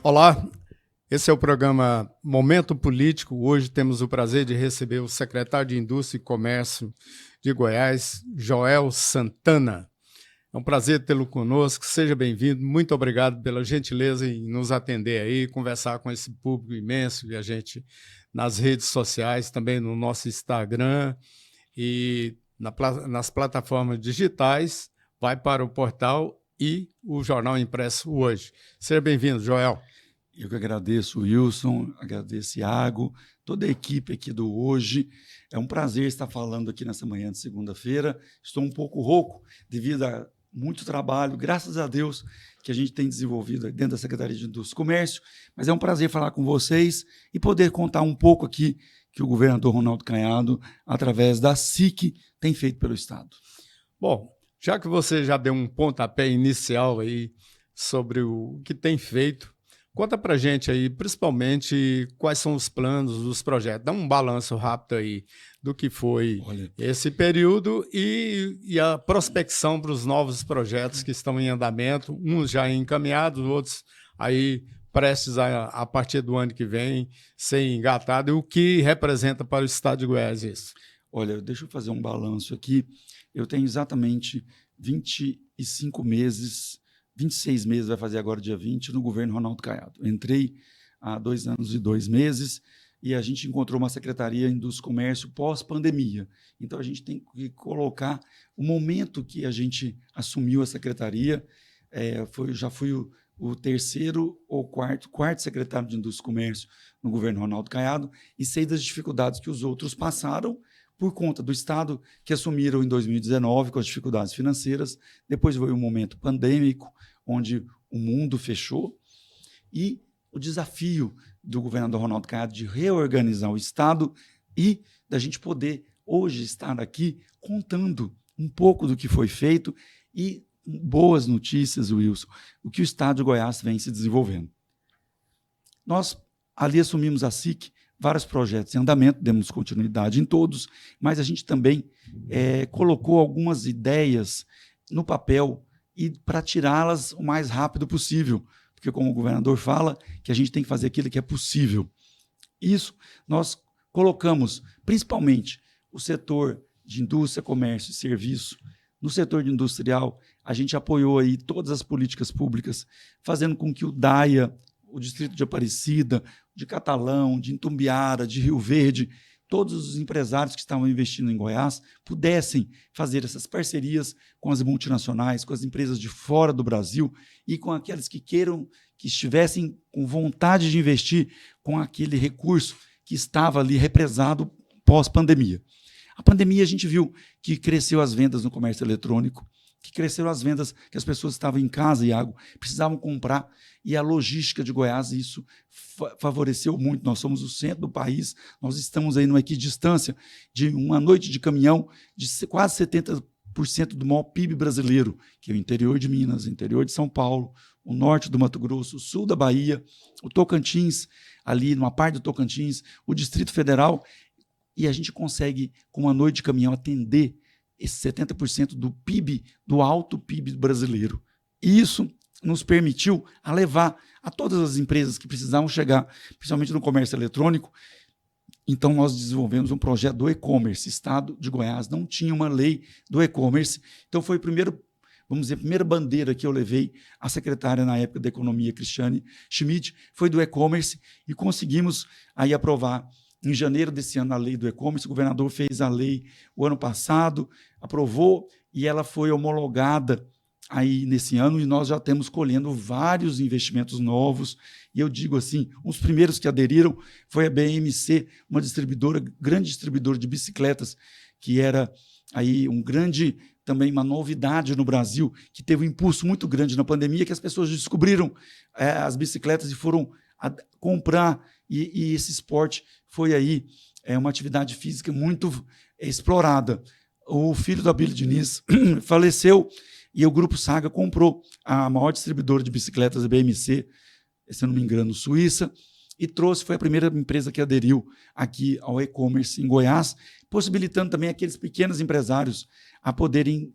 Olá, esse é o programa Momento Político. Hoje temos o prazer de receber o secretário de Indústria e Comércio de Goiás, Joel Santana. É um prazer tê-lo conosco, seja bem-vindo. Muito obrigado pela gentileza em nos atender aí, conversar com esse público imenso e a gente nas redes sociais, também no nosso Instagram e nas plataformas digitais, vai para o portal e o jornal impresso hoje. Seja bem-vindo, Joel. Eu que agradeço, Wilson, agradeço, Iago, toda a equipe aqui do Hoje. É um prazer estar falando aqui nessa manhã de segunda-feira. Estou um pouco rouco devido a muito trabalho, graças a Deus, que a gente tem desenvolvido dentro da Secretaria de Indústria e Comércio, mas é um prazer falar com vocês e poder contar um pouco aqui que o governador Ronaldo Caiado, através da SIC, tem feito pelo Estado. Bom, já que você já deu um pontapé inicial aí sobre o que tem feito, conta pra gente aí, principalmente, quais são os planos, os projetos. Dá um balanço rápido aí do que foi esse período e a prospecção para os novos projetos que estão em andamento, uns já encaminhados, outros aí prestes a partir do ano que vem ser engatado, e o que representa para o Estado de Goiás isso? Olha, deixa eu fazer um balanço aqui. Eu tenho exatamente 25 meses, 26 meses, vai fazer agora dia 20, no governo Ronaldo Caiado. Entrei há 2 anos e 2 meses e a gente encontrou uma Secretaria de Indústria e Comércio pós-pandemia. Então, a gente tem que colocar o momento que a gente assumiu a secretaria. Já fui o terceiro ou quarto secretário de Indústria e Comércio no governo Ronaldo Caiado e sei das dificuldades que os outros passaram por conta do Estado que assumiram em 2019 com as dificuldades financeiras. Depois veio um momento pandêmico, onde o mundo fechou, e o desafio do governador Ronaldo Caiado de reorganizar o Estado e da gente poder hoje estar aqui contando um pouco do que foi feito e boas notícias, Wilson, o que o Estado de Goiás vem se desenvolvendo. Nós ali assumimos a SIC, vários projetos em andamento, demos continuidade em todos, mas a gente também colocou algumas ideias no papel e para tirá-las o mais rápido possível, porque como o governador fala, que a gente tem que fazer aquilo que é possível. Isso nós colocamos, principalmente, o setor de indústria, comércio e serviço. No setor de industrial, a gente apoiou aí todas as políticas públicas, fazendo com que o DAIA, o Distrito de Aparecida, de Catalão, de Itumbiara, de Rio Verde, todos os empresários que estavam investindo em Goiás pudessem fazer essas parcerias com as multinacionais, com as empresas de fora do Brasil e com aqueles que estivessem com vontade de investir com aquele recurso que estava ali represado pós-pandemia. A pandemia a gente viu que cresceu as vendas no comércio eletrônico, que cresceram as vendas, que as pessoas estavam em casa, Iago, precisavam comprar, e a logística de Goiás, isso favoreceu muito. Nós somos o centro do país, nós estamos aí numa equidistância de uma noite de caminhão de quase 70% do maior PIB brasileiro, que é o interior de Minas, o interior de São Paulo, o norte do Mato Grosso, o sul da Bahia, o Tocantins, ali numa parte do Tocantins, o Distrito Federal, e a gente consegue, com uma noite de caminhão, atender esse 70% do PIB, do alto PIB brasileiro. E isso nos permitiu levar a todas as empresas que precisavam chegar, principalmente no comércio eletrônico. Então, nós desenvolvemos um projeto do e-commerce. O Estado de Goiás não tinha uma lei do e-commerce. Então, foi a primeira bandeira que eu levei à secretária na época da Economia, Cristiane Schmidt, foi do e-commerce, e conseguimos aí aprovar em janeiro desse ano a lei do e-commerce. O governador fez a lei o ano passado, aprovou, e ela foi homologada aí nesse ano, e nós já estamos colhendo vários investimentos novos. E eu digo assim, os primeiros que aderiram foi a BMC, grande distribuidora de bicicletas, que era aí também uma novidade no Brasil, que teve um impulso muito grande na pandemia, que as pessoas descobriram as bicicletas e foram comprar, e esse esporte foi aí uma atividade física muito explorada. O filho da Abílio Diniz faleceu e o Grupo Saga comprou a maior distribuidora de bicicletas, a BMC, se eu não me engano, Suíça, e foi a primeira empresa que aderiu aqui ao e-commerce em Goiás, possibilitando também aqueles pequenos empresários a poderem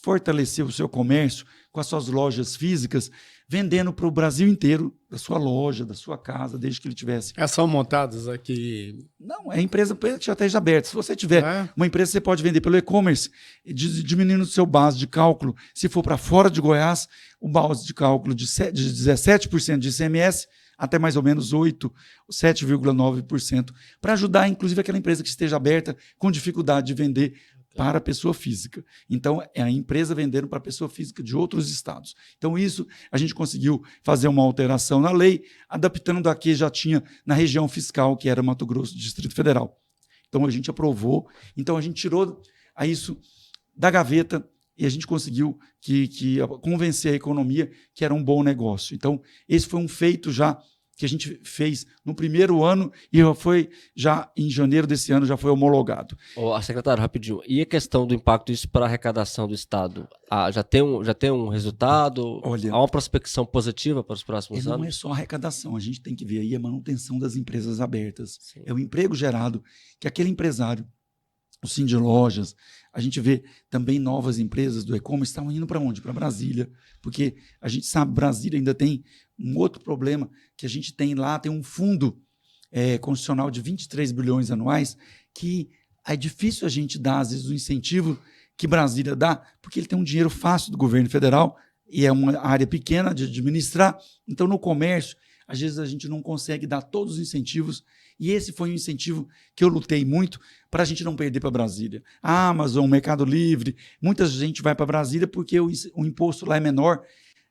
fortalecer o seu comércio com as suas lojas físicas, vendendo para o Brasil inteiro, da sua loja, da sua casa, desde que ele tivesse. Elas são montadas aqui? Não, é empresa que já esteja aberta. Se você tiver uma empresa, você pode vender pelo e-commerce, diminuindo o seu base de cálculo. Se for para fora de Goiás, o base de cálculo de 17% de ICMS até mais ou menos 7,9%, para ajudar, inclusive, aquela empresa que esteja aberta com dificuldade de vender para a pessoa física. Então, é a empresa vendendo para a pessoa física de outros estados. Então, isso a gente conseguiu fazer uma alteração na lei, adaptando a que já tinha na região fiscal, que era Mato Grosso, Distrito Federal. Então, a gente aprovou. Então, a gente tirou isso da gaveta e a gente conseguiu convencer a economia que era um bom negócio. Então, esse foi um feito já que a gente fez no primeiro ano e já em janeiro desse ano já foi homologado. Secretário, rapidinho, e a questão do impacto disso para a arrecadação do Estado? Já tem um resultado? Olha, há uma prospecção positiva para os próximos anos? Não é só a arrecadação, a gente tem que ver aí a manutenção das empresas abertas. Sim. É o emprego gerado, que aquele empresário, o Sim de Lojas, a gente vê também novas empresas do e-commerce estão indo para onde? Para Brasília, porque a gente sabe, Brasília ainda tem um outro problema que a gente tem lá, tem um fundo constitucional de 23 bilhões anuais, que é difícil a gente dar, às vezes, o incentivo que Brasília dá, porque ele tem um dinheiro fácil do governo federal e é uma área pequena de administrar. Então, no comércio, às vezes a gente não consegue dar todos os incentivos, e esse foi um incentivo que eu lutei muito para a gente não perder para Brasília. A Amazon, o Mercado Livre, muita gente vai para Brasília porque o imposto lá é menor.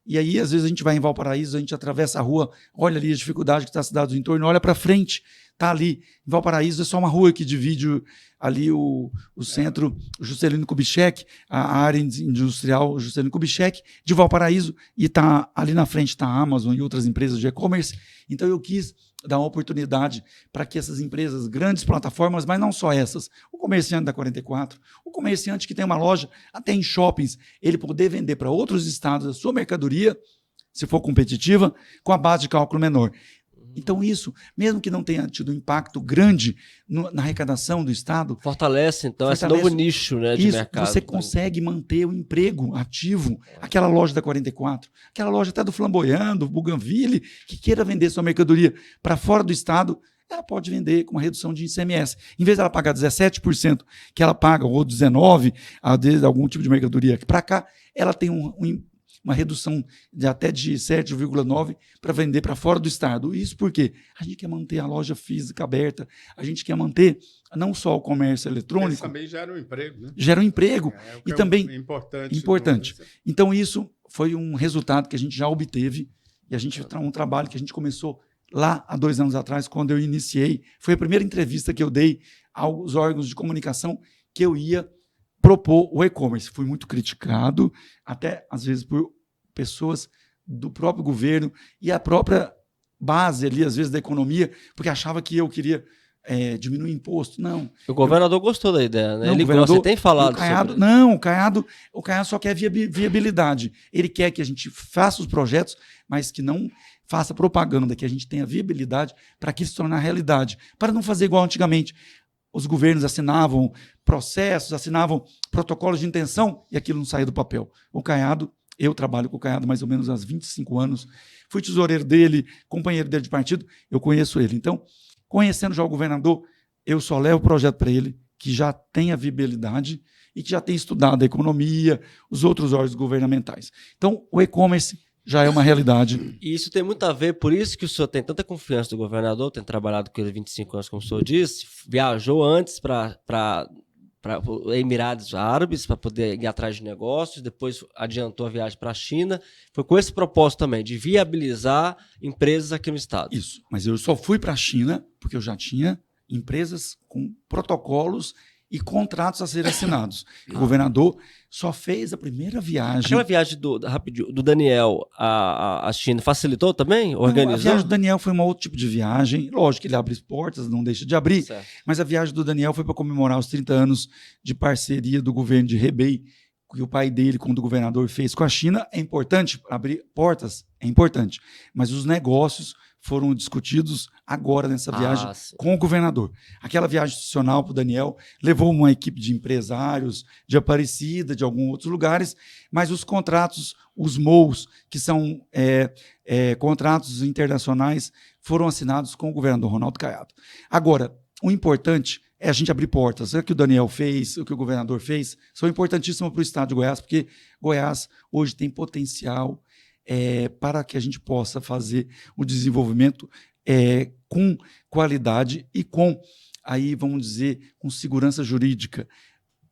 E aí, às vezes, a gente vai em Valparaíso, a gente atravessa a rua, olha ali a dificuldade que está a cidade do entorno, olha para frente, está ali. Em Valparaíso é só uma rua que divide ali o centro Juscelino Kubitschek, a área industrial Juscelino Kubitschek, de Valparaíso, e tá, ali na frente está a Amazon e outras empresas de e-commerce. Então, eu quis dar uma oportunidade para que essas empresas, grandes plataformas, mas não só essas, o comerciante da 44, o comerciante que tem uma loja, até em shoppings, ele poder vender para outros estados a sua mercadoria, se for competitiva, com a base de cálculo menor. Então, isso, mesmo que não tenha tido um impacto grande na arrecadação do Estado... Fortalece, então, esse novo nicho, né, de mercado. Você consegue manter o emprego ativo. Aquela loja da 44, aquela loja até do Flamboyant, do Bougainville, que queira vender sua mercadoria para fora do Estado, ela pode vender com uma redução de ICMS. Em vez dela pagar 17%, que ela paga, ou 19%, de algum tipo de mercadoria aqui para cá, ela tem uma redução até de 7,9% para vender para fora do estado. Isso porque a gente quer manter a loja física aberta, a gente quer manter não só o comércio eletrônico... Isso também gera um emprego, né? Gera um emprego. E também... Importante. Então, isso foi um resultado que a gente já obteve, e a gente um trabalho que a gente começou lá há 2 anos atrás, quando eu iniciei. Foi a primeira entrevista que eu dei aos órgãos de comunicação que eu ia propor o e-commerce. Fui muito criticado, até às vezes por pessoas do próprio governo e a própria base ali, às vezes, da economia, porque achava que eu queria diminuir imposto. Não. O governador gostou da ideia, né? Não, ele gosta, você tem falado sobre isso. Não, o Caiado só quer viabilidade. Ele quer que a gente faça os projetos, mas que não faça propaganda, que a gente tenha viabilidade para que isso se torne realidade. Para não fazer igual antigamente. Os governos assinavam processos, assinavam protocolos de intenção e aquilo não saía do papel. O Caiado, eu trabalho com o Caiado mais ou menos há 25 anos, fui tesoureiro dele, companheiro dele de partido, eu conheço ele. Então, conhecendo já o governador, eu só levo o projeto para ele, que já tem a viabilidade e que já tem estudado a economia, os outros órgãos governamentais. Então, o e-commerce já é uma realidade. E isso tem muito a ver, por isso que o senhor tem tanta confiança do governador, tem trabalhado com ele há 25 anos, como o senhor disse, viajou antes para Emirados Árabes para poder ir atrás de negócios, depois adiantou a viagem para a China. Foi com esse propósito também, de viabilizar empresas aqui no estado. Isso, mas eu só fui para a China porque eu já tinha empresas com protocolos e contratos a serem assinados. O governador só fez a primeira viagem. Aquela viagem do Daniel à China facilitou também? Organizou? Não, a viagem do Daniel foi um outro tipo de viagem. Lógico que ele abre as portas, não deixa de abrir. Certo. Mas a viagem do Daniel foi para comemorar os 30 anos de parceria do governo de Rebei que o pai dele, quando governador, fez com a China, é importante. Abrir portas é importante. Mas os negócios foram discutidos agora nessa viagem com o governador. Aquela viagem institucional para o Daniel levou uma equipe de empresários de Aparecida, de alguns outros lugares, mas os contratos, os MOUs, que são contratos internacionais, foram assinados com o governador Ronaldo Caiado. Agora, o importante é a gente abrir portas. O que o Daniel fez, o que o governador fez, são importantíssimos para o estado de Goiás, porque Goiás hoje tem potencial para que a gente possa fazer o desenvolvimento com qualidade e com, aí vamos dizer, com segurança jurídica.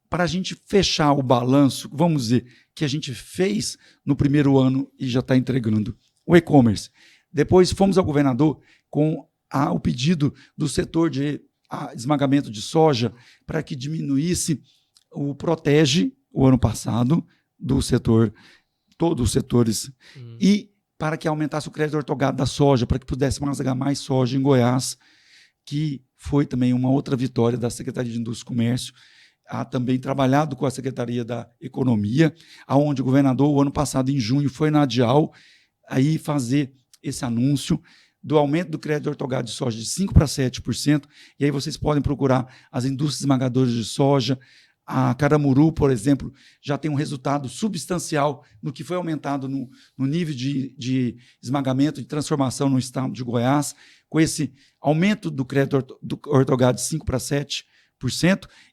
Para a gente fechar o balanço, vamos dizer, que a gente fez no primeiro ano e já está entregando o e-commerce. Depois fomos ao governador com o pedido do setor de esmagamento de soja para que diminuísse o Protege o ano passado do setor, todos os setores, e para que aumentasse o crédito ortogado da soja, para que pudesse mais soja em Goiás, que foi também uma outra vitória da Secretaria de Indústria e Comércio, também trabalhado com a Secretaria da Economia, aonde o governador, o ano passado, em junho, foi na ADIAL, aí fazer esse anúncio do aumento do crédito ortogado de soja de 5% para 7%, e aí vocês podem procurar as indústrias esmagadoras de soja. A Caramuru, por exemplo, já tem um resultado substancial no que foi aumentado no nível de esmagamento, de transformação no estado de Goiás, com esse aumento do crédito ortogado de 5% para 7%,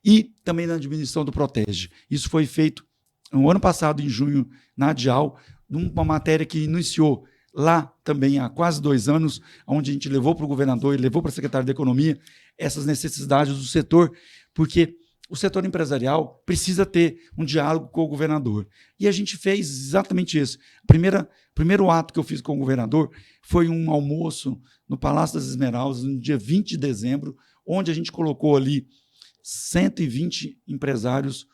e também na diminuição do Protege. Isso foi feito no ano passado, em junho, na ADIAL, numa matéria que iniciou lá também há quase 2 anos, onde a gente levou para o governador e levou para a secretária da Economia essas necessidades do setor, porque o setor empresarial precisa ter um diálogo com o governador. E a gente fez exatamente isso. Primeiro ato que eu fiz com o governador foi um almoço no Palácio das Esmeraldas, no dia 20 de dezembro, onde a gente colocou ali 120 empresários,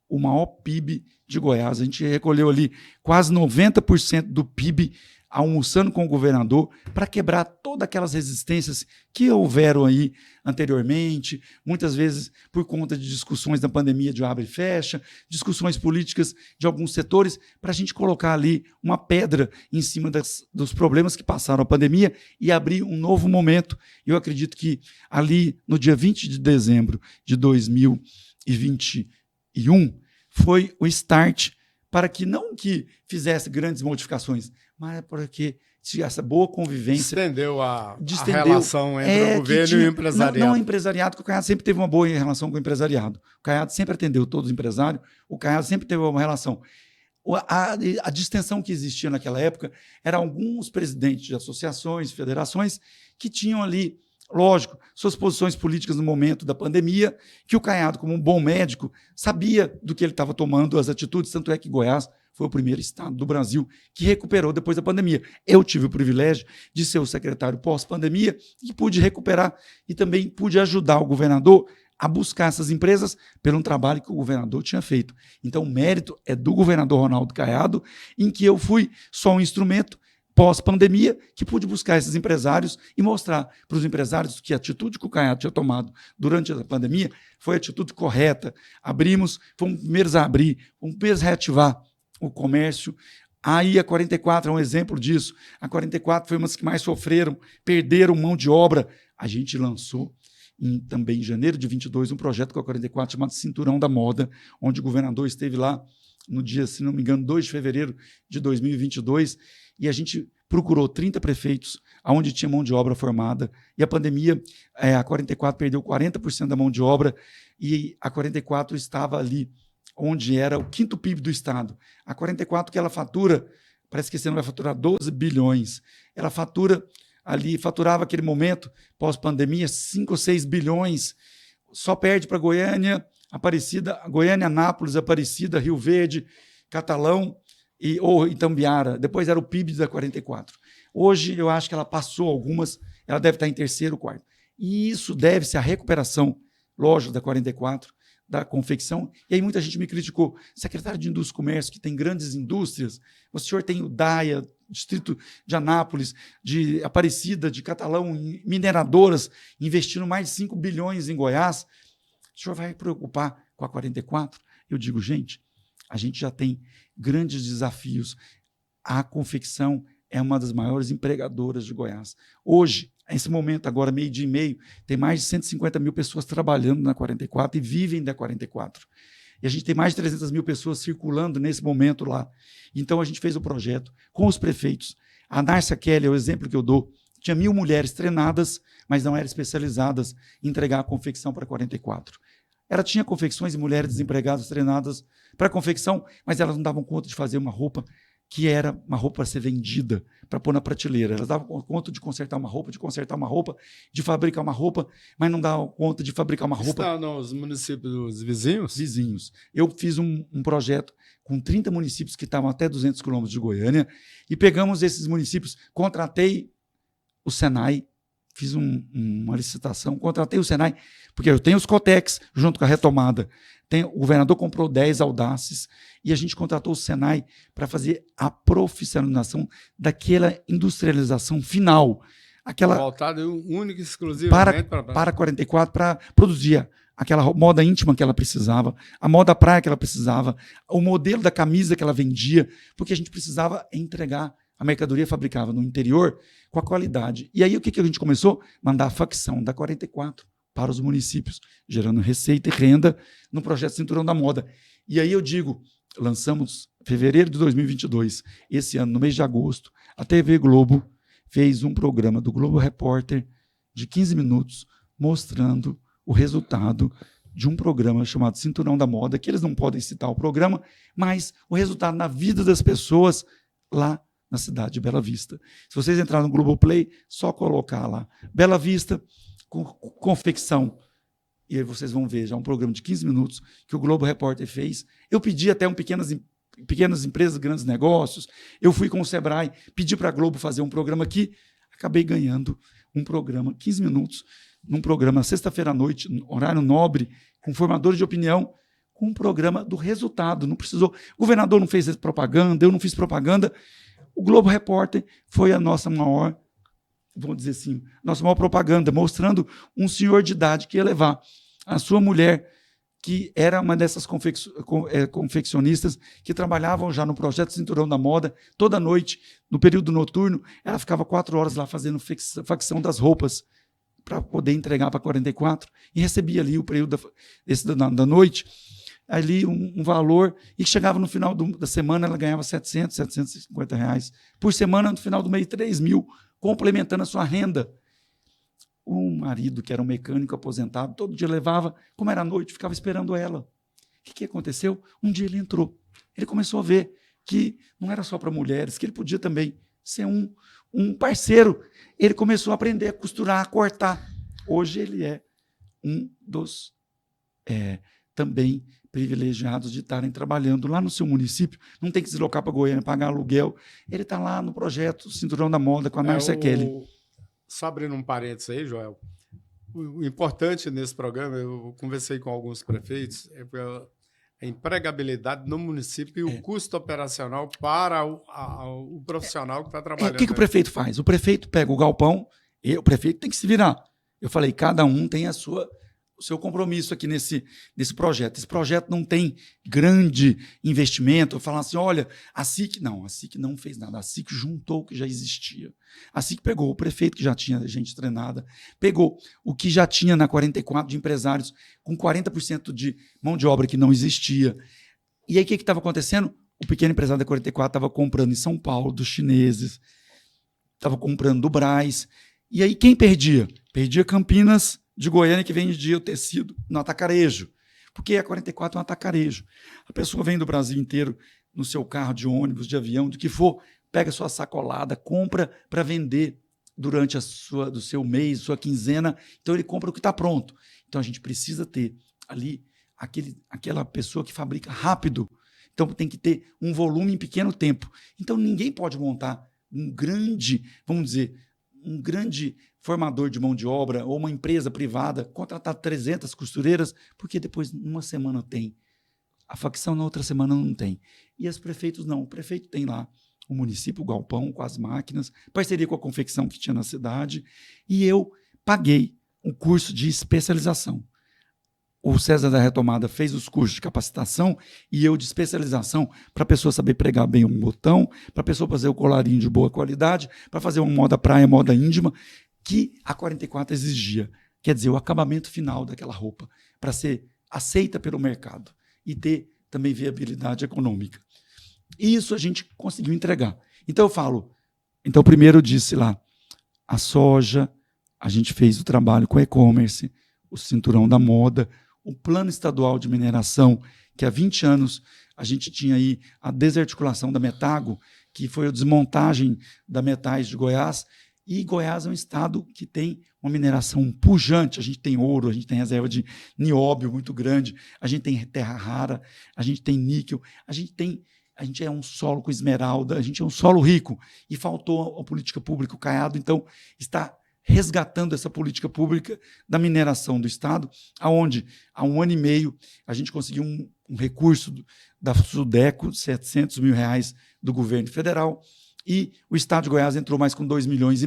o maior PIB de Goiás. A gente recolheu ali quase 90% do PIB, almoçando com o governador, para quebrar todas aquelas resistências que houveram aí anteriormente, muitas vezes por conta de discussões da pandemia de abre e fecha, discussões políticas de alguns setores, para a gente colocar ali uma pedra em cima dos problemas que passaram a pandemia e abrir um novo momento. Eu acredito que ali, no dia 20 de dezembro de 2021, foi o start para que não que fizesse grandes modificações, mas porque essa boa convivência... Distendeu a relação entre o governo e o empresariado. Não o empresariado, porque o Caiado sempre teve uma boa relação com o empresariado. O Caiado sempre atendeu todos os empresários, o Caiado sempre teve uma relação. A distensão que existia naquela época eram alguns presidentes de associações, federações, que tinham ali, lógico, suas posições políticas no momento da pandemia, que o Caiado, como um bom médico, sabia do que ele estava tomando, as atitudes, tanto é que Goiás foi o primeiro estado do Brasil que recuperou depois da pandemia. Eu tive o privilégio de ser o secretário pós-pandemia e pude recuperar e também pude ajudar o governador a buscar essas empresas pelo trabalho que o governador tinha feito. Então, o mérito é do governador Ronaldo Caiado, em que eu fui só um instrumento pós-pandemia que pude buscar esses empresários e mostrar para os empresários que a atitude que o Caiado tinha tomado durante a pandemia foi a atitude correta. Fomos primeiros a abrir, fomos primeiros a reativar o comércio. Aí a 44 é um exemplo disso. A 44 foi uma das que mais sofreram, perderam mão de obra. A gente lançou também em janeiro de 22 um projeto com a 44 chamado Cinturão da Moda, onde o governador esteve lá no dia, se não me engano, 2 de fevereiro de 2022, e a gente procurou 30 prefeitos onde tinha mão de obra formada, e a pandemia, a 44 perdeu 40% da mão de obra, e a 44 estava ali onde era o 5º PIB do estado. A 44 que ela fatura, parece que esse ano vai faturar 12 bilhões. Ela faturava aquele momento, pós-pandemia, 5 ou 6 bilhões. Só perde para Goiânia, Goiânia, Anápolis, Aparecida, Rio Verde, Catalão ou Itambiara. Depois era o PIB da 44. Hoje, eu acho que ela passou algumas, ela deve estar em 3º ou 4º. E isso deve-se à recuperação, lógico, da 44, da confecção. E aí muita gente me criticou. Secretário de Indústria e Comércio, que tem grandes indústrias, o senhor tem o DAIA, Distrito de Anápolis, de Aparecida, de Catalão, mineradoras, investindo mais de 5 bilhões em Goiás. O senhor vai preocupar com a 44? Eu digo, gente, a gente já tem grandes desafios. A confecção é uma das maiores empregadoras de Goiás. Hoje, nesse momento, agora, meio-dia e meio, tem mais de 150 mil pessoas trabalhando na 44 e vivem da 44. E a gente tem mais de 300 mil pessoas circulando nesse momento lá. Então, a gente fez o projeto com os prefeitos. A Nárcia Kelly é o exemplo que eu dou. Tinha 1.000 mulheres treinadas, mas não eram especializadas em entregar a confecção para 44. Ela tinha confecções e mulheres desempregadas treinadas para confecção, mas elas não davam conta de fazer uma roupa que era uma roupa para ser vendida, para pôr na prateleira. Elas davam conta de consertar uma roupa, de fabricar uma roupa, mas não davam conta de fabricar uma roupa. Está nos municípios vizinhos? Vizinhos. Eu fiz um projeto com 30 municípios que estavam até 200 quilômetros de Goiânia e pegamos esses municípios, contratei o Senai, fiz uma licitação, contratei o Senai, porque eu tenho os Cotex junto com a retomada. O governador comprou 10 audaces e a gente contratou o Senai para fazer a profissionalização daquela industrialização final. Voltada única e exclusivamente para 44, para produzir aquela moda íntima que ela precisava, a moda praia que ela precisava, o modelo da camisa que ela vendia, porque a gente precisava entregar a mercadoria fabricada no interior com a qualidade. E aí o que a gente começou? Mandar a facção da 44 para os municípios, gerando receita e renda no projeto Cinturão da Moda. E aí eu digo, lançamos em fevereiro de 2022, esse ano, no mês de agosto, a TV Globo fez um programa do Globo Repórter de 15 minutos mostrando o resultado de um programa chamado Cinturão da Moda, que eles não podem citar o programa, mas o resultado na vida das pessoas lá na cidade de Bela Vista. Se vocês entrarem no Globoplay, só colocar lá Bela Vista, confecção, e aí vocês vão ver já um programa de 15 minutos que o Globo Repórter fez. Eu pedi até pequenas empresas, grandes negócios, eu fui com o Sebrae, pedi para a Globo fazer um programa aqui, acabei ganhando um programa, 15 minutos, num programa sexta-feira à noite, horário nobre, com formadores de opinião, com um programa do resultado, não precisou, o governador não fez propaganda, eu não fiz propaganda, o Globo Repórter foi a nossa maior, vamos dizer assim, nossa maior propaganda, mostrando um senhor de idade que ia levar a sua mulher, que era uma dessas confeccionistas que trabalhavam já no projeto Cinturão da Moda, toda noite, no período noturno, ela ficava 4 horas lá fazendo facção das roupas para poder entregar para 44 e recebia ali o período da noite, ali um valor, e chegava no final da semana, ela ganhava 700, 750 reais por semana, no final do mês 3 mil, complementando a sua renda. Um marido que era um mecânico aposentado, todo dia levava, como era noite, ficava esperando ela. O que aconteceu? Um dia ele entrou, ele começou a ver que não era só para mulheres, que ele podia também ser um parceiro. Ele começou a aprender a costurar, a cortar. Hoje ele é um dos também privilegiados de estarem trabalhando lá no seu município, não tem que se deslocar para Goiânia, pagar aluguel. Ele está lá no projeto Cinturão da Moda com a Nárcia Kelly. Só abrindo um parênteses aí, Joel, o importante nesse programa, eu conversei com alguns prefeitos, é a empregabilidade no município e o custo operacional para o profissional que está trabalhando. O que o prefeito faz? O prefeito pega o galpão, e o prefeito tem que se virar. Eu falei, cada um tem o seu compromisso aqui nesse projeto. Esse projeto não tem grande investimento. Eu falo assim, olha, a SIC não fez nada. A SIC juntou o que já existia. A SIC pegou o prefeito, que já tinha gente treinada, pegou o que já tinha na 44 de empresários, com 40% de mão de obra que não existia. E aí o que estava acontecendo? O pequeno empresário da 44 estava comprando em São Paulo, dos chineses, estava comprando do Brás. E aí quem perdia? Perdia Campinas, de Goiânia, que vendia o tecido no atacarejo, porque a 44 é um atacarejo. A pessoa vem do Brasil inteiro no seu carro de ônibus, de avião, do que for, pega sua sacolada, compra para vender durante do seu mês, sua quinzena, então ele compra o que está pronto. Então a gente precisa ter ali aquela pessoa que fabrica rápido, então tem que ter um volume em pequeno tempo. Então ninguém pode montar um grande formador de mão de obra ou uma empresa privada, contratar 300 costureiras, porque depois, numa semana tem. A facção na outra semana não tem. E os prefeitos não. O prefeito tem lá o município, o galpão, com as máquinas, parceria com a confecção que tinha na cidade, e eu paguei um curso de especialização. o César da Retomada fez os cursos de capacitação e eu de especialização para a pessoa saber pregar bem um botão, para a pessoa fazer o colarinho de boa qualidade, para fazer uma moda praia, moda íntima, que a 44 exigia. Quer dizer, o acabamento final daquela roupa, para ser aceita pelo mercado e ter também viabilidade econômica. E isso a gente conseguiu entregar. Então eu falo, então primeiro eu disse lá, a soja, a gente fez o trabalho com e-commerce, o cinturão da moda, o plano estadual de mineração, que há 20 anos a gente tinha aí a desarticulação da Metago, que foi a desmontagem da Metais de Goiás, e Goiás é um estado que tem uma mineração pujante, a gente tem ouro, a gente tem reserva de nióbio muito grande, a gente tem terra rara, a gente tem níquel, a gente é um solo com esmeralda, a gente é um solo rico, e faltou a política pública, o Caiado, então, está resgatando essa política pública da mineração do Estado, onde, há 1 ano e meio, a gente conseguiu um recurso da Sudeco, R$700 mil do governo federal, e o Estado de Goiás entrou mais com 2,5 milhões.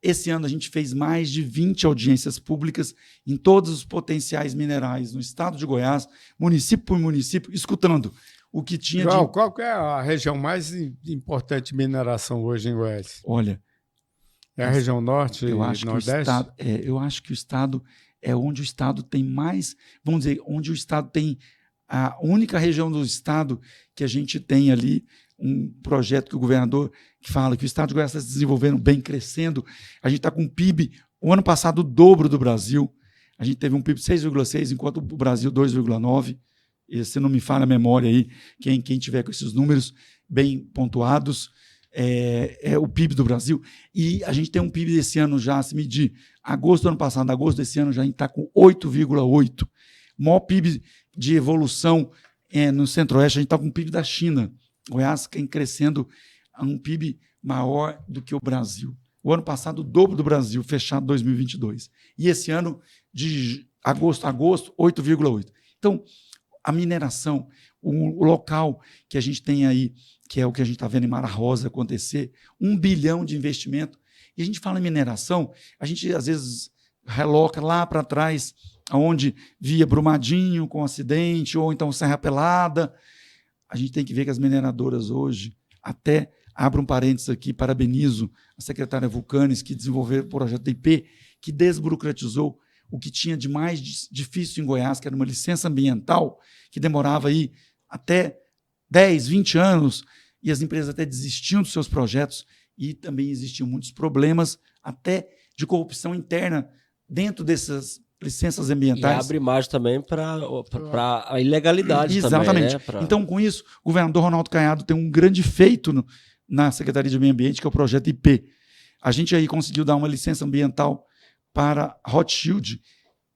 Esse ano a gente fez mais de 20 audiências públicas em todos os potenciais minerais no Estado de Goiás, município por município, escutando o que tinha João, qual que é a região mais importante de mineração hoje em Goiás? Olha, é a região norte e nordeste? Eu acho que o Estado é onde o Estado tem mais, vamos dizer, onde o Estado tem a única região do Estado que a gente tem ali um projeto que o governador fala que o Estado de Goiás está se desenvolvendo bem, crescendo. A gente está com um PIB, o ano passado, o dobro do Brasil. A gente teve um PIB de 6,6, enquanto o Brasil 2,9. E se não me falha a memória aí, quem tiver com esses números bem pontuados, é o PIB do Brasil. E a gente tem um PIB desse ano já, se medir, agosto do ano passado, agosto desse ano, já está com 8,8. O maior PIB de evolução no Centro-Oeste, a gente está com o PIB da China. Goiás vem crescendo a um PIB maior do que o Brasil. O ano passado, o dobro do Brasil, fechado 2022. E esse ano, de agosto a agosto, 8,8. Então, a mineração, o local que a gente tem aí, que é o que a gente está vendo em Mara Rosa acontecer, 1 bilhão de investimento. E a gente fala em mineração, a gente às vezes reloca lá para trás, onde via Brumadinho com acidente, ou então Serra Pelada. A gente tem que ver que as mineradoras hoje, até abro um parênteses aqui, parabenizo a secretária Vulcanes, que desenvolveu o projeto IP, que desburocratizou o que tinha de mais difícil em Goiás, que era uma licença ambiental, que demorava aí até 10, 20 anos, e as empresas até desistiam dos seus projetos, e também existiam muitos problemas, até de corrupção interna dentro dessas licenças ambientais. E abre margem também para a ilegalidade. Exatamente. Também, né? Então, com isso, o governador Ronaldo Caiado tem um grande feito na Secretaria de Meio Ambiente, que é o projeto IP. A gente aí conseguiu dar uma licença ambiental para Rothschild,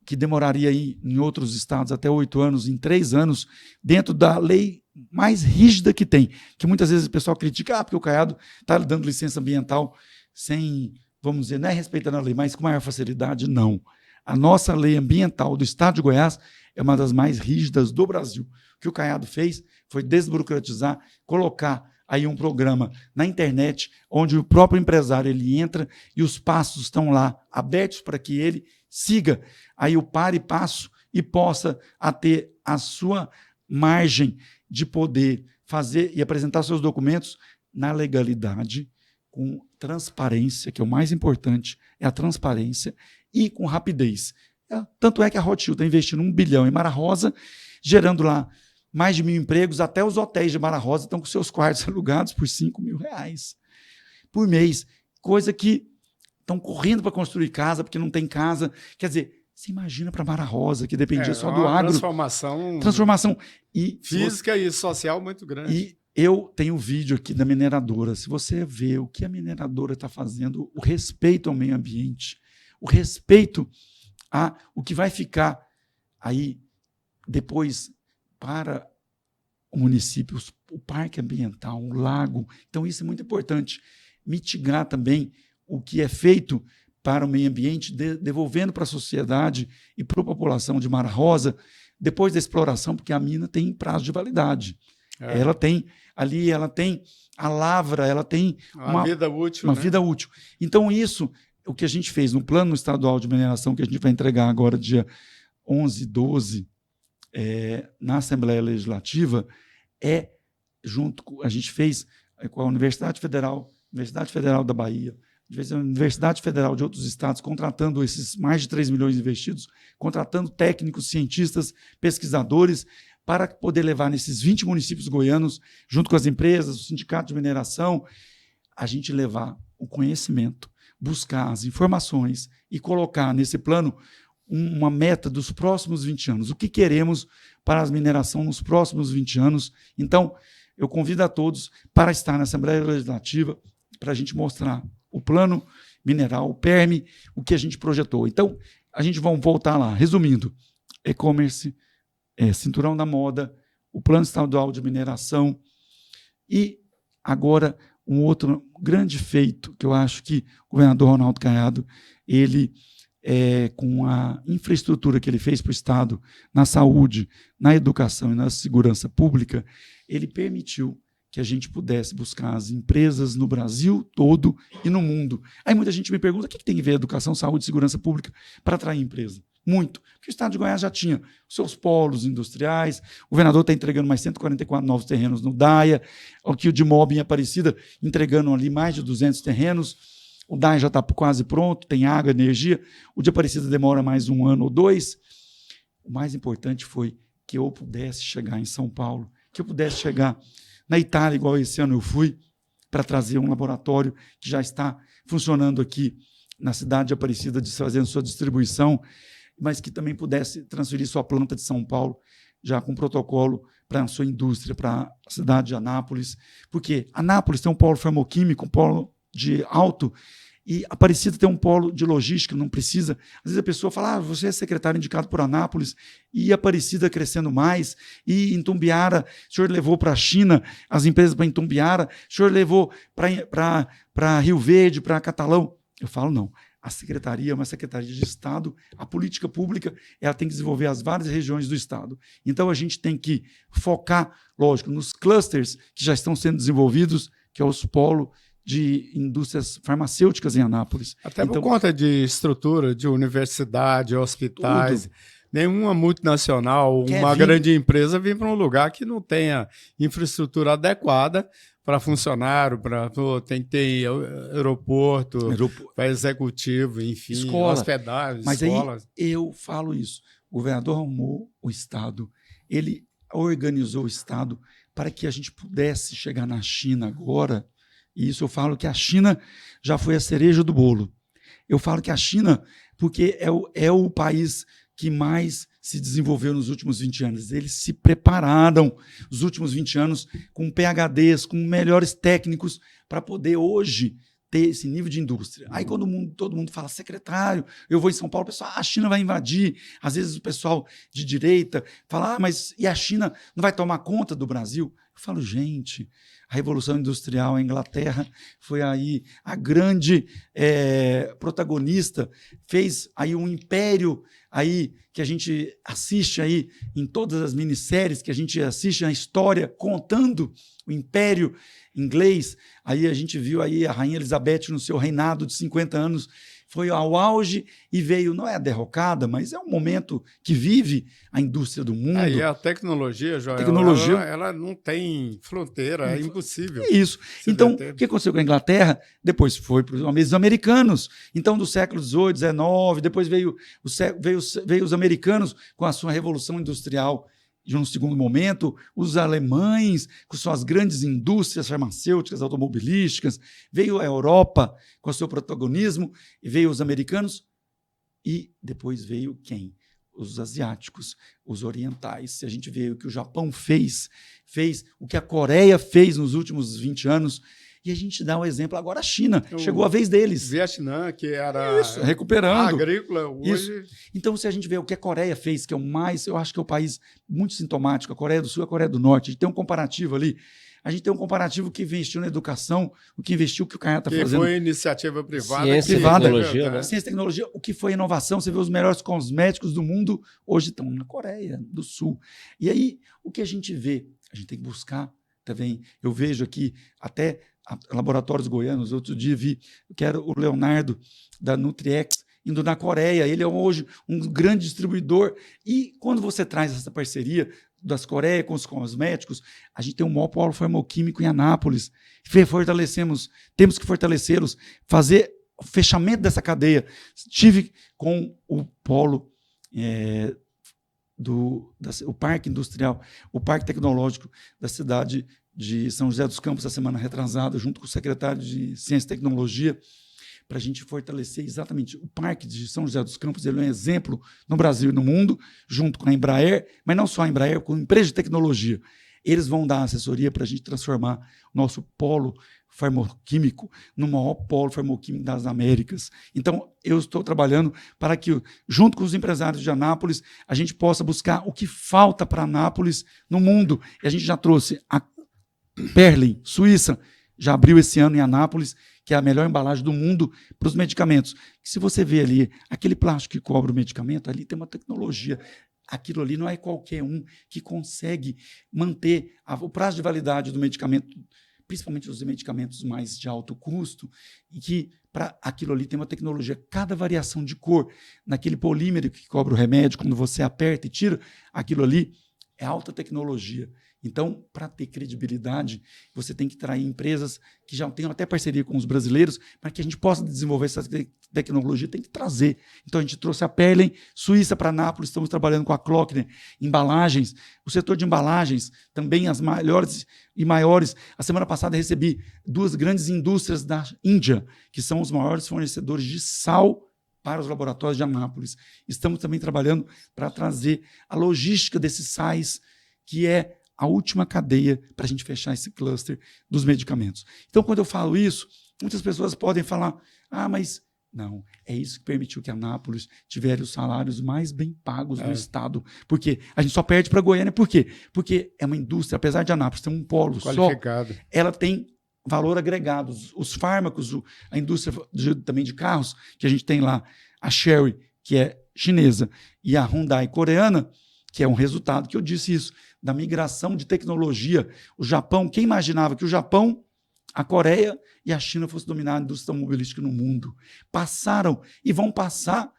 que demoraria aí, em outros estados até 8 anos, em 3 anos, dentro da lei mais rígida que tem, que muitas vezes o pessoal critica, porque o Caiado está dando licença ambiental sem, vamos dizer, não é respeitando a lei, mas com maior facilidade, não. A nossa lei ambiental do Estado de Goiás é uma das mais rígidas do Brasil. O que o Caiado fez foi desburocratizar, colocar aí um programa na internet, onde o próprio empresário ele entra e os passos estão lá abertos para que ele siga aí o par e passo e possa ter a sua margem de poder fazer e apresentar seus documentos na legalidade, com transparência, que é o mais importante, é a transparência, e com rapidez. Tanto é que a Rothschild está investindo 1 bilhão em Mara Rosa, gerando lá mais de 1.000 empregos, até os hotéis de Mara Rosa estão com seus quartos alugados por R$5 mil por mês, coisa que estão correndo para construir casa, porque não tem casa. Quer dizer, você imagina para Mara Rosa, que dependia só do agro. Transformação e física e social muito grande. E eu tenho um vídeo aqui da mineradora. Se você vê o que a mineradora está fazendo, o respeito ao meio ambiente, o respeito a o que vai ficar aí depois para o município, o parque ambiental, o lago. Então, isso é muito importante. Mitigar também o que é feito para o meio ambiente, devolvendo para a sociedade e para a população de Mara Rosa, depois da exploração, porque a mina tem prazo de validade. Ela tem ali, ela tem a lavra, ela tem uma vida útil. Vida útil. Então, isso, o que a gente fez no Plano Estadual de Mineração, que a gente vai entregar agora, dia 11, 12, na Assembleia Legislativa, a gente fez com a Universidade Federal da Bahia, a Universidade Federal de outros estados, contratando esses mais de 3 milhões investidos, contratando técnicos, cientistas, pesquisadores, para poder levar nesses 20 municípios goianos, junto com as empresas, o sindicato de mineração, a gente levar o conhecimento, buscar as informações e colocar nesse plano uma meta dos próximos 20 anos. O que queremos para a mineração nos próximos 20 anos? Então, eu convido a todos para estar na Assembleia Legislativa para a gente mostrar o plano mineral, o PERME, o que a gente projetou. Então, a gente vai voltar lá. Resumindo, e-commerce, cinturão da moda, o plano estadual de mineração e, agora, um outro grande feito que eu acho que o governador Ronaldo Caiado, ele, com a infraestrutura que ele fez para o Estado, na saúde, na educação e na segurança pública, ele permitiu que a gente pudesse buscar as empresas no Brasil todo e no mundo. Aí muita gente me pergunta, o que tem a ver educação, saúde e segurança pública para atrair empresa? Muito. Porque o Estado de Goiás já tinha os seus polos industriais, o governador está entregando mais 144 novos terrenos no DAIA, aqui o de Mob em Aparecida entregando ali mais de 200 terrenos, o DAIA já está quase pronto, tem água, energia, o de Aparecida demora mais 1 ano ou 2. O mais importante foi que eu pudesse chegar em São Paulo, que eu pudesse chegar na Itália, igual esse ano eu fui, para trazer um laboratório que já está funcionando aqui na cidade de Aparecida, fazendo sua distribuição, mas que também pudesse transferir sua planta de São Paulo, já com protocolo para a sua indústria, para a cidade de Anápolis, porque Anápolis tem um polo farmoquímico, um polo de alto, e Aparecida tem um polo de logística, não precisa. Às vezes a pessoa fala, você é secretário indicado por Anápolis, e Aparecida crescendo mais, e Itumbiara, o senhor levou para a China, as empresas para Itumbiara, o senhor levou para Rio Verde, para Catalão. Eu falo, não. A secretaria é uma secretaria de Estado, a política pública ela tem que desenvolver as várias regiões do Estado. Então, a gente tem que focar, lógico, nos clusters que já estão sendo desenvolvidos, que é os polos de indústrias farmacêuticas em Anápolis. Até por conta de estrutura, de universidade, hospitais, tudo. Nenhuma multinacional, uma grande empresa vem para um lugar que não tenha infraestrutura adequada para funcionário, tem que ter aeroporto, para executivo, enfim, escola, hospedagem, mas escolas. Aí eu falo isso, o governador arrumou o Estado, ele organizou o Estado para que a gente pudesse chegar na China agora, e isso eu falo que a China já foi a cereja do bolo. Eu falo que a China, porque é o país que mais se desenvolveu nos últimos 20 anos. Eles se prepararam nos últimos 20 anos com PhDs, com melhores técnicos para poder hoje ter esse nível de indústria. Aí quando todo mundo fala, secretário, eu vou em São Paulo, o pessoal, a China vai invadir. Às vezes o pessoal de direita fala, mas e a China não vai tomar conta do Brasil? Eu falo, gente, a Revolução Industrial, a Inglaterra foi aí a grande protagonista, fez aí um império aí que a gente assiste aí em todas as minisséries que a gente assiste na história, contando o império inglês. Aí a gente viu aí a Rainha Elizabeth no seu reinado de 50 anos, foi ao auge e veio, não é a derrocada, mas é um momento que vive a indústria do mundo. E a tecnologia, Joel, ela não tem fronteira, é impossível. É isso. Então, o que aconteceu com a Inglaterra? Depois foi para os americanos. Então, do século XVIII, XIX, depois veio os americanos com a sua Revolução Industrial, de um segundo momento, os alemães com suas grandes indústrias farmacêuticas, automobilísticas, veio a Europa com o seu protagonismo, e veio os americanos, e depois veio quem? Os asiáticos, os orientais. Se a gente vê o que o Japão fez o que a Coreia fez nos últimos 20 anos, e a gente dá um exemplo agora, a China, chegou a vez deles. Vietnã, que era recuperando. Agrícola, hoje... Isso. Então, se a gente vê o que a Coreia fez, que é eu acho que é um país muito sintomático, a Coreia do Sul e a Coreia do Norte, a gente tem um comparativo ali, a gente tem um comparativo que investiu na educação, o que investiu, o que o Caiado está fazendo. Que foi iniciativa privada. Ciência e tecnologia, né? Ciência e tecnologia, o que foi inovação, você vê os melhores cosméticos do mundo, hoje estão na Coreia do Sul. E aí, o que a gente vê? A gente tem que buscar também, eu vejo aqui até laboratórios goianos, outro dia vi, que era o Leonardo da Nutriex, indo na Coreia, ele é hoje um grande distribuidor. E quando você traz essa parceria das Coreias com os cosméticos, a gente tem um maior polo farmacêutico em Anápolis. Temos que fortalecê-los, fazer o fechamento dessa cadeia. Estive com o polo o Parque Industrial, o Parque Tecnológico da cidade de São José dos Campos, a semana retrasada, junto com o secretário de Ciência e Tecnologia, para a gente fortalecer exatamente o Parque de São José dos Campos. Ele é um exemplo no Brasil e no mundo, junto com a Embraer, mas não só a Embraer, com empresas de tecnologia. Eles vão dar assessoria para a gente transformar o nosso polo farmacêutico no maior polo farmacêutico das Américas. Então, eu estou trabalhando para que, junto com os empresários de Anápolis, a gente possa buscar o que falta para Anápolis no mundo. E a gente já trouxe a Perlin, Suíça, já abriu esse ano em Anápolis, que é a melhor embalagem do mundo para os medicamentos. Se você vê ali, aquele plástico que cobre o medicamento, ali tem uma tecnologia. Aquilo ali não é qualquer um que consegue manter o prazo de validade do medicamento, principalmente os medicamentos mais de alto custo, e que para aquilo ali tem uma tecnologia. Cada variação de cor naquele polímero que cobre o remédio, quando você aperta e tira, aquilo ali é alta tecnologia. Então, para ter credibilidade, você tem que trazer empresas que já tenham até parceria com os brasileiros, para que a gente possa desenvolver essa tecnologia, tem que trazer. Então, a gente trouxe a Perlin, Suíça para Nápoles, estamos trabalhando com a Klockner, embalagens. O setor de embalagens, também as melhores e maiores. A semana passada recebi 2 grandes indústrias da Índia, que são os maiores fornecedores de sal para os laboratórios de Anápolis. Estamos também trabalhando para trazer a logística desses sais, que é a última cadeia para a gente fechar esse cluster dos medicamentos. Então, quando eu falo isso, muitas pessoas podem falar, mas não, é isso que permitiu que Anápolis tivesse os salários mais bem pagos do estado. Porque a gente só perde para Goiânia. Por quê? Porque é uma indústria, apesar de Anápolis ter um polo qualificado, só, ela tem valor agregado. Os fármacos, a indústria também de carros, que a gente tem lá, a Chery, que é chinesa, e a Hyundai coreana, que é um resultado que eu disse isso, da migração de tecnologia. O Japão, quem imaginava que o Japão, a Coreia e a China fossem dominar a indústria automobilística no mundo? Passaram e vão passar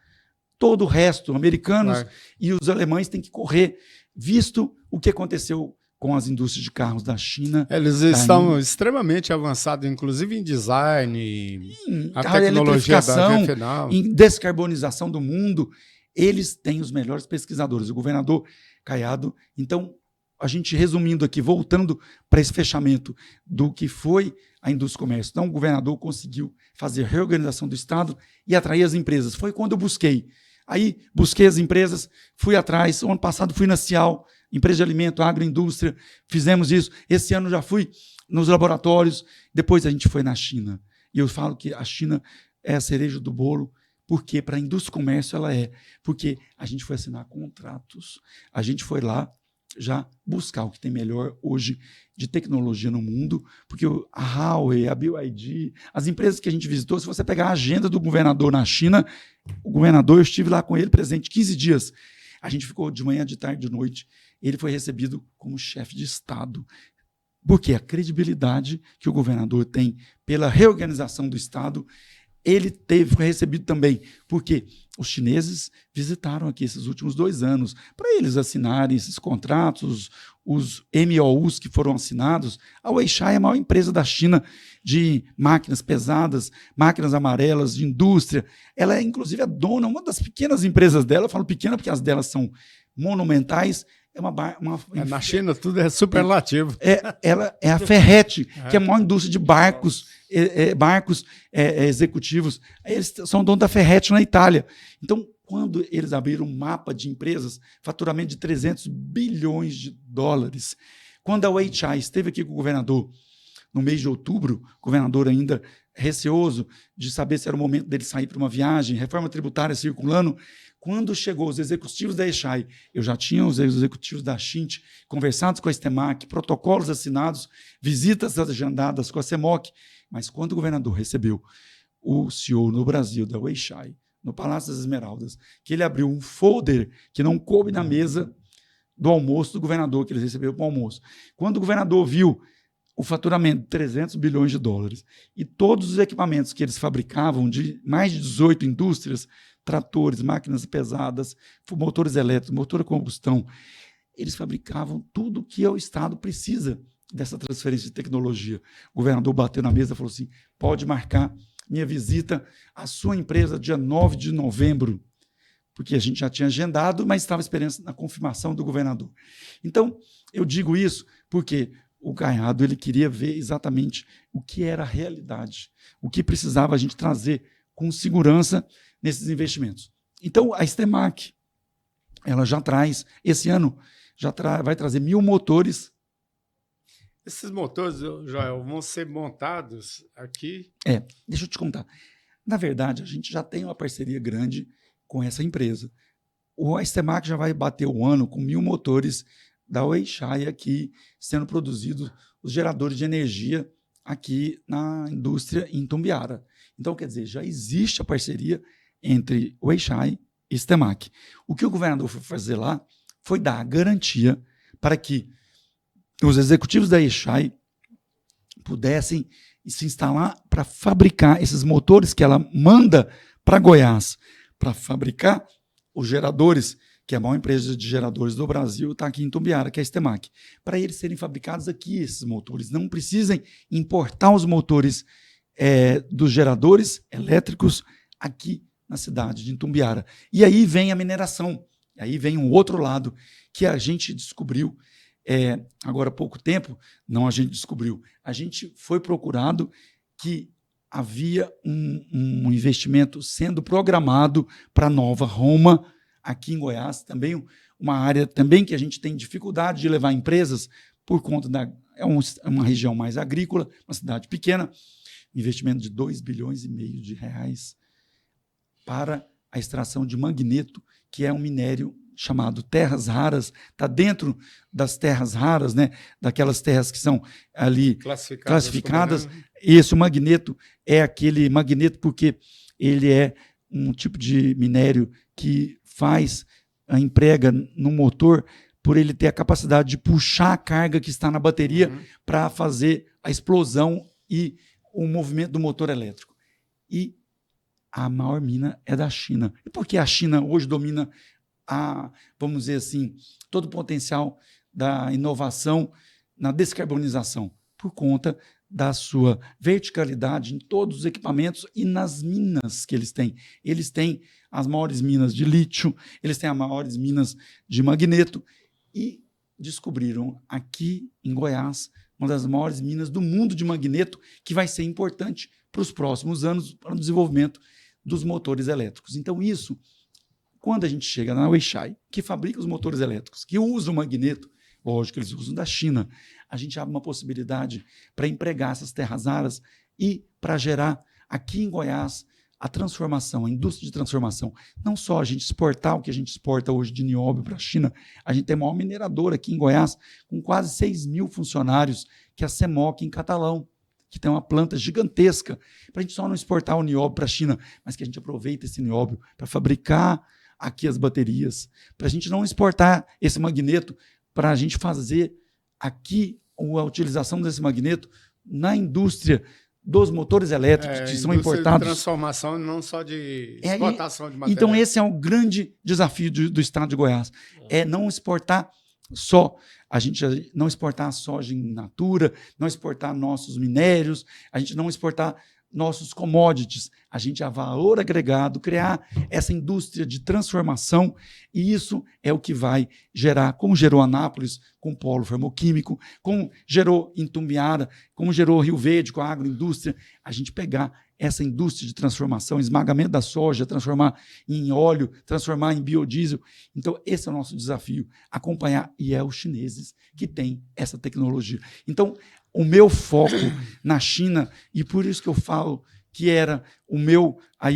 todo o resto, americanos e os alemães têm que correr, visto o que aconteceu com as indústrias de carros da China. Eles estão extremamente avançados, inclusive em design, a tecnologia da via final, em descarbonização do mundo. Eles têm os melhores pesquisadores, o governador Caiado. Então, a gente resumindo aqui, voltando para esse fechamento do que foi a indústria e comércio. Então, o governador conseguiu fazer a reorganização do Estado e atrair as empresas. Foi quando eu busquei. Aí, busquei as empresas, fui atrás. O ano passado fui na Cial, empresa de alimento, agroindústria, fizemos isso. Esse ano já fui nos laboratórios. Depois a gente foi na China. E eu falo que a China é a cereja do bolo, porque para a indústria e comércio ela é. Porque a gente foi assinar contratos, a gente foi lá já buscar o que tem melhor hoje de tecnologia no mundo, porque a Huawei, a BYD, as empresas que a gente visitou, se você pegar a agenda do governador na China, o governador, eu estive lá com ele presente 15 dias. A gente ficou de manhã, de tarde, de noite. Ele foi recebido como chefe de Estado. Porque a credibilidade que o governador tem pela reorganização do Estado, ele foi recebido também, porque os chineses visitaram aqui esses últimos 2 anos, para eles assinarem esses contratos, os MOUs que foram assinados. A Weichai é a maior empresa da China de máquinas pesadas, máquinas amarelas, de indústria. Ela é, inclusive, a dona, uma das pequenas empresas dela, eu falo pequena porque as delas são monumentais. Na China tudo é superlativo. Ela é a Ferretti, que é a maior indústria de barcos executivos. Eles são donos da Ferretti na Itália. Então, quando eles abriram um mapa de empresas, faturamento de 300 bilhões de dólares. Quando a Weichai esteve aqui com o governador no mês de outubro, o governador ainda receoso de saber se era o momento dele sair para uma viagem, reforma tributária circulando. Quando chegou os executivos da Weichai, eu já tinha os executivos da Xint conversados com a Estemac, protocolos assinados, visitas agendadas com a CEMOC, mas quando o governador recebeu o CEO no Brasil da Weichai, no Palácio das Esmeraldas, que ele abriu um folder que não coube na mesa do almoço do governador, que eles receberam para o almoço. Quando o governador viu o faturamento de 300 bilhões de dólares e todos os equipamentos que eles fabricavam, de mais de 18 indústrias, tratores, máquinas pesadas, motores elétricos, motor a combustão. Eles fabricavam tudo que o Estado precisa dessa transferência de tecnologia. O governador bateu na mesa e falou assim, pode marcar minha visita à sua empresa dia 9 de novembro, porque a gente já tinha agendado, mas estava esperando a confirmação do governador. Então, eu digo isso porque o Caiado ele queria ver exatamente o que era a realidade, o que precisava a gente trazer com segurança nesses investimentos. Então, a Estemac, ela já traz, esse ano, vai trazer 1.000 motores. Esses motores, Joel, vão ser montados aqui? Deixa eu te contar. Na verdade, a gente já tem uma parceria grande com essa empresa. A Estemac já vai bater o ano com 1.000 motores da Weichai aqui sendo produzidos, os geradores de energia aqui na indústria em Itumbiara. Então, quer dizer, já existe a parceria entre Weichai e Estemac. O que o governador foi fazer lá foi dar a garantia para que os executivos da Weichai pudessem se instalar para fabricar esses motores que ela manda para Goiás, para fabricar os geradores, que é a maior empresa de geradores do Brasil, está aqui em Itumbiara, que é a Estemac. Para eles serem fabricados aqui, esses motores. Não precisem importar os motores dos geradores elétricos aqui na cidade de Itumbiara. E aí vem a mineração. Aí vem um outro lado que a gente descobriu agora há pouco tempo. Não, a gente descobriu. A gente foi procurado que havia um investimento sendo programado para Nova Roma, aqui em Goiás, também uma área também que a gente tem dificuldade de levar empresas por conta uma região mais agrícola, uma cidade pequena, investimento de 2,5 bilhões de reais para a extração de magneto, que é um minério chamado terras raras, está dentro das terras raras, né? Daquelas terras que são ali classificadas. Esse magneto é aquele magneto porque ele é um tipo de minério que emprega no motor por ele ter a capacidade de puxar a carga que está na bateria para fazer a explosão e o movimento do motor elétrico. E a maior mina é da China. E por que a China hoje domina vamos dizer assim, todo o potencial da inovação na descarbonização? Por conta da sua verticalidade em todos os equipamentos e nas minas que eles têm. Eles têm as maiores minas de lítio, eles têm as maiores minas de magneto e descobriram aqui em Goiás uma das maiores minas do mundo de magneto, que vai ser importante para os próximos anos para o desenvolvimento dos motores elétricos. Então, isso, quando a gente chega na Weichai, que fabrica os motores elétricos, que usa o magneto, lógico que eles usam da China, a gente abre uma possibilidade para empregar essas terras raras e para gerar aqui em Goiás a transformação, a indústria de transformação. Não só a gente exportar o que a gente exporta hoje de nióbio para a China, a gente tem a maior mineradora aqui em Goiás, com quase 6.000 funcionários, que é a CEMOC em Catalão, que tem uma planta gigantesca, para a gente só não exportar o nióbio para a China, mas que a gente aproveita esse nióbio para fabricar aqui as baterias, para a gente não exportar esse magneto, para a gente fazer aqui a utilização desse magneto na indústria dos motores elétricos que são importados. De transformação, não só de exportação de material. Então, esse é um grande desafio do estado de Goiás. É não exportar só, a gente não exportar a soja in natura, não exportar nossos minérios, a gente não exportar nossos commodities, a gente a valor agregado, criar essa indústria de transformação, e isso é o que vai gerar, como gerou Anápolis com o polo farmoquímico, como gerou Itumbiara, como gerou Rio Verde com a agroindústria, a gente pegar essa indústria de transformação, esmagamento da soja, transformar em óleo, transformar em biodiesel. Então, esse é o nosso desafio, acompanhar, e é os chineses que têm essa tecnologia. Então, o meu foco na China, e por isso que eu falo que era a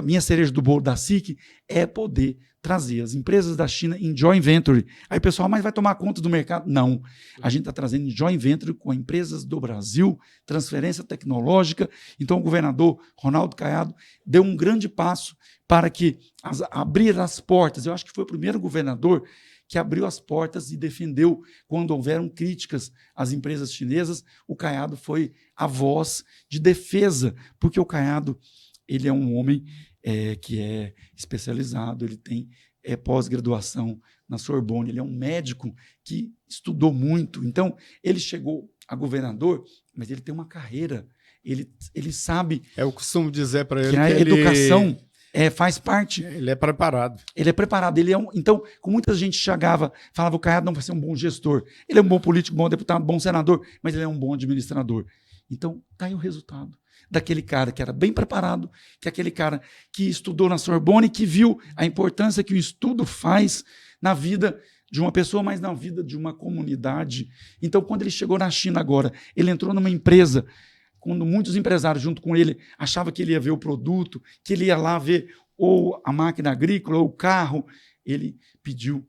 minha cereja do bolo da SIC, é poder trazer as empresas da China em joint venture. Aí o pessoal, mas vai tomar conta do mercado? Não. A gente está trazendo em joint venture com empresas do Brasil, transferência tecnológica. Então o governador Ronaldo Caiado deu um grande passo para que abrir as portas. Eu acho que foi o primeiro governador que abriu as portas e defendeu quando houveram críticas às empresas chinesas. O Caiado foi a voz de defesa, porque o Caiado, ele é um homem que é especializado, ele tem pós-graduação na Sorbonne, ele é um médico que estudou muito. Então, ele chegou a governador, mas ele tem uma carreira, ele sabe... Eu costumo dizer para ele que a educação faz parte. Ele é preparado. Ele é preparado. Então, com muita gente chegava, falava, o Caiado não vai ser um bom gestor. Ele é um bom político, bom deputado, bom senador, mas ele é um bom administrador. Então, tá aí o resultado daquele cara que era bem preparado, que é aquele cara que estudou na Sorbonne, que viu a importância que o estudo faz na vida de uma pessoa, mas na vida de uma comunidade. Então, quando ele chegou na China agora, ele entrou numa empresa, quando muitos empresários junto com ele achavam que ele ia ver o produto, que ele ia lá ver ou a máquina agrícola ou o carro, ele pediu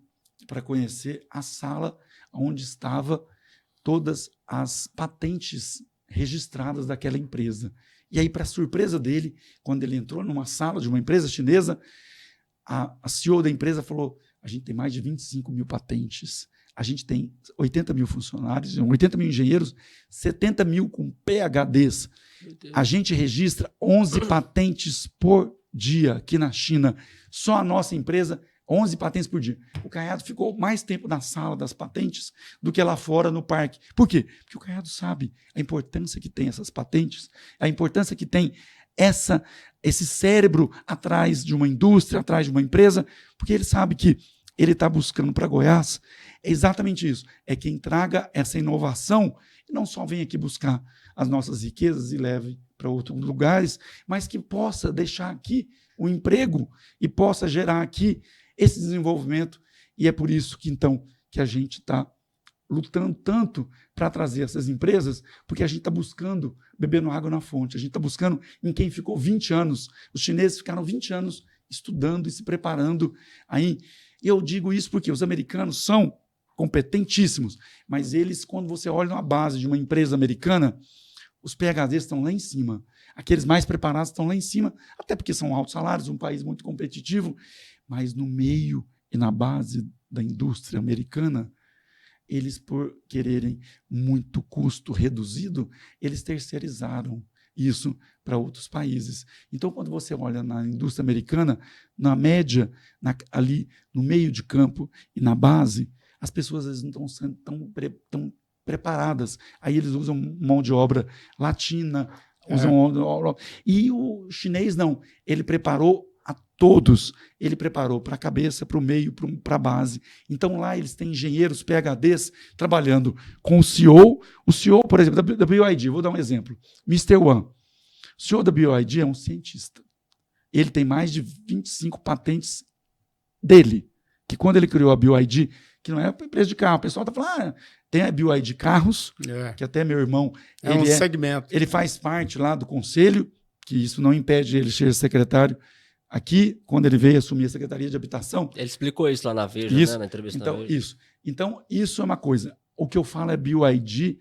para conhecer a sala onde estavam todas as patentes registradas daquela empresa. E aí, para surpresa dele, quando ele entrou numa sala de uma empresa chinesa, a CEO da empresa falou, a gente tem mais de 25 mil patentes, a gente tem 80 mil funcionários, 80 mil engenheiros, 70 mil com PhDs. A gente registra 11 patentes por dia aqui na China. Só a nossa empresa, 11 patentes por dia. O Caiado ficou mais tempo na sala das patentes do que lá fora no parque. Por quê? Porque o Caiado sabe a importância que tem essas patentes, a importância que tem esse cérebro atrás de uma indústria, atrás de uma empresa, porque ele sabe que ele está buscando para Goiás é exatamente isso, é quem traga essa inovação e não só vem aqui buscar as nossas riquezas e leve para outros lugares, mas que possa deixar aqui o emprego e possa gerar aqui esse desenvolvimento. E é por isso que, então, que a gente está lutando tanto para trazer essas empresas, porque a gente está buscando bebendo água na fonte, a gente está buscando em quem ficou 20 anos. Os chineses ficaram 20 anos estudando e se preparando aí. E eu digo isso porque os americanos são competentíssimos, mas eles, quando você olha na base de uma empresa americana, os PhDs estão lá em cima, aqueles mais preparados estão lá em cima, até porque são altos salários, um país muito competitivo, mas no meio e na base da indústria americana, eles, por quererem muito custo reduzido, eles terceirizaram isso para outros países. Então, quando você olha na indústria americana, na média, ali no meio de campo e na base, as pessoas às vezes não estão sendo tão preparadas. Aí eles usam mão de obra latina, e o chinês não. Ele preparou a todos. Ele preparou para a cabeça, para o meio, para a base. Então, lá eles têm engenheiros, PhDs, trabalhando com o CEO. O CEO, por exemplo, da BYD, vou dar um exemplo. Mr. Wang. O CEO da BYD é um cientista. Ele tem mais de 25 patentes dele. Que quando ele criou a BYD, que não é uma empresa de carro, o pessoal está falando, tem a BYD Carros, que até meu irmão... É um segmento. Ele faz parte lá do conselho, que isso não impede ele ser secretário. Aqui, quando ele veio assumir a Secretaria de Habitação... Ele explicou isso lá na Veja, isso, né, na entrevista então, na Veja. Isso. Então, isso é uma coisa. O que eu falo é BYD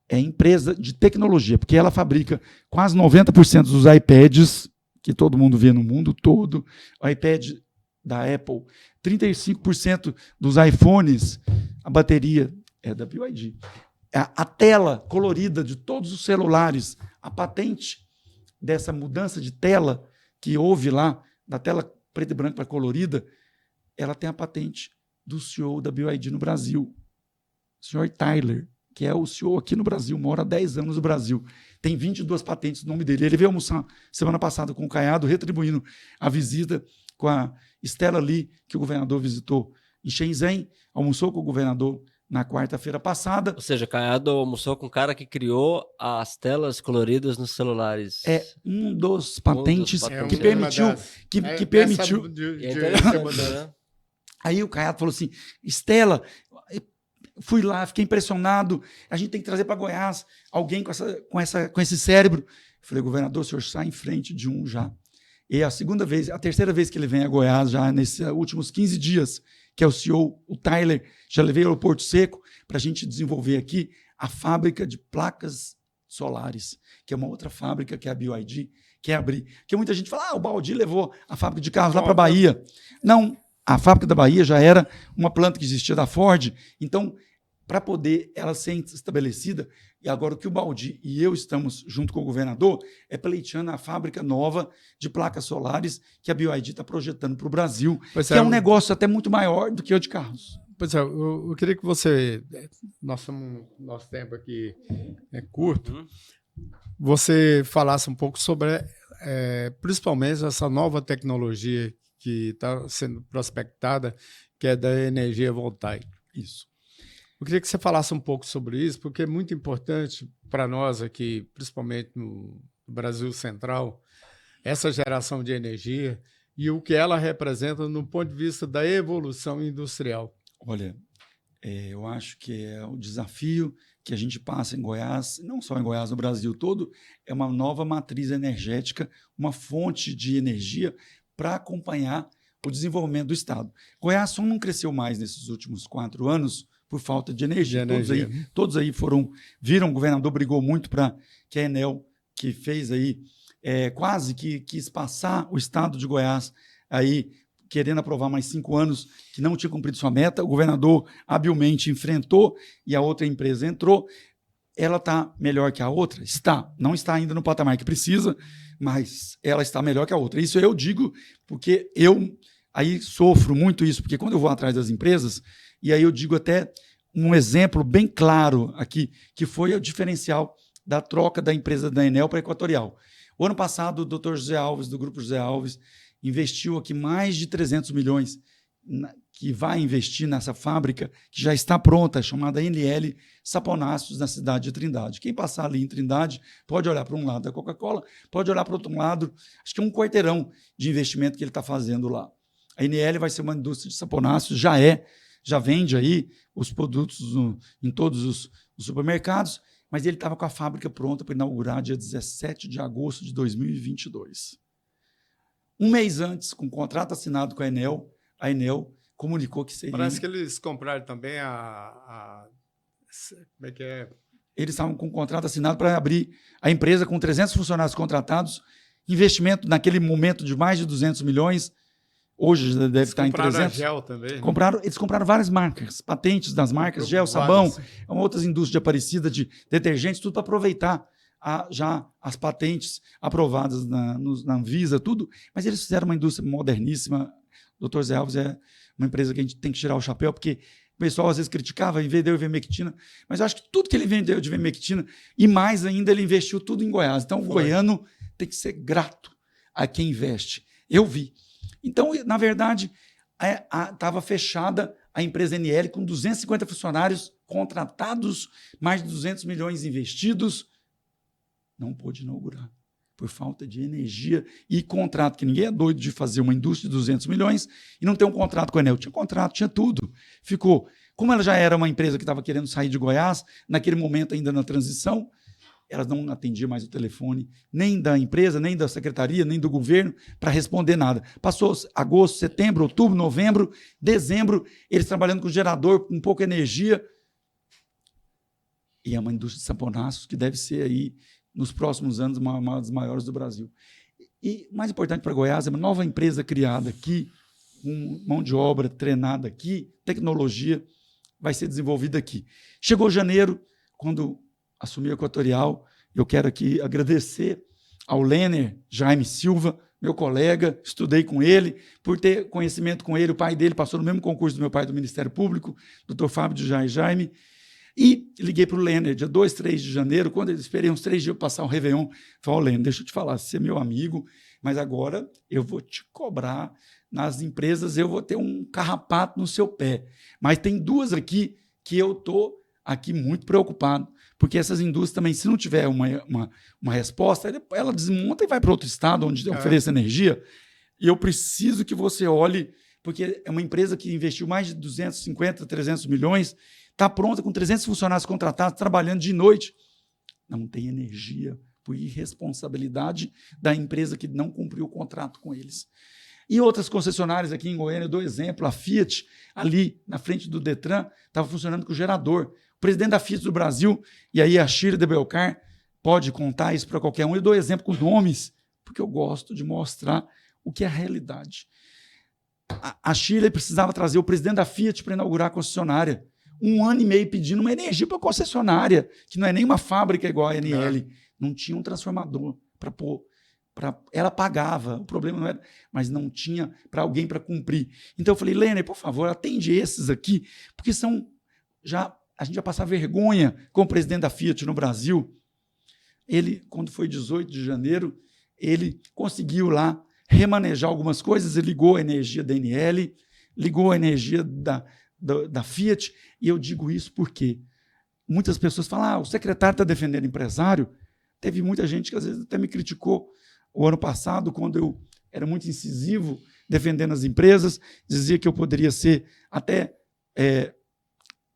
é empresa de tecnologia, porque ela fabrica quase 90% dos iPads que todo mundo vê no mundo todo. O iPad da Apple, 35% dos iPhones, a bateria é da BYD. A tela colorida de todos os celulares, a patente dessa mudança de tela que houve lá, da tela preta e branca para colorida, ela tem a patente do CEO da BYD no Brasil, o senhor Tyler, que é o CEO aqui no Brasil, mora há 10 anos no Brasil. Tem 22 patentes no nome dele. Ele veio almoçar semana passada com o Caiado, retribuindo a visita com a Stella Lee, que o governador visitou em Shenzhen, almoçou com o governador na quarta-feira passada. Ou seja, Caiado almoçou com o cara que criou as telas coloridas nos celulares. É um dos patentes que permitiu... permitiu... É interessante, né? Aí o Caiado falou assim, Stella, fui lá, fiquei impressionado, a gente tem que trazer para Goiás alguém com esse cérebro. Eu falei, governador, o senhor sai em frente de um já. E a terceira vez que ele vem a Goiás, já nesses últimos 15 dias, que é o CEO, o Tyler, já levei ao Porto Seco para a gente desenvolver aqui a fábrica de placas solares, que é uma outra fábrica que a BYD quer abrir. Porque muita gente fala, o Baldi levou a fábrica de carros lá para a Bahia. Não, a fábrica da Bahia já era uma planta que existia da Ford, então para poder ela ser estabelecida. E agora o que o Baldi e eu estamos, junto com o governador, é pleiteando a fábrica nova de placas solares que a BioID está projetando para o Brasil, que é um negócio até muito maior do que o de carros. Pois é, eu queria que você... Nosso tempo aqui é curto. Você falasse um pouco sobre, principalmente, essa nova tecnologia que está sendo prospectada, que é da energia voltaica. Isso. Eu queria que você falasse um pouco sobre isso, porque é muito importante para nós aqui, principalmente no Brasil Central, essa geração de energia e o que ela representa no ponto de vista da evolução industrial. Olha, eu acho que é o desafio que a gente passa em Goiás, não só em Goiás, no Brasil todo, é uma nova matriz energética, uma fonte de energia para acompanhar o desenvolvimento do Estado. Goiás só não cresceu mais nesses últimos 4 anos por falta de energia. Todos aí viram, o governador brigou muito para que a Enel, que fez aí, quase que quis passar o Estado de Goiás aí, querendo aprovar mais 5 anos, que não tinha cumprido sua meta. O governador habilmente enfrentou e a outra empresa entrou. Ela está melhor que a outra? Está. Não está ainda no patamar que precisa, mas ela está melhor que a outra. Isso eu digo porque eu aí sofro muito isso, porque quando eu vou atrás das empresas, e aí eu digo até um exemplo bem claro aqui, que foi o diferencial da troca da empresa da Enel para a Equatorial. O ano passado, o Dr. José Alves, do Grupo José Alves, investiu aqui mais de 300 milhões, que vai investir nessa fábrica, que já está pronta, chamada NL Saponáceos, na cidade de Trindade. Quem passar ali em Trindade pode olhar para um lado da Coca-Cola, pode olhar para o outro lado, acho que é um quarteirão de investimento que ele está fazendo lá. A NL vai ser uma indústria de saponáceos, já vende aí os produtos em todos os supermercados, mas ele estava com a fábrica pronta para inaugurar dia 17 de agosto de 2022. Um mês antes, com o contrato assinado com a Enel comunicou que seria... Parece que eles compraram também como é que é? Eles estavam com o contrato assinado para abrir a empresa com 300 funcionários contratados, investimento naquele momento de mais de 200 milhões, hoje deve estar em 300. Compraram a Gel também. Eles compraram várias marcas, patentes das marcas, Gel, sabão, outras indústrias de Aparecida, de detergentes, tudo para aproveitar já as patentes aprovadas na Anvisa, tudo, mas eles fizeram uma indústria moderníssima. O Dr. Zé Alves é uma empresa que a gente tem que tirar o chapéu, porque o pessoal às vezes criticava, vendeu ivermectina, mas eu acho que tudo que ele vendeu de ivermectina, e mais ainda, ele investiu tudo em Goiás. Então, o goiano tem que ser grato a quem investe. Eu vi. Então, na verdade, estava fechada a empresa NL com 250 funcionários contratados, mais de 200 milhões investidos, não pôde inaugurar, por falta de energia e contrato, que ninguém é doido de fazer uma indústria de 200 milhões e não ter um contrato com a Enel. Tinha contrato, tinha tudo. Ficou. Como ela já era uma empresa que estava querendo sair de Goiás, naquele momento ainda na transição, ela não atendia mais o telefone, nem da empresa, nem da secretaria, nem do governo, para responder nada. Passou agosto, setembro, outubro, novembro, dezembro, eles trabalhando com gerador, com pouca energia. E é uma indústria de saponáceos que deve ser aí, nos próximos anos, uma das maiores do Brasil. E, mais importante para Goiás, é uma nova empresa criada aqui, com mão de obra treinada aqui, tecnologia vai ser desenvolvida aqui. Chegou janeiro, quando assumi a Equatorial, eu quero aqui agradecer ao Lêner Jaime Silva, meu colega, estudei com ele, por ter conhecimento com ele, o pai dele passou no mesmo concurso do meu pai do Ministério Público, Dr. Fábio de Jaime, e liguei para o Lêner, dia 2, 3 de janeiro, quando eu esperei uns 3 dias para passar o Réveillon, falei, Lêner, deixa eu te falar, você é meu amigo, mas agora eu vou te cobrar, nas empresas eu vou ter um carrapato no seu pé. Mas tem 2 aqui que eu estou aqui muito preocupado, porque essas indústrias também, se não tiver uma resposta, ela desmonta e vai para outro estado onde ofereça energia, e eu preciso que você olhe, porque é uma empresa que investiu mais de 250, 300 milhões, está pronta com 300 funcionários contratados, trabalhando de noite. Não tem energia por irresponsabilidade da empresa que não cumpriu o contrato com eles. E outras concessionárias aqui em Goiânia, eu dou exemplo, a Fiat, ali na frente do Detran, estava funcionando com gerador. O presidente da Fiat do Brasil, e aí a Shirley de Belcar, pode contar isso para qualquer um. Eu dou exemplo com nomes, porque eu gosto de mostrar o que é a realidade. A Shirley precisava trazer o presidente da Fiat para inaugurar a concessionária. 1 ano e meio pedindo uma energia para a concessionária, que não é nem uma fábrica igual a ANL. Não tinha um transformador para pôr. Ela pagava, o problema não era, mas não tinha para alguém para cumprir. Então eu falei, Lêner, por favor, atende esses aqui, porque a gente vai passar vergonha com o presidente da Fiat no Brasil. Ele, quando foi 18 de janeiro, ele conseguiu lá remanejar algumas coisas, ele ligou a energia da ANL, ligou a energia da Fiat, e eu digo isso porque muitas pessoas falam, o secretário está defendendo empresário. Teve muita gente que às vezes até me criticou o ano passado, quando eu era muito incisivo defendendo as empresas, dizia que eu poderia ser até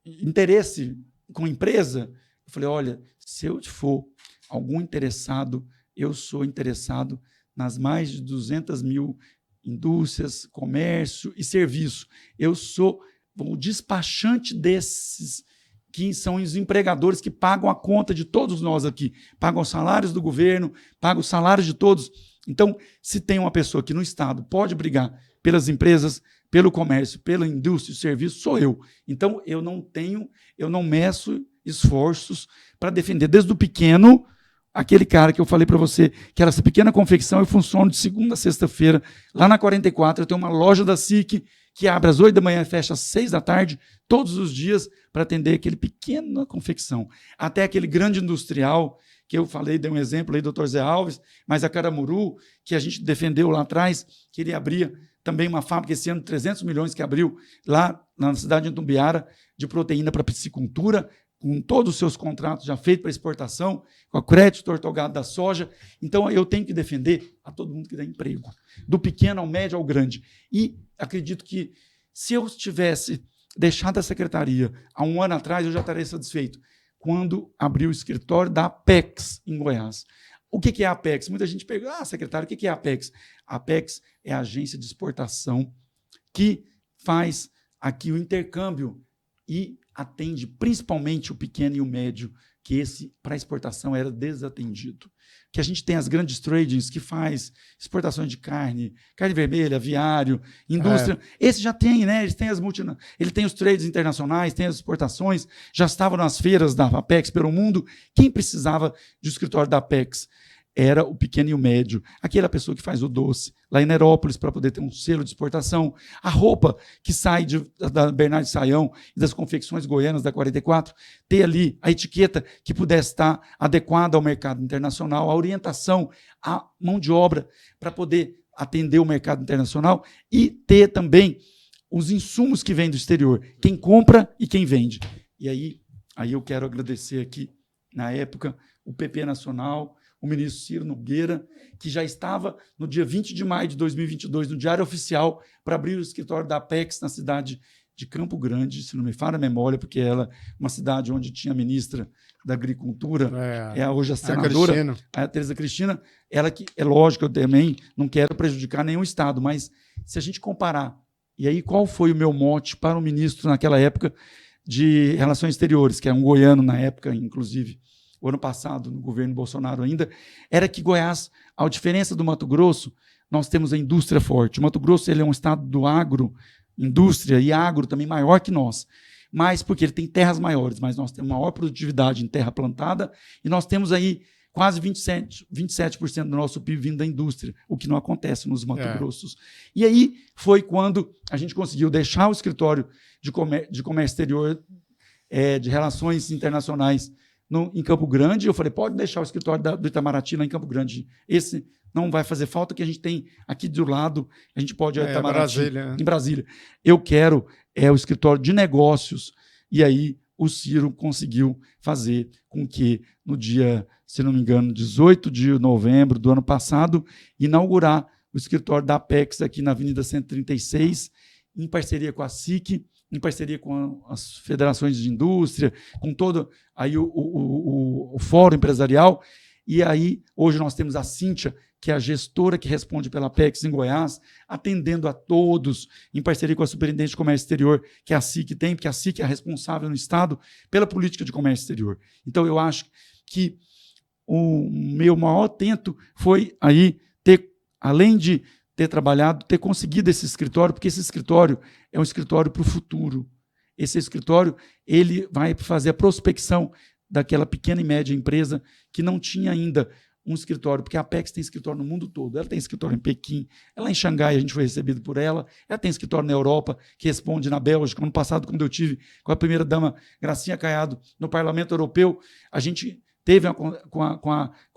interesse com empresa. Eu falei, olha, se eu for algum interessado, eu sou interessado nas mais de 200 mil indústrias, comércio e serviço. Eu sou o despachante desses que são os empregadores que pagam a conta de todos nós aqui, pagam os salários do governo, pagam os salários de todos. Então, se tem uma pessoa que no Estado pode brigar pelas empresas, pelo comércio, pela indústria e serviço, sou eu. Então, eu não meço esforços para defender desde o pequeno aquele cara que eu falei para você, que era essa pequena confecção, eu funciono de segunda a sexta-feira, lá na 44, eu tenho uma loja da SIC, que abre às 8 da manhã e fecha às 6 da tarde, todos os dias, para atender aquele pequena confecção. Até aquele grande industrial, que eu falei, dei um exemplo aí, Dr. Zé Alves, mas a Caramuru, que a gente defendeu lá atrás, que ele abria também uma fábrica, esse ano, 300 milhões que abriu lá na cidade de Itumbiara, de proteína para piscicultura, com todos os seus contratos já feitos para exportação, com a crédito otorgado da soja. Então, eu tenho que defender a todo mundo que dá emprego, do pequeno ao médio ao grande. E acredito que, se eu tivesse deixado a secretaria há 1 ano atrás, eu já estaria satisfeito. Quando abriu o escritório da Apex, em Goiás. O que é a Apex? Muita gente pergunta, secretário, o que é a Apex? A Apex é a agência de exportação que faz aqui o intercâmbio e atende principalmente o pequeno e o médio, que esse, para exportação, era desatendido. Que a gente tem as grandes tradings que faz exportações de carne vermelha, aviário, indústria. Esse já tem, né? Ele tem os trades internacionais, tem as exportações, já estavam nas feiras da Apex pelo mundo. Quem precisava do escritório da Apex era o pequeno e o médio, aquela pessoa que faz o doce, lá em Nerópolis, para poder ter um selo de exportação, a roupa que sai da Bernardo Saião e das confecções goianas da 44, ter ali a etiqueta que pudesse estar adequada ao mercado internacional, a orientação, a mão de obra para poder atender o mercado internacional e ter também os insumos que vêm do exterior, quem compra e quem vende. E aí eu quero agradecer aqui, na época, o PP Nacional, o ministro Ciro Nogueira, que já estava no dia 20 de maio de 2022, no Diário Oficial, para abrir o escritório da Apex na cidade de Campo Grande, se não me falha a memória, porque ela é uma cidade onde tinha a ministra da Agricultura, hoje a senadora, a Tereza Cristina, ela que, é lógico, eu também não quero prejudicar nenhum Estado, mas se a gente comparar, e aí qual foi o meu mote para o ministro naquela época de Relações Exteriores, que é um goiano na época, inclusive, o ano passado, no governo Bolsonaro ainda, era que Goiás, a diferença do Mato Grosso, nós temos a indústria forte. O Mato Grosso ele é um estado do agro, indústria e agro também maior que nós, mas porque ele tem terras maiores, mas nós temos maior produtividade em terra plantada e nós temos aí quase 27% do nosso PIB vindo da indústria, o que não acontece nos Mato Grossos. E aí foi quando a gente conseguiu deixar o escritório de comércio exterior, de relações internacionais, em Campo Grande. Eu falei, pode deixar o escritório do Itamaraty lá em Campo Grande. Esse não vai fazer falta, que a gente tem aqui do lado, a gente pode ir ao Itamaraty, em Brasília. Eu quero o escritório de negócios. E aí o Ciro conseguiu fazer com que, no dia, se não me engano, 18 de novembro do ano passado, inaugurar o escritório da Apex aqui na Avenida 136, em parceria com a SIC, em parceria com as federações de indústria, com todo aí o fórum empresarial. E aí, hoje nós temos a Cíntia, que é a gestora que responde pela Apex em Goiás, atendendo a todos, em parceria com a Superintendente de Comércio Exterior, que a SIC tem, porque a SIC é a responsável no Estado pela política de comércio exterior. Então, eu acho que o meu maior tento foi aí ter, além de ter trabalhado, ter conseguido esse escritório, porque esse escritório é um escritório para o futuro. esse escritório ele vai fazer a prospecção daquela pequena e média empresa que não tinha ainda um escritório, porque a Apex tem escritório no mundo todo. Ela tem escritório em Pequim, ela em Xangai, a gente foi recebido por ela tem escritório na Europa, que responde na Bélgica. Ano passado, quando eu tive com a primeira-dama Gracinha Caiado no Parlamento Europeu, a gente teve com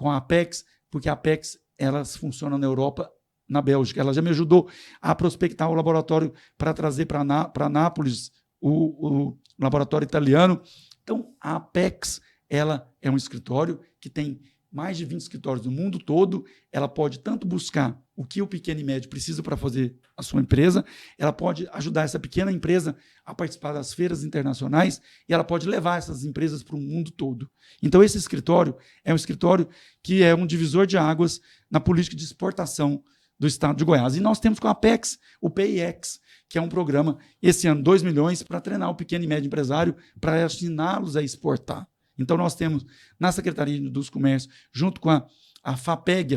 a Apex, porque a Apex elas funcionam na Europa, na Bélgica. Ela já me ajudou a prospectar o laboratório para trazer para Nápoles o laboratório italiano. Então, a Apex ela é um escritório que tem mais de 20 escritórios no mundo todo. Ela pode tanto buscar o que o pequeno e médio precisa para fazer a sua empresa, ela pode ajudar essa pequena empresa a participar das feiras internacionais e ela pode levar essas empresas para o mundo todo. Então, esse escritório é um escritório que é um divisor de águas na política de exportação do estado de Goiás. E nós temos com a Apex o PIX, que é um programa, esse ano, 2 milhões para treinar o pequeno e médio empresário, para ensiná-los a exportar. Então, nós temos na Secretaria de Indústria e Comércio, junto com a FAPEG,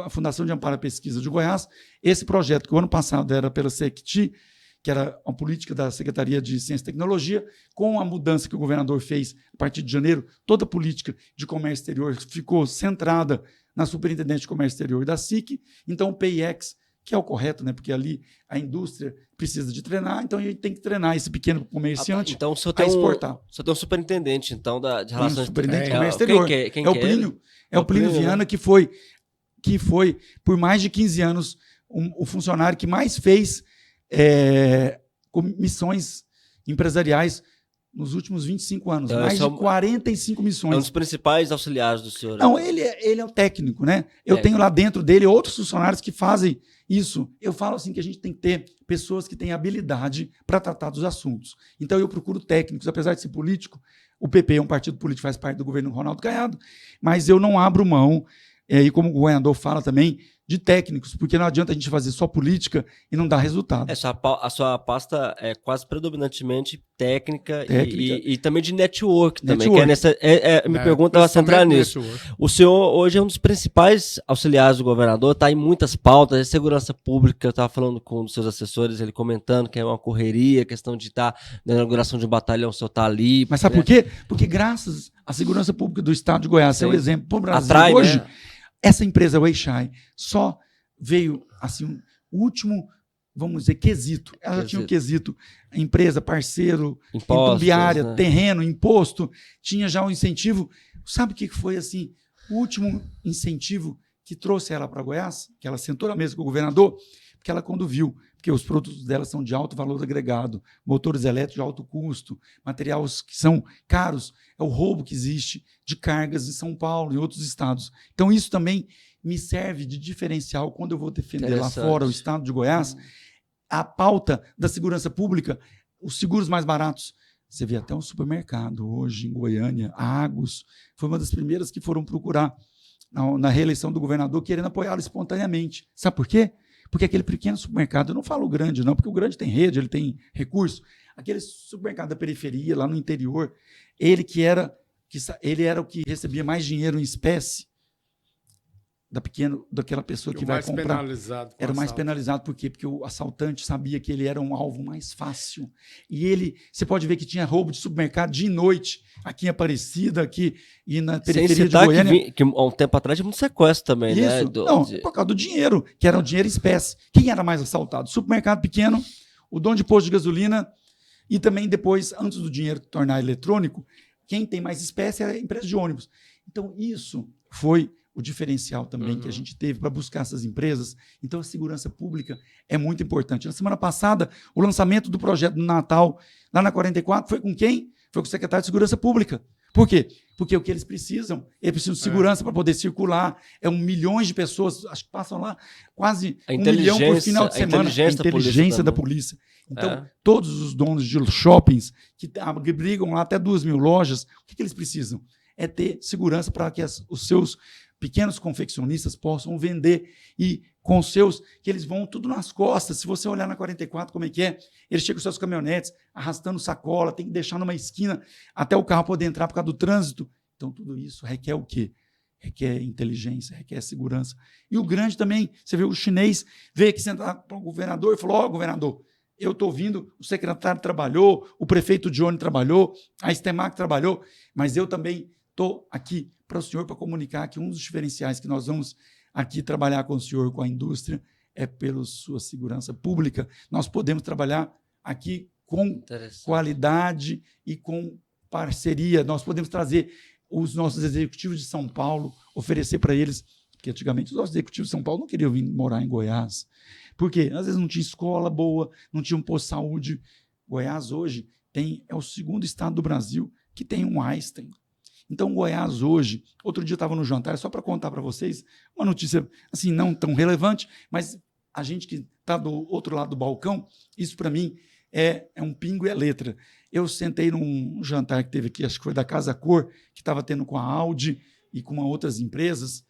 a Fundação de Amparo à Pesquisa de Goiás, esse projeto que o ano passado era pela SECTI, que era uma política da Secretaria de Ciência e Tecnologia, com a mudança que o governador fez a partir de janeiro, toda a política de comércio exterior ficou centrada na Superintendente de Comércio Exterior e da SIC. Então, o PIX, que é o correto, né? Porque ali a indústria precisa de treinar, então a gente tem que treinar esse pequeno comerciante então, a exportar. Você tem um superintendente, então, de relações... Superintendente de Comércio Exterior. Quem é o Plínio. É o Plínio Viana, né? que foi, por mais de 15 anos, o funcionário que mais fez missões empresariais nos últimos 25 anos. Mais de 45 missões. É um dos principais auxiliares do senhor. Não, ele é o técnico, né? Eu tenho lá dentro dele outros funcionários que fazem isso. Eu falo assim que a gente tem que ter pessoas que têm habilidade para tratar dos assuntos. Então, eu procuro técnicos, apesar de ser político. O PP é um partido político, faz parte do governo Ronaldo Caiado, mas eu não abro mão, e como o governador fala também, de técnicos, porque não adianta a gente fazer só política e não dar resultado. A sua pasta é quase predominantemente técnica. E também de network. Também. Minha pergunta vai centrar nisso. O senhor hoje é um dos principais auxiliares do governador, está em muitas pautas, é segurança pública. Eu estava falando com um dos seus assessores, ele comentando que é uma correria, questão de estar na inauguração de um batalhão, o senhor está ali. Mas sabe por quê? Porque graças à segurança pública do estado de Goiás, é um exemplo para o Brasil hoje. Né? Essa empresa, o Eixai, só veio assim, o último, vamos dizer, quesito. Ela já tinha o quesito, empresa, parceiro, imobiliária, né? Terreno, imposto, tinha já um incentivo. Sabe o que foi assim? O último incentivo que trouxe ela para Goiás, que ela sentou na mesa com o governador, porque ela quando viu, porque os produtos dela são de alto valor agregado, motores elétricos de alto custo, materiais que são caros, é o roubo que existe de cargas em São Paulo e outros estados. Então, isso também me serve de diferencial quando eu vou defender lá fora o estado de Goiás, a pauta da segurança pública, os seguros mais baratos. Você vê até um supermercado hoje em Goiânia, a Agus, foi uma das primeiras que foram procurar na reeleição do governador, querendo apoiá-lo espontaneamente. Sabe por quê? Porque aquele pequeno supermercado, eu não falo grande não, porque o grande tem rede, ele tem recurso. Aquele supermercado da periferia, lá no interior, ele era o que recebia mais dinheiro em espécie daquela pessoa que vai comprar. Era o mais penalizado. Por quê? Porque o assaltante sabia que ele era um alvo mais fácil. E você pode ver que tinha roubo de supermercado dia e noite, aqui em Aparecida, aqui e na periferia de Goiânia. Que há um tempo atrás tinha muito sequestro também, isso, né? Por causa do dinheiro, que era um dinheiro em espécie. Quem era mais assaltado? Supermercado pequeno, o dono de posto de gasolina e também depois, antes do dinheiro tornar eletrônico, quem tem mais espécie é a empresa de ônibus. Então, isso foi o diferencial também que a gente teve para buscar essas empresas. Então, a segurança pública é muito importante. Na semana passada, o lançamento do projeto do Natal, lá na 44, foi com quem? Foi com o secretário de Segurança Pública. Por quê? Porque o que eles precisam de segurança para poder circular. 1 milhão de pessoas, acho que passam lá quase 1 milhão por final de semana. A inteligência da polícia. Então, todos os donos de shoppings que brigam lá até 2.000 lojas, o que eles precisam? É ter segurança para que os seus pequenos confeccionistas possam vender e com os seus, que eles vão tudo nas costas. Se você olhar na 44, como é que é? Eles chegam com seus caminhonetes, arrastando sacola, tem que deixar numa esquina até o carro poder entrar por causa do trânsito. Então, tudo isso requer o quê? Requer inteligência, requer segurança. E o grande também, você vê o chinês, veio aqui sentar para o governador e falou, governador, eu estou ouvindo, o secretário trabalhou, o prefeito Johnny trabalhou, a Estemac trabalhou, mas eu também estou aqui para o senhor, para comunicar que um dos diferenciais que nós vamos aqui trabalhar com o senhor, com a indústria, é pela sua segurança pública. Nós podemos trabalhar aqui com qualidade e com parceria. Nós podemos trazer os nossos executivos de São Paulo, oferecer para eles, porque antigamente os nossos executivos de São Paulo não queriam vir morar em Goiás. Por quê? Às vezes não tinha escola boa, não tinha um posto de saúde. Goiás hoje é o segundo estado do Brasil que tem um Einstein. Então, Goiás hoje, outro dia eu estava no jantar, só para contar para vocês, uma notícia assim, não tão relevante, mas a gente que está do outro lado do balcão, isso para mim é um pingo e é letra. Eu sentei num jantar que teve aqui, acho que foi da Casa Cor, que estava tendo com a Audi e com outras empresas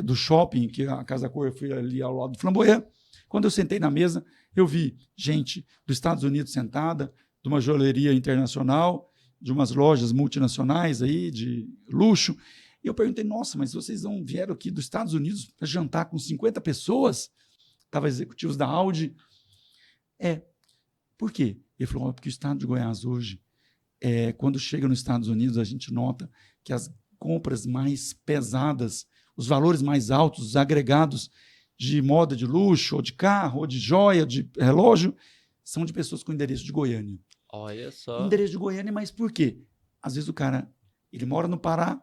do shopping, que a Casa Cor foi ali ao lado do Flamboyant. Quando eu sentei na mesa, eu vi gente dos Estados Unidos sentada, de uma joalheria internacional, de umas lojas multinacionais aí, de luxo. E eu perguntei, nossa, mas vocês vieram aqui dos Estados Unidos para jantar com 50 pessoas? Estavam executivos da Audi. Por quê? Ele falou, porque o estado de Goiás hoje, quando chega nos Estados Unidos, a gente nota que as compras mais pesadas, os valores mais altos, os agregados de moda de luxo, ou de carro, ou de joia, de relógio, são de pessoas com endereço de Goiânia. Olha só. Endereço de Goiânia, mas por quê? Às vezes o cara, ele mora no Pará,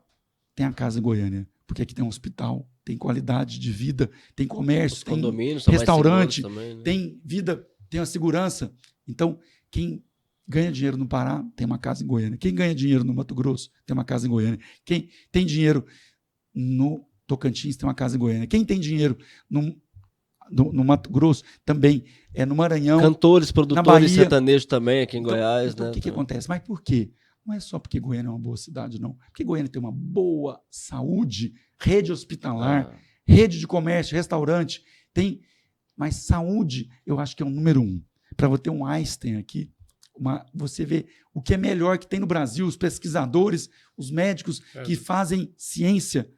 tem a casa em Goiânia, porque aqui tem um hospital, tem qualidade de vida, tem comércio, tem restaurante, também, né? Tem vida, tem a segurança. Então, quem ganha dinheiro no Pará tem uma casa em Goiânia. Quem ganha dinheiro no Mato Grosso tem uma casa em Goiânia. Quem tem dinheiro no Tocantins tem uma casa em Goiânia. Quem tem dinheiro no Mato Grosso também no Maranhão. Cantores, produtores sertanejos também aqui em Goiás. Então, né? O que acontece? Mas por quê? Não é só porque Goiânia é uma boa cidade, não. Porque Goiânia tem uma boa saúde, rede hospitalar, rede de comércio, restaurante. Mas saúde, eu acho que é o número 1. Para você ter um Einstein aqui, você vê o que é melhor que tem no Brasil, os pesquisadores, os médicos que fazem ciência,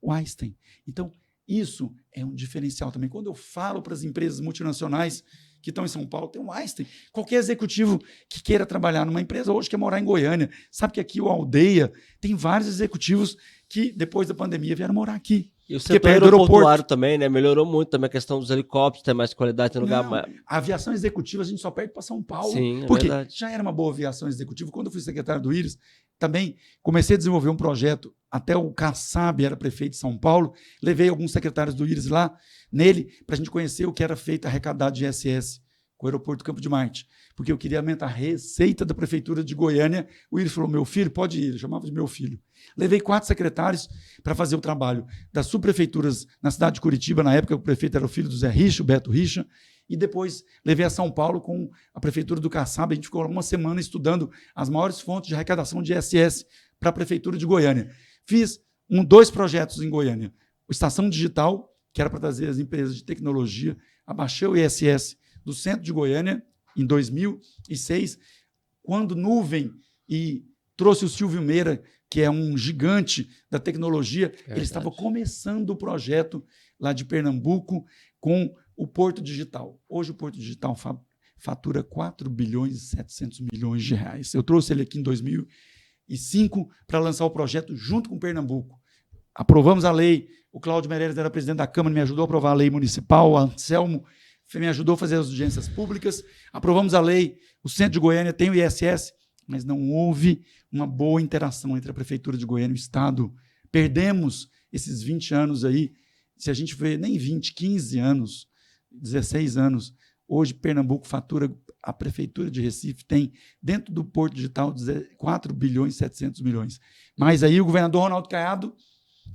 o Einstein. Então, isso é um diferencial também. Quando eu falo para as empresas multinacionais que estão em São Paulo, tem um Einstein. Qualquer executivo que queira trabalhar numa empresa hoje quer morar em Goiânia. Sabe que aqui o Aldeia tem vários executivos que, depois da pandemia, vieram morar aqui. E o setor aeroportuário também, né? Melhorou muito também a questão dos helicópteros, tem mais qualidade, tem lugar mais... A aviação executiva a gente só perde para São Paulo. Sim, porque verdade. Já era uma boa aviação executiva. Quando eu fui secretário do IRIS, também comecei a desenvolver um projeto, até o Kassab era prefeito de São Paulo, levei alguns secretários do IRIS lá, nele, para a gente conhecer o que era feito arrecadado de ISS com o aeroporto Campo de Marte, porque eu queria aumentar a receita da prefeitura de Goiânia. O IRIS falou, meu filho, pode ir, eu chamava de meu filho. Levei 4 secretários para fazer o trabalho das subprefeituras na cidade de Curitiba, na época o prefeito era o filho do Zé Richa, o Beto Richa, e depois levei a São Paulo com a prefeitura do Kassab. A gente ficou uma semana estudando as maiores fontes de arrecadação de ISS para a prefeitura de Goiânia. Fiz 2 projetos em Goiânia. O Estação Digital, que era para trazer as empresas de tecnologia, abaixei o ISS do centro de Goiânia em 2006, quando Nuvem e trouxe o Silvio Meira, que é um gigante da tecnologia, ele estava começando o projeto lá de Pernambuco com o Porto Digital. Hoje o Porto Digital fatura 4 bilhões e 700 milhões de reais. Eu trouxe ele aqui em 2005 para lançar o projeto junto com Pernambuco. Aprovamos a lei, o Cláudio Meirelles era presidente da Câmara, me ajudou a aprovar a lei municipal, o Anselmo me ajudou a fazer as audiências públicas, aprovamos a lei, o centro de Goiânia tem o ISS, mas não houve uma boa interação entre a Prefeitura de Goiânia e o Estado. Perdemos esses 20 anos aí, se a gente vê nem 20, 15 anos, 16 anos, hoje Pernambuco fatura, a Prefeitura de Recife tem, dentro do Porto Digital, 4 bilhões e 700 milhões. Mas aí o governador Ronaldo Caiado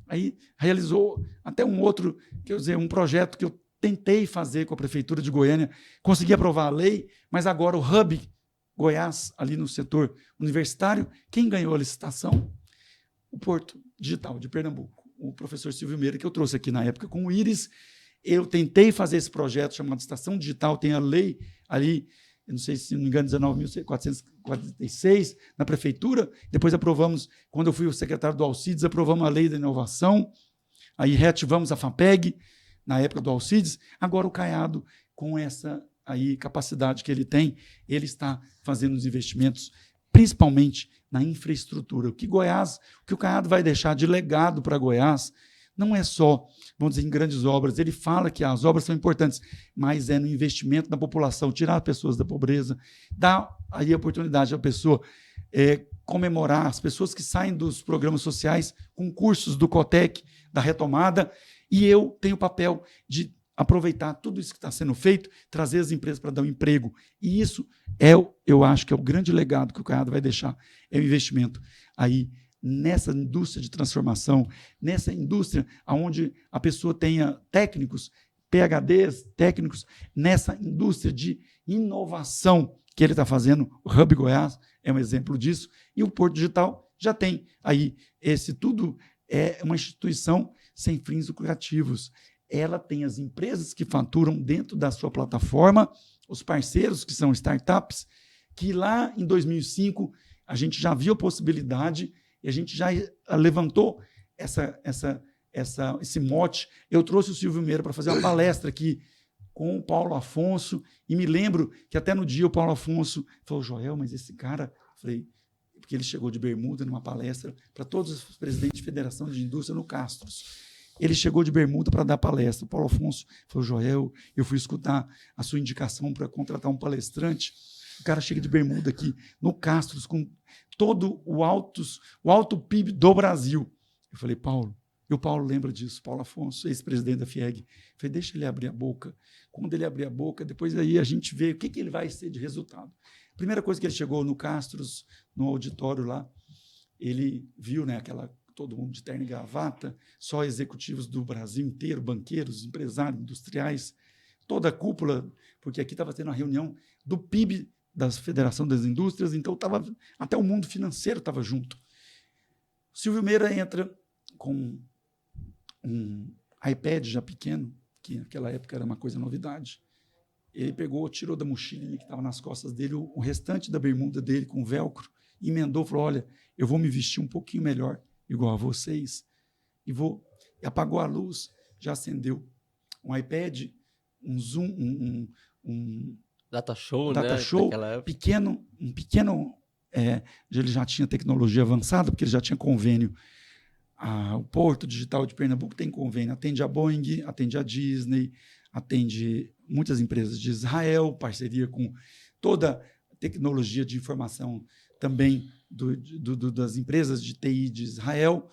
aí realizou até um projeto que eu tentei fazer com a Prefeitura de Goiânia, consegui aprovar a lei, mas agora o Hub Goiás, ali no setor universitário, quem ganhou a licitação? O Porto Digital de Pernambuco, o professor Silvio Meira, que eu trouxe aqui na época com o IRIS. Eu tentei fazer esse projeto chamado Estação Digital, tem a lei ali, eu não sei se não me engano, 19.446, na Prefeitura. Depois aprovamos, quando eu fui o secretário do Alcides, aprovamos a lei da inovação, aí reativamos a FAPEG, na época do Alcides. Agora o Caiado, com essa aí capacidade que ele tem, ele está fazendo os investimentos, principalmente na infraestrutura. O que o Caiado vai deixar de legado para Goiás não é só, vamos dizer, em grandes obras. Ele fala que as obras são importantes, mas é no investimento na população, tirar as pessoas da pobreza, dar aí a oportunidade à pessoa comemorar as pessoas que saem dos programas sociais com cursos do Cotec, da retomada, e eu tenho o papel de aproveitar tudo isso que está sendo feito, trazer as empresas para dar um emprego. E isso eu acho que é o grande legado que o Caiado vai deixar, é o investimento aí nessa indústria de transformação, nessa indústria onde a pessoa tenha técnicos, PhDs, técnicos, nessa indústria de inovação que ele está fazendo. O Hub Goiás é um exemplo disso, e o Porto Digital já tem aí esse tudo, é uma instituição sem fins lucrativos. Ela tem as empresas que faturam dentro da sua plataforma, os parceiros que são startups, que lá em 2005 a gente já viu a possibilidade e a gente já levantou esse mote. Eu trouxe o Silvio Meira para fazer uma palestra aqui com o Paulo Afonso, e me lembro que até no dia o Paulo Afonso falou: Joel, mas esse cara... Eu falei, porque ele chegou de bermuda numa palestra para todos os presidentes de federação de indústria no Castros. Ele chegou de bermuda para dar palestra. O Paulo Afonso falou: Joel, eu fui escutar a sua indicação para contratar um palestrante. O cara chega de bermuda aqui no Castros com todo o alto PIB do Brasil. Eu falei: Paulo, e o Paulo lembra disso, Paulo Afonso, ex-presidente da FIEG. Eu falei: deixa ele abrir a boca. Quando ele abrir a boca, depois aí a gente vê o que ele vai ser de resultado. A primeira coisa que ele chegou no Castros, no auditório lá, ele viu, né, todo mundo de terno e gravata, só executivos do Brasil inteiro, banqueiros, empresários, industriais, toda a cúpula, porque aqui estava tendo uma reunião do PIB da Federação das Indústrias, então até o mundo financeiro estava junto. O Silvio Meira entra com um iPad já pequeno, que naquela época era uma coisa novidade. Ele tirou da mochilinha que estava nas costas dele o restante da bermuda dele com velcro, emendou, falou: olha, eu vou me vestir um pouquinho melhor, igual a vocês, e apagou a luz, já acendeu um iPad, um Zoom, um data show, pequeno, ele já tinha tecnologia avançada, porque ele já tinha convênio. O Porto Digital de Pernambuco tem convênio, atende a Boeing, atende a Disney, atende muitas empresas de Israel, parceria com toda a tecnologia de informação também das empresas de TI de Israel.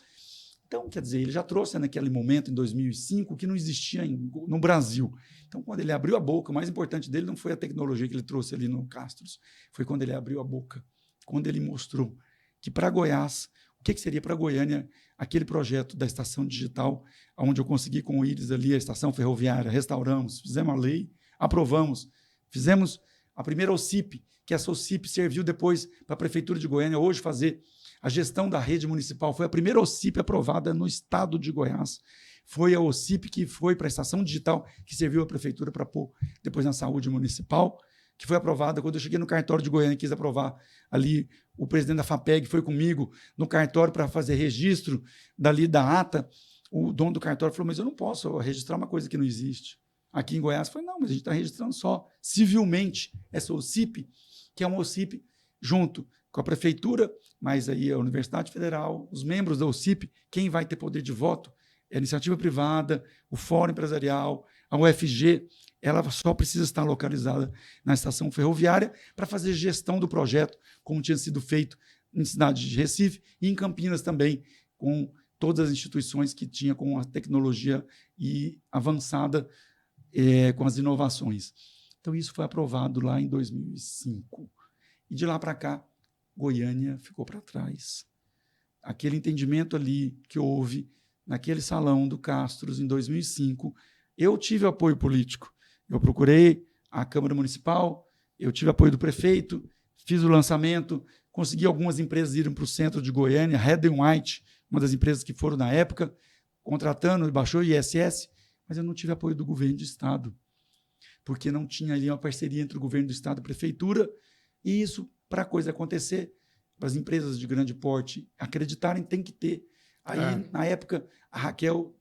Então, quer dizer, ele já trouxe naquele momento, em 2005, que não existia no Brasil. Então, quando ele abriu a boca, o mais importante dele não foi a tecnologia que ele trouxe ali no Castros, foi quando ele abriu a boca, quando ele mostrou que para Goiás, o que seria para Goiânia aquele projeto da estação digital, onde eu consegui com o Íris ali a estação ferroviária, restauramos, fizemos a lei, aprovamos, fizemos a primeira OCIP, que essa OCIP serviu depois para a Prefeitura de Goiânia hoje fazer a gestão da rede municipal. Foi a primeira OCIP aprovada no estado de Goiás. Foi a OCIP que foi para a estação digital, que serviu à Prefeitura para pôr depois na saúde municipal, que foi aprovada. Quando eu cheguei no cartório de Goiânia e quis aprovar ali, o presidente da FAPEG foi comigo no cartório para fazer registro dali da ata. O dono do cartório falou: mas eu não posso registrar uma coisa que não existe. Aqui em Goiás, eu falei: não, mas a gente está registrando só civilmente essa OCIP, que é uma OCIP junto com a Prefeitura, mas aí a Universidade Federal, os membros da OCIP, quem vai ter poder de voto é a iniciativa privada, o Fórum Empresarial, a UFG, ela só precisa estar localizada na estação ferroviária para fazer gestão do projeto, como tinha sido feito em cidade de Recife e em Campinas também, com todas as instituições que tinha com a tecnologia avançada com as inovações. Então, isso foi aprovado lá em 2005. E de lá para cá, Goiânia ficou para trás. Aquele entendimento ali que houve naquele salão do Castros em 2005, eu tive apoio político. Eu procurei a Câmara Municipal, eu tive apoio do prefeito, fiz o lançamento, consegui algumas empresas irem para o centro de Goiânia, Red White, uma das empresas que foram na época, contratando, baixou o ISS, mas eu não tive apoio do governo do Estado, porque não tinha ali uma parceria entre o governo do Estado e a Prefeitura, e isso, para a coisa acontecer, para as empresas de grande porte acreditarem, tem que ter. Aí, na época, a Raquel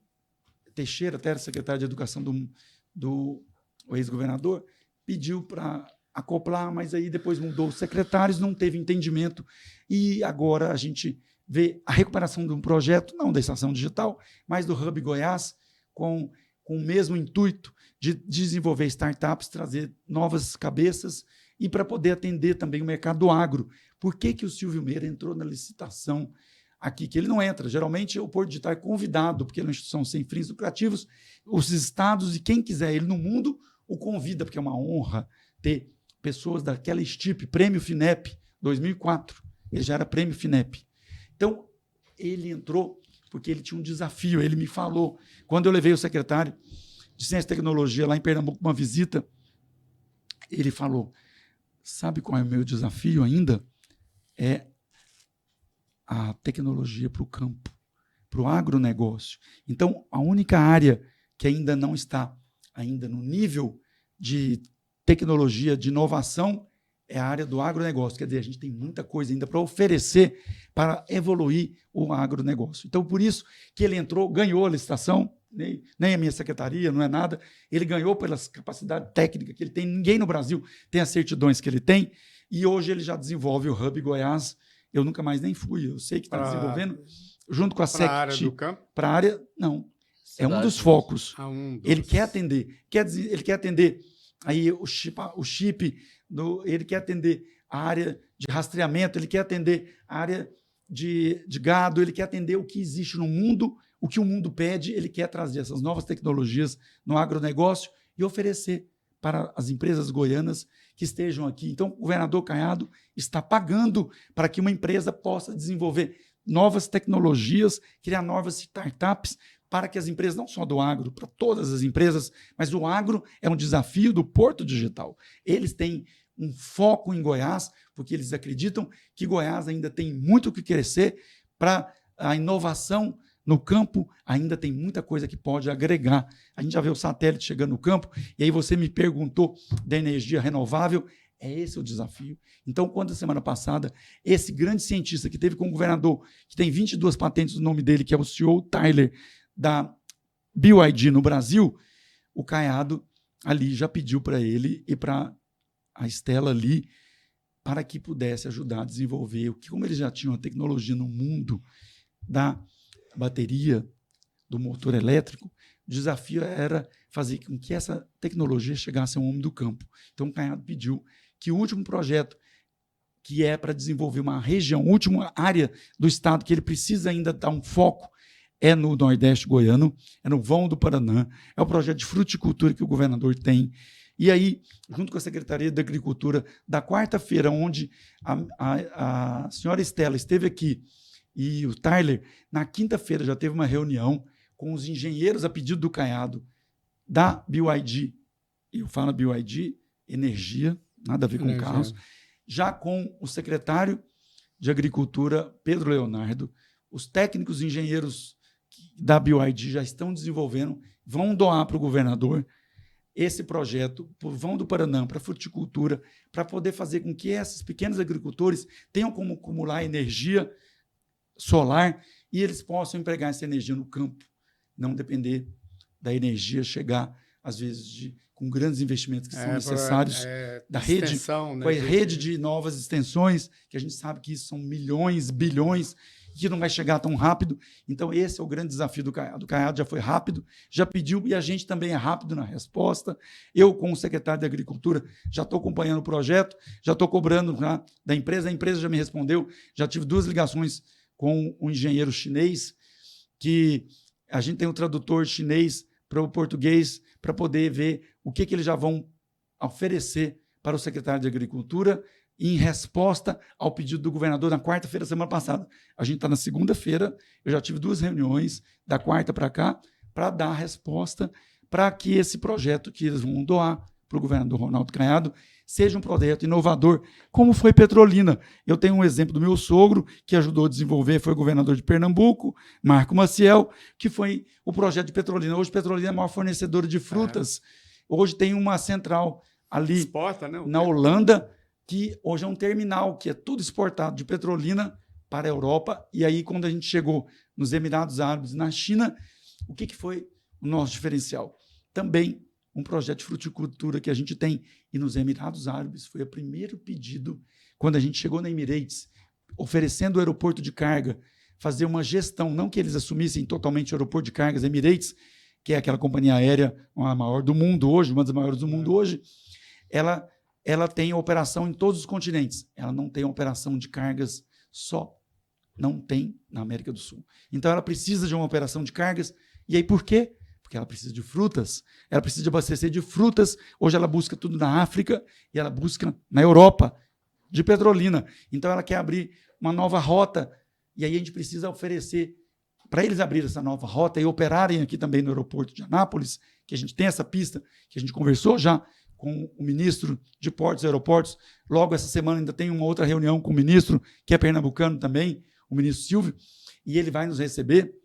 Teixeira, até era secretária de Educação do ex-governador, pediu para acoplar, mas aí depois mudou os secretários, não teve entendimento, e agora a gente vê a recuperação de um projeto, não da Estação Digital, mas do Hub Goiás, com o mesmo intuito de desenvolver startups, trazer novas cabeças e para poder atender também o mercado do agro. Por que o Silvio Meira entrou na licitação aqui? Que ele não entra. Geralmente, o Porto Digital é convidado, porque é uma instituição sem fins lucrativos, os estados e quem quiser ele no mundo o convida, porque é uma honra ter pessoas daquela estipe, Prêmio FINEP, 2004. Ele já era Prêmio FINEP. Então, ele entrou porque ele tinha um desafio. Ele me falou, quando eu levei o secretário de Ciência e Tecnologia lá em Pernambuco uma visita, ele falou, sabe qual é o meu desafio ainda? É a tecnologia para o campo, para o agronegócio. Então, a única área que ainda não está ainda no nível de tecnologia, de inovação, é a área do agronegócio. Quer dizer, a gente tem muita coisa ainda para oferecer para evoluir o agronegócio. Então, por isso que ele entrou, ganhou a licitação, nem a minha secretaria, não é nada, ele ganhou pelas capacidades técnicas que ele tem, ninguém no Brasil tem as certidões que ele tem, e hoje ele já desenvolve o Hub Goiás. Eu nunca mais nem fui, eu sei que está desenvolvendo, junto com a SECT. Para a área do campo? Para a área, não. É um dos focos. Ele quer atender. Ele quer atender aí o chip ele quer atender a área de rastreamento, ele quer atender a área de gado, ele quer atender o que existe no mundo, o que o mundo pede, ele quer trazer essas novas tecnologias no agronegócio e oferecer para as empresas goianas que estejam aqui. Então, o governador Caiado está pagando para que uma empresa possa desenvolver novas tecnologias, criar novas startups, para que as empresas, não só do agro, para todas as empresas, mas o agro é um desafio do Porto Digital. Eles têm um foco em Goiás, porque eles acreditam que Goiás ainda tem muito o que crescer, para a inovação no campo ainda tem muita coisa que pode agregar. A gente já vê o satélite chegando no campo, e aí você me perguntou da energia renovável, é esse o desafio. Então, quando a semana passada, esse grande cientista que teve com o governador, que tem 22 patentes no nome dele, que é o CEO Tyler, da BYD no Brasil, o Caiado ali já pediu para ele e para a Estela ali para que pudesse ajudar a desenvolver, como eles já tinham a tecnologia no mundo da bateria, do motor elétrico, o desafio era fazer com que essa tecnologia chegasse ao homem do campo. Então o Caiado pediu que o último projeto, que é para desenvolver uma região, a última área do estado que ele precisa ainda dar um foco, é no Nordeste goiano, é no Vão do Paraná, é o projeto de fruticultura que o governador tem. E aí, junto com a Secretaria da Agricultura, da quarta-feira, onde a senhora Estela esteve aqui e o Tyler, na quinta-feira já teve uma reunião com os engenheiros a pedido do Caiado da BYD, eu falo BYD, energia, nada a ver com carros, já com o secretário de Agricultura, Pedro Leonardo, os técnicos e engenheiros da BYD já estão desenvolvendo, vão doar para o governador esse projeto, Vão do Paraná, para a fruticultura, para poder fazer com que esses pequenos agricultores tenham como acumular energia solar e eles possam empregar essa energia no campo, não depender da energia chegar, às vezes, com grandes investimentos que são necessários da rede, extensão, né, com a rede de novas extensões, que a gente sabe que isso são milhões, bilhões, que não vai chegar tão rápido. Então, esse é o grande desafio do Caiado. O Caiado já foi rápido, já pediu, e a gente também é rápido na resposta. Eu, como secretário de Agricultura, já estou acompanhando o projeto, já estou cobrando da empresa, a empresa já me respondeu, já tive 2 ligações com um engenheiro chinês, que a gente tem um tradutor chinês para o português, para poder ver o que eles já vão oferecer para o secretário de Agricultura, em resposta ao pedido do governador na quarta-feira, semana passada. A gente está na segunda-feira, eu já tive 2 reuniões, da quarta para cá, para dar a resposta para que esse projeto que eles vão doar para o governador Ronaldo Caiado seja um projeto inovador, como foi Petrolina. Eu tenho um exemplo do meu sogro, que ajudou a desenvolver, foi o governador de Pernambuco, Marco Maciel, que foi o projeto de Petrolina. Hoje, Petrolina é a maior fornecedora de frutas. Hoje tem uma central ali exporta, né, na Holanda, que hoje é um terminal, que é tudo exportado de Petrolina para a Europa. E aí, quando a gente chegou nos Emirados Árabes, na China, o que foi o nosso diferencial? Também um projeto de fruticultura que a gente tem. E nos Emirados Árabes foi o primeiro pedido, quando a gente chegou na Emirates, oferecendo o aeroporto de carga, fazer uma gestão, não que eles assumissem totalmente o aeroporto de cargas Emirates, que é aquela companhia aérea a maior do mundo hoje, uma das maiores do mundo hoje, ela tem operação em todos os continentes. Ela não tem operação de cargas só. Não tem na América do Sul. Então, ela precisa de uma operação de cargas. E aí, por quê? Porque ela precisa de frutas. Ela precisa de abastecer de frutas. Hoje, ela busca tudo na África e ela busca na Europa, de petrolina. Então, ela quer abrir uma nova rota. E aí, a gente precisa oferecer, para eles abrirem essa nova rota e operarem aqui também no aeroporto de Anápolis, que a gente tem essa pista, que a gente conversou já com o ministro de Portos e Aeroportos. Logo, essa semana, ainda tem uma outra reunião com o ministro, que é pernambucano também, o ministro Silvio, e ele vai nos receber.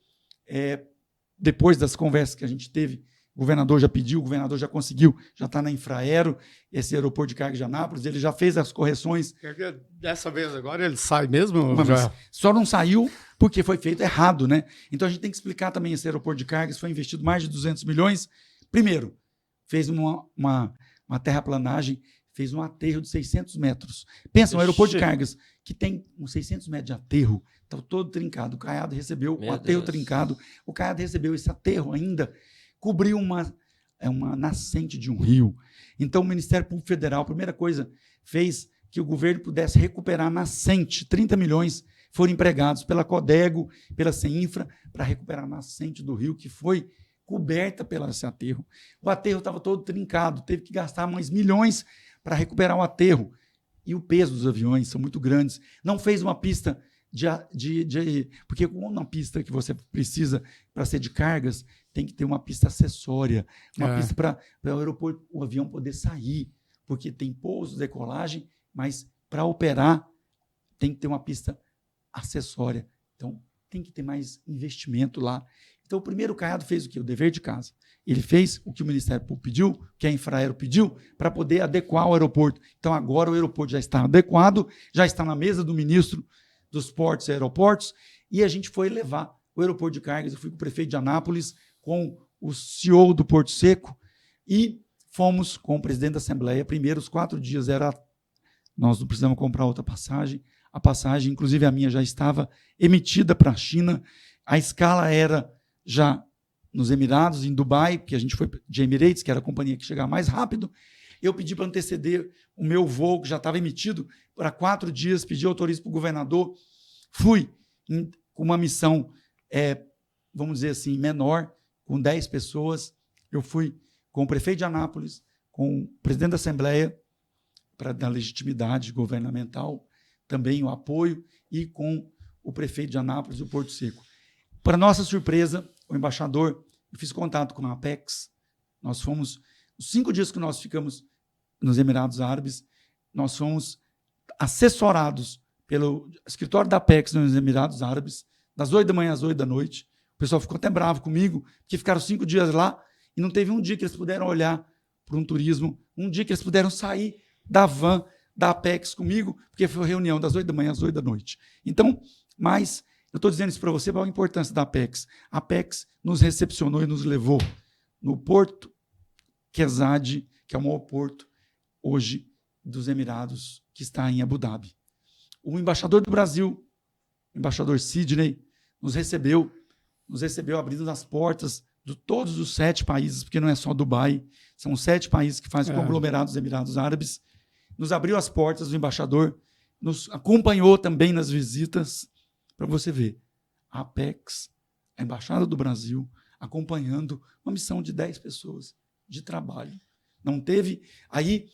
Depois das conversas que a gente teve, o governador já pediu, o governador já conseguiu, já está na Infraero, esse aeroporto de carga de Anápolis, ele já fez as correções. Dessa vez agora ele sai mesmo? Só não saiu porque foi feito errado, né? Então a gente tem que explicar também esse aeroporto de cargas, foi investido mais de 200 milhões. Primeiro, fez uma terraplanagem, fez um aterro de 600 metros. Pensa, um aeroporto de cargas que tem uns 600 metros de aterro, está todo trincado. O Caiado recebeu o aterro trincado, o Caiado recebeu esse aterro ainda, cobriu uma nascente de um rio. Então, o Ministério Público Federal, a primeira coisa, fez que o governo pudesse recuperar a nascente. 30 milhões foram empregados pela Codego, pela CEINFRA, para recuperar a nascente do rio, que foi coberta pelo esse aterro. O aterro estava todo trincado, teve que gastar mais milhões para recuperar o aterro. E o peso dos aviões são muito grandes. Não fez uma pista porque uma pista que você precisa para ser de cargas, tem que ter uma pista acessória, uma pista para o aeroporto, o avião poder sair, porque tem pouso, decolagem, mas para operar tem que ter uma pista acessória. Então, tem que ter mais investimento lá. Então, o primeiro Caiado fez o quê? O dever de casa. Ele fez o que o Ministério Público pediu, que a Infraero pediu, para poder adequar o aeroporto. Então, agora o aeroporto já está adequado, já está na mesa do ministro dos Portos e Aeroportos, e a gente foi levar o aeroporto de cargas. Eu fui com o prefeito de Anápolis, com o CEO do Porto Seco, e fomos com o presidente da Assembleia. Primeiro, os 4 dias nós não precisamos comprar outra passagem. A passagem, inclusive a minha, já estava emitida para a China. A escala era já nos Emirados, em Dubai, porque a gente foi de Emirates, que era a companhia que chegava mais rápido. Eu pedi para anteceder o meu voo, que já estava emitido, para 4 dias, pedi autorização para o governador. Fui com uma missão, vamos dizer assim, menor, com 10 pessoas. Eu fui com o prefeito de Anápolis, com o presidente da Assembleia, para dar legitimidade governamental, também o apoio, e com o prefeito de Anápolis e o Porto Seco. Para nossa surpresa, o embaixador, eu fiz contato com a Apex, nós fomos, os 5 dias que nós ficamos nos Emirados Árabes, nós fomos assessorados pelo escritório da Apex nos Emirados Árabes, das 8 da manhã às 8 da noite. O pessoal ficou até bravo comigo, porque ficaram 5 dias lá e não teve um dia que eles puderam olhar para um turismo, um dia que eles puderam sair da van da Apex comigo, porque foi reunião das 8 da manhã às 8 da noite. Então, mas eu estou dizendo isso para você, qual a importância da Apex. A Apex nos recepcionou e nos levou no Porto Quezade, que é o maior porto hoje dos Emirados, que está em Abu Dhabi. O embaixador do Brasil, o embaixador Sidney, nos recebeu abrindo as portas de todos os 7 países, porque não é só Dubai, são 7 países que fazem o conglomerado dos Emirados Árabes. Nos abriu as portas, o embaixador nos acompanhou também nas visitas, para você ver. A Apex, a Embaixada do Brasil, acompanhando uma missão de 10 pessoas de trabalho. Não teve... Aí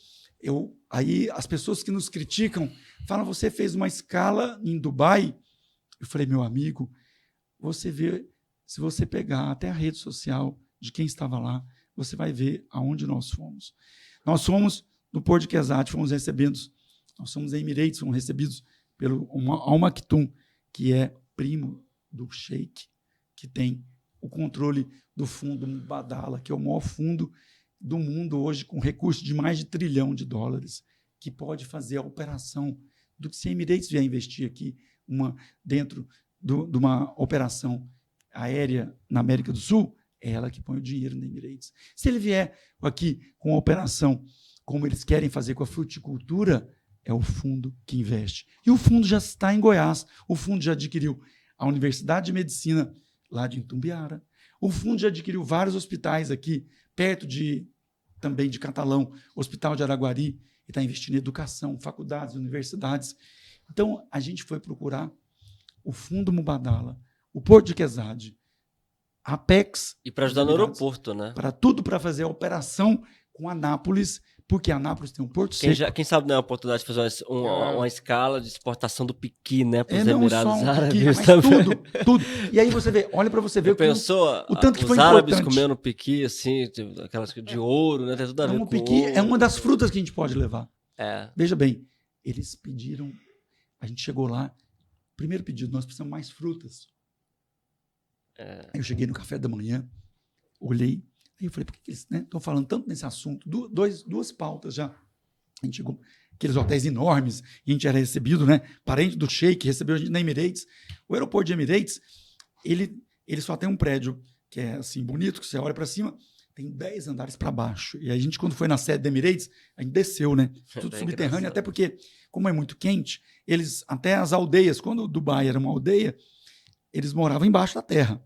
as pessoas que nos criticam falam, você fez uma escala em Dubai? Eu falei, meu amigo, você vê, se você pegar até a rede social de quem estava lá, você vai ver aonde nós fomos. Nós fomos no Porto de Quezade, fomos recebidos, nós somos em Emirates, fomos recebidos pelo Al Maktoum, que é primo do Sheik, que tem o controle do fundo Mubadala, que é o maior fundo do mundo hoje, com recursos de mais de $1 trilhão, que pode fazer a operação do que se a Emirates vier investir aqui dentro de uma operação aérea na América do Sul, é ela que põe o dinheiro na Emirates. Se ele vier aqui com uma operação como eles querem fazer com a fruticultura, é o fundo que investe. E o fundo já está em Goiás. O fundo já adquiriu a Universidade de Medicina lá de Itumbiara. O fundo já adquiriu vários hospitais aqui, perto também de Catalão, Hospital de Araguari, e está investindo em educação, faculdades, universidades. Então, a gente foi procurar o Fundo Mubadala, o Porto de Quesade, a Apex... E para ajudar no aeroporto, né? Para tudo, para fazer a operação com Anápolis, porque Anápolis tem um porto seco. Quem sabe não é a oportunidade de fazer uma escala de exportação do piqui, né, para os não Emirados só um Árabes piqui, mas também. tudo. E aí você vê, olha para você ver Pensou, o tanto que os foi árabes importante. comendo piqui, assim, aquelas de ouro, né, tem tudo a ver O com piqui ouro. é uma das frutas que a gente pode levar. É. Veja bem, eles pediram, a gente chegou lá, primeiro pedido, nós precisamos mais frutas. Eu cheguei no café da manhã, olhei, aí eu falei, por que eles estão falando tanto nesse assunto? Duas pautas já. A gente chegou, aqueles hotéis enormes, e a gente era recebido, né? Parente do Sheik, recebeu a gente na Emirates. O aeroporto de Emirates, ele só tem um prédio que é assim, bonito, que você olha para cima, tem 10 andares para baixo. E a gente, quando foi na sede da Emirates, a gente desceu, né? Tudo subterrâneo, engraçado. Até porque, como é muito quente, até as aldeias, quando Dubai era uma aldeia, eles moravam embaixo da terra.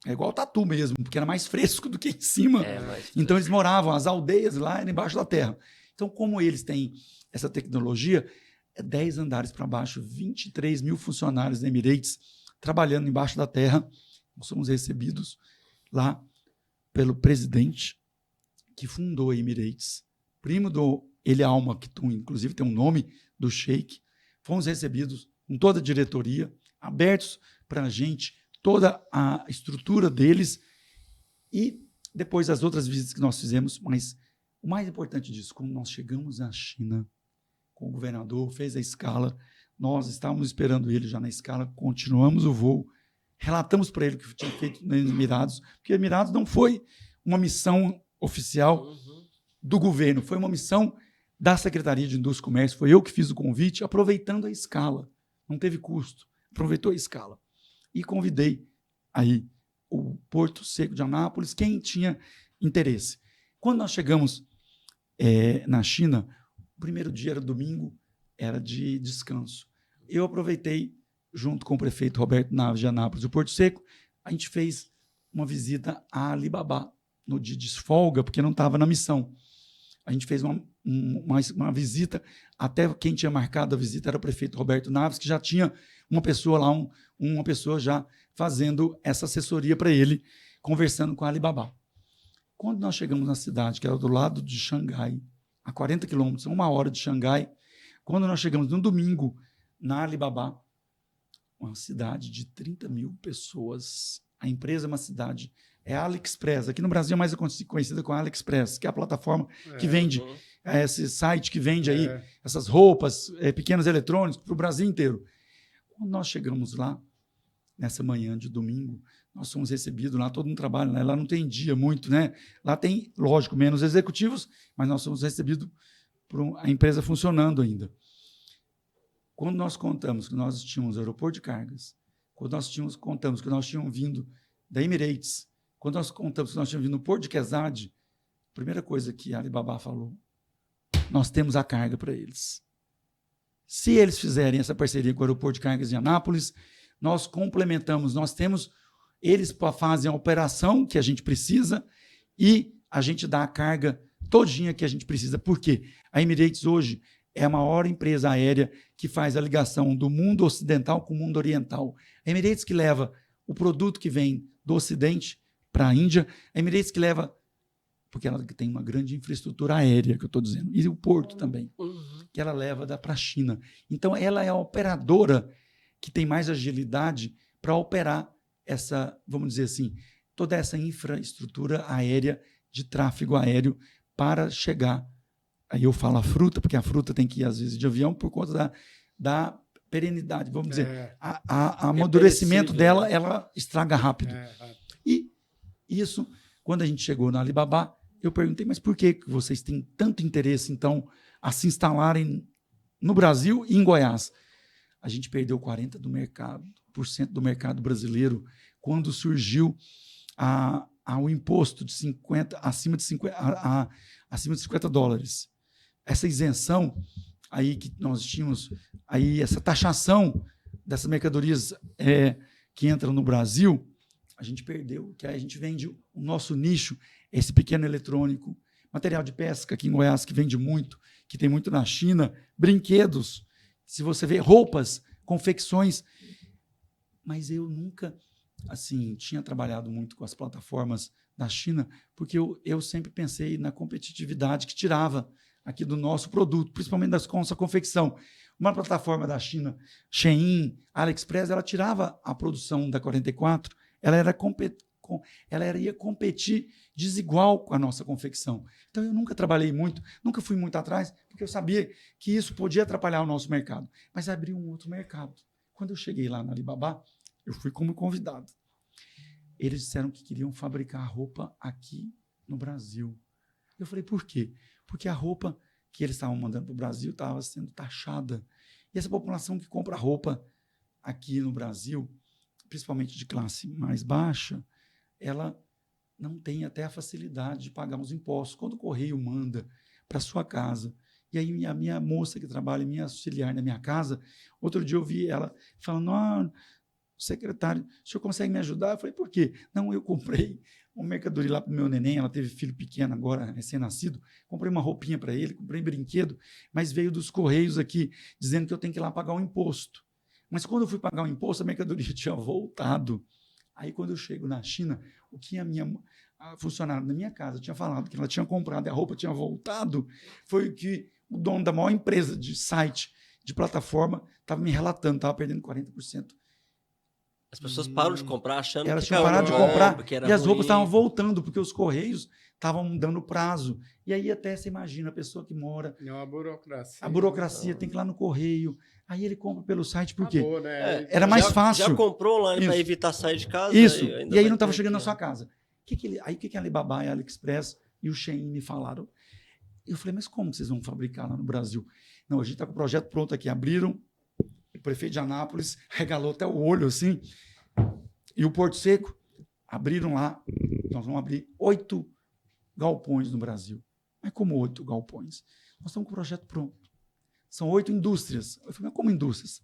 É igual o Tatu mesmo, porque era mais fresco do que em cima. Então, eles moravam, as aldeias lá eram embaixo da terra. Então, como eles têm essa tecnologia, 10 andares para baixo, 23 mil funcionários da Emirates trabalhando embaixo da terra. Nós somos recebidos lá pelo presidente que fundou a Emirates, primo do Eli Al Maktoum, inclusive tem um nome do Sheik. Fomos recebidos com toda a diretoria, abertos para a gente, toda a estrutura deles, e depois as outras visitas que nós fizemos, mas o mais importante disso, quando nós chegamos à China, com o governador, fez a escala, nós estávamos esperando ele já na escala, continuamos o voo, relatamos para ele o que tinha feito nos Emirados, porque Emirados não foi uma missão oficial do governo, foi uma missão da Secretaria de Indústria e Comércio, foi eu que fiz o convite, aproveitando a escala, não teve custo, aproveitou a escala. E convidei aí o Porto Seco de Anápolis, quem tinha interesse. Quando nós chegamos na China, o primeiro dia era domingo, era de descanso. Eu aproveitei, junto com o prefeito Roberto Naves de Anápolis, o Porto Seco, a gente fez uma visita a Alibaba, no dia de folga, porque não estava na missão. A gente fez uma visita, até quem tinha marcado a visita era o prefeito Roberto Naves, que já tinha uma pessoa lá, uma pessoa já fazendo essa assessoria para ele, conversando com a Alibaba. Quando nós chegamos na cidade, que era do lado de Xangai, a 40 quilômetros, 1 hora de Xangai, quando nós chegamos no domingo na Alibaba, uma cidade de 30 mil pessoas, a empresa é uma cidade, é a AliExpress, aqui no Brasil é mais conhecida como a AliExpress, que é a plataforma que vende, esse site que vende aí essas roupas, pequenos eletrônicos para o Brasil inteiro. Quando nós chegamos lá, nessa manhã de domingo, nós fomos recebidos lá, todo mundo trabalha, né? Lá não tem dia muito, né? Lá tem, lógico, menos executivos, mas nós fomos recebidos por a empresa funcionando ainda. Quando nós contamos que nós tínhamos aeroporto de cargas, quando nós contamos que nós tínhamos vindo da Emirates, quando nós contamos que nós tínhamos vindo no Porto de Quesade, a primeira coisa que a Alibaba falou, nós temos a carga para eles. Se eles fizerem essa parceria com o aeroporto de cargas de Anápolis, nós complementamos, eles fazem a operação que a gente precisa e a gente dá a carga todinha que a gente precisa. Por quê? A Emirates hoje é a maior empresa aérea que faz a ligação do mundo ocidental com o mundo oriental. A Emirates que leva o produto que vem do Ocidente para a Índia, a Emirates que leva, porque ela tem uma grande infraestrutura aérea, que eu estou dizendo, e o porto também, que ela leva para a China. Então, ela é a operadora que tem mais agilidade para operar essa, vamos dizer assim, toda essa infraestrutura aérea de tráfego aéreo para chegar. Aí eu falo a fruta, porque a fruta tem que ir, às vezes, de avião por conta da perenidade, vamos dizer. O amadurecimento dela, ela estraga rápido. E isso, quando a gente chegou na Alibaba, eu perguntei, mas por que vocês têm tanto interesse, então, a se instalarem no Brasil e em Goiás? A gente perdeu 40% do mercado brasileiro quando surgiu ao imposto de 50, acima de 50, acima de $50. Essa isenção aí que nós tínhamos, aí essa taxação dessas mercadorias que entram no Brasil, a gente perdeu, que aí a gente vende o nosso nicho, esse pequeno eletrônico, material de pesca aqui em Goiás, que vende muito, que tem muito na China, brinquedos, se você vê roupas, confecções, mas eu nunca assim tinha trabalhado muito com as plataformas da China, porque eu sempre pensei na competitividade que tirava aqui do nosso produto, principalmente da nossa confecção. Uma plataforma da China, Shein, AliExpress, ela tirava a produção da 44, ela ia competir desigual com a nossa confecção. Então, eu nunca trabalhei muito, nunca fui muito atrás, porque eu sabia que isso podia atrapalhar o nosso mercado. Mas abriu um outro mercado. Quando eu cheguei lá na Alibaba, eu fui como convidado. Eles disseram que queriam fabricar roupa aqui no Brasil. Eu falei, por quê? Porque a roupa que eles estavam mandando para o Brasil estava sendo taxada. E essa população que compra roupa aqui no Brasil, principalmente de classe mais baixa, ela não tem até a facilidade de pagar os impostos. Quando o correio manda para sua casa, e aí a minha moça que trabalha, minha auxiliar na minha casa, outro dia eu vi ela falando, secretário, o senhor consegue me ajudar? Eu falei, por quê? Não, eu comprei uma mercadoria lá para o meu neném, ela teve filho pequeno agora, recém-nascido, comprei uma roupinha para ele, comprei brinquedo, mas veio dos Correios aqui, dizendo que eu tenho que ir lá pagar um imposto. Mas quando eu fui pagar o imposto, a mercadoria tinha voltado. Aí, quando eu chego na China, o que a funcionária da minha casa tinha falado, que ela tinha comprado e a roupa tinha voltado, foi o que o dono da maior empresa de site, de plataforma, estava me relatando, estava perdendo 40%. As pessoas param de comprar achando elas que tinham parado de comprar e as ruim. roupas estavam voltando, porque os Correios estavam dando prazo. E aí até você imagina a pessoa que mora... É uma burocracia. A burocracia tem que ir lá no Correio. Aí ele compra pelo site, por quê? Acabou, né? Era mais fácil. Já comprou online para Isso. evitar sair de casa? Isso. E aí não estava chegando na aqui, sua casa. Aí o que a Alibaba e a AliExpress e o Shein me falaram? Eu falei, mas como vocês vão fabricar lá no Brasil? Não, a gente está com o projeto pronto aqui. Abriram, o prefeito de Anápolis regalou até o olho, assim. E o Porto Seco, abriram lá, nós vamos abrir 8 galpões no Brasil. Mas como 8 galpões? Nós estamos com o projeto pronto. São 8 indústrias. Eu falei, mas como indústrias?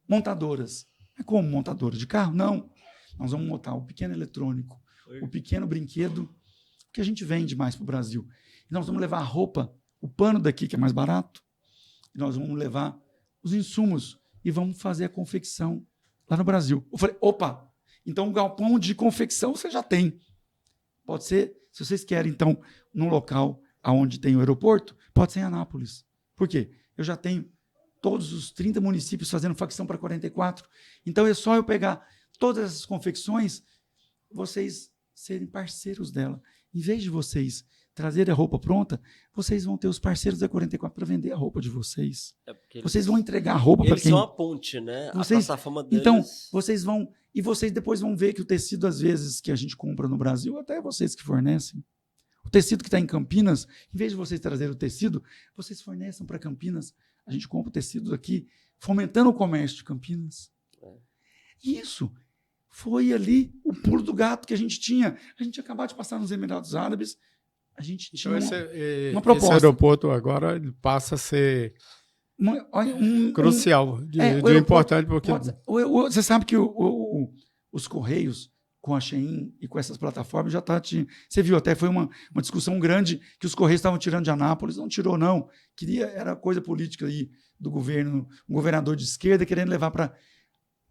Montadoras. Mas como montadoras? De carro? Não. Nós vamos montar o pequeno eletrônico, o pequeno brinquedo, que a gente vende mais para o Brasil. E nós vamos levar a roupa, o pano daqui, que é mais barato, e nós vamos levar os insumos e vamos fazer a confecção lá no Brasil. Eu falei, opa, então um galpão de confecção você já tem. Pode ser, se vocês querem, então, num local onde tem o aeroporto, pode ser em Anápolis. Por quê? Eu já tenho todos os 30 municípios fazendo facção para 44. Então é só eu pegar todas essas confecções, vocês serem parceiros dela. Em vez de vocês trazerem a roupa pronta, vocês vão ter os parceiros da 44 para vender a roupa de vocês. Vocês vão entregar a roupa para quem... Eles são a ponte, né? Vocês, a plataforma deles... Então, vocês vão... E vocês depois vão ver que o tecido, às vezes, que a gente compra no Brasil, até vocês que fornecem, o tecido que está em Campinas, em vez de vocês trazerem o tecido, vocês fornecem para Campinas. A gente compra o tecido aqui, fomentando o comércio de Campinas. Isso foi ali o pulo do gato que a gente tinha. A gente tinha acabado de passar nos Emirados Árabes, a gente tinha uma proposta. Esse aeroporto agora ele passa a ser crucial, de importante, porque... Você sabe que os Correios, com a Shein e com essas plataformas, já está... Você viu, até foi uma discussão grande que os Correios estavam tirando de Anápolis. Não tirou, não. Era coisa política aí do governo, um governador de esquerda querendo levar para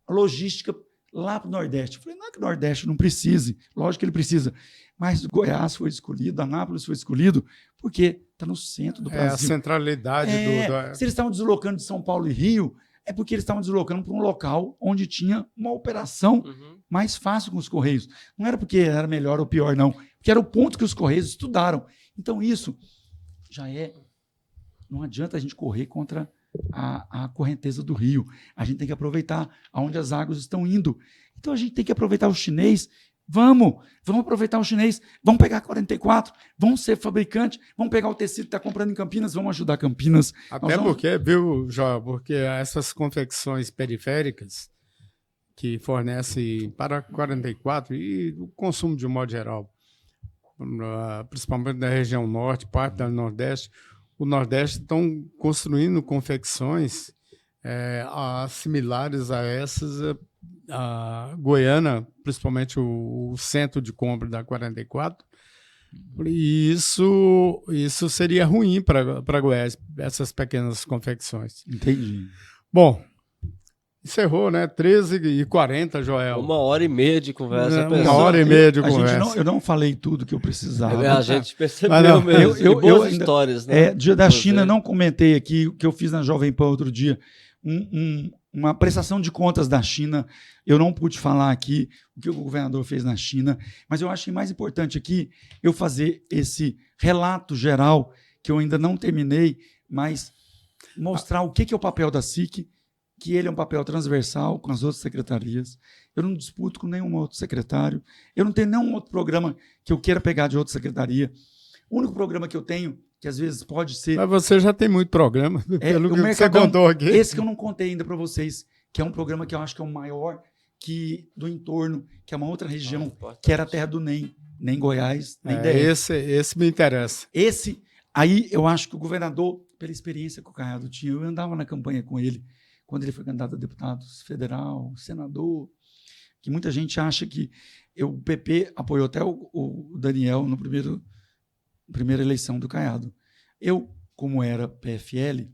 a logística lá para o Nordeste. Eu falei, não é que o Nordeste não precise, lógico que ele precisa, mas Goiás foi escolhido, Anápolis foi escolhido, porque está no centro do Brasil. É a centralidade do... Se eles estavam deslocando de São Paulo e Rio, é porque eles estavam deslocando para um local onde tinha uma operação mais fácil com os Correios. Não era porque era melhor ou pior, não, porque era o ponto que os Correios estudaram. Então isso já é... Não adianta a gente correr contra a correnteza do rio. A gente tem que aproveitar aonde as águas estão indo. Então a gente tem que aproveitar o chinês. Vamos aproveitar o chinês. Vamos pegar 44, vamos ser fabricante, vamos pegar o tecido que está comprando em Campinas, vamos ajudar Campinas. Até porque, viu, João, porque essas confecções periféricas que fornecem para 44 e o consumo de um modo geral, principalmente da região norte, parte do nordeste, o nordeste estão construindo confecções similares a essas. A Goiânia, principalmente o centro de compra da 44, e isso seria ruim para Goiás, essas pequenas confecções. Entendi. Bom, encerrou, né? 13h40, Joel. 1h30 de conversa. 1h30 de conversa. Eu não falei tudo que eu precisava. A gente percebeu mesmo. Eu histórias, né? Dia da China, não comentei aqui o que eu fiz na Jovem Pan outro dia. Uma prestação de contas da China. Eu não pude falar aqui o que o governador fez na China, mas eu achei mais importante aqui eu fazer esse relato geral, que eu ainda não terminei, mas mostrar o que é o papel da SIC, que ele é um papel transversal com as outras secretarias. Eu não disputo com nenhum outro secretário. Eu não tenho nenhum outro programa que eu queira pegar de outra secretaria. O único programa que eu tenho, que às vezes pode ser... Mas você já tem muito programa, pelo que você contou aqui. Esse que eu não contei ainda para vocês, que é um programa que eu acho que é o maior do entorno, que é uma outra região, que era a terra do NEM Goiás, nem DF. Esse me interessa. Aí eu acho que o governador, pela experiência que o Caiado tinha, eu andava na campanha com ele, quando ele foi candidato a deputado federal, senador, que muita gente acha que o PP apoiou até o Daniel na primeira eleição do Caiado. Eu, como era PFL,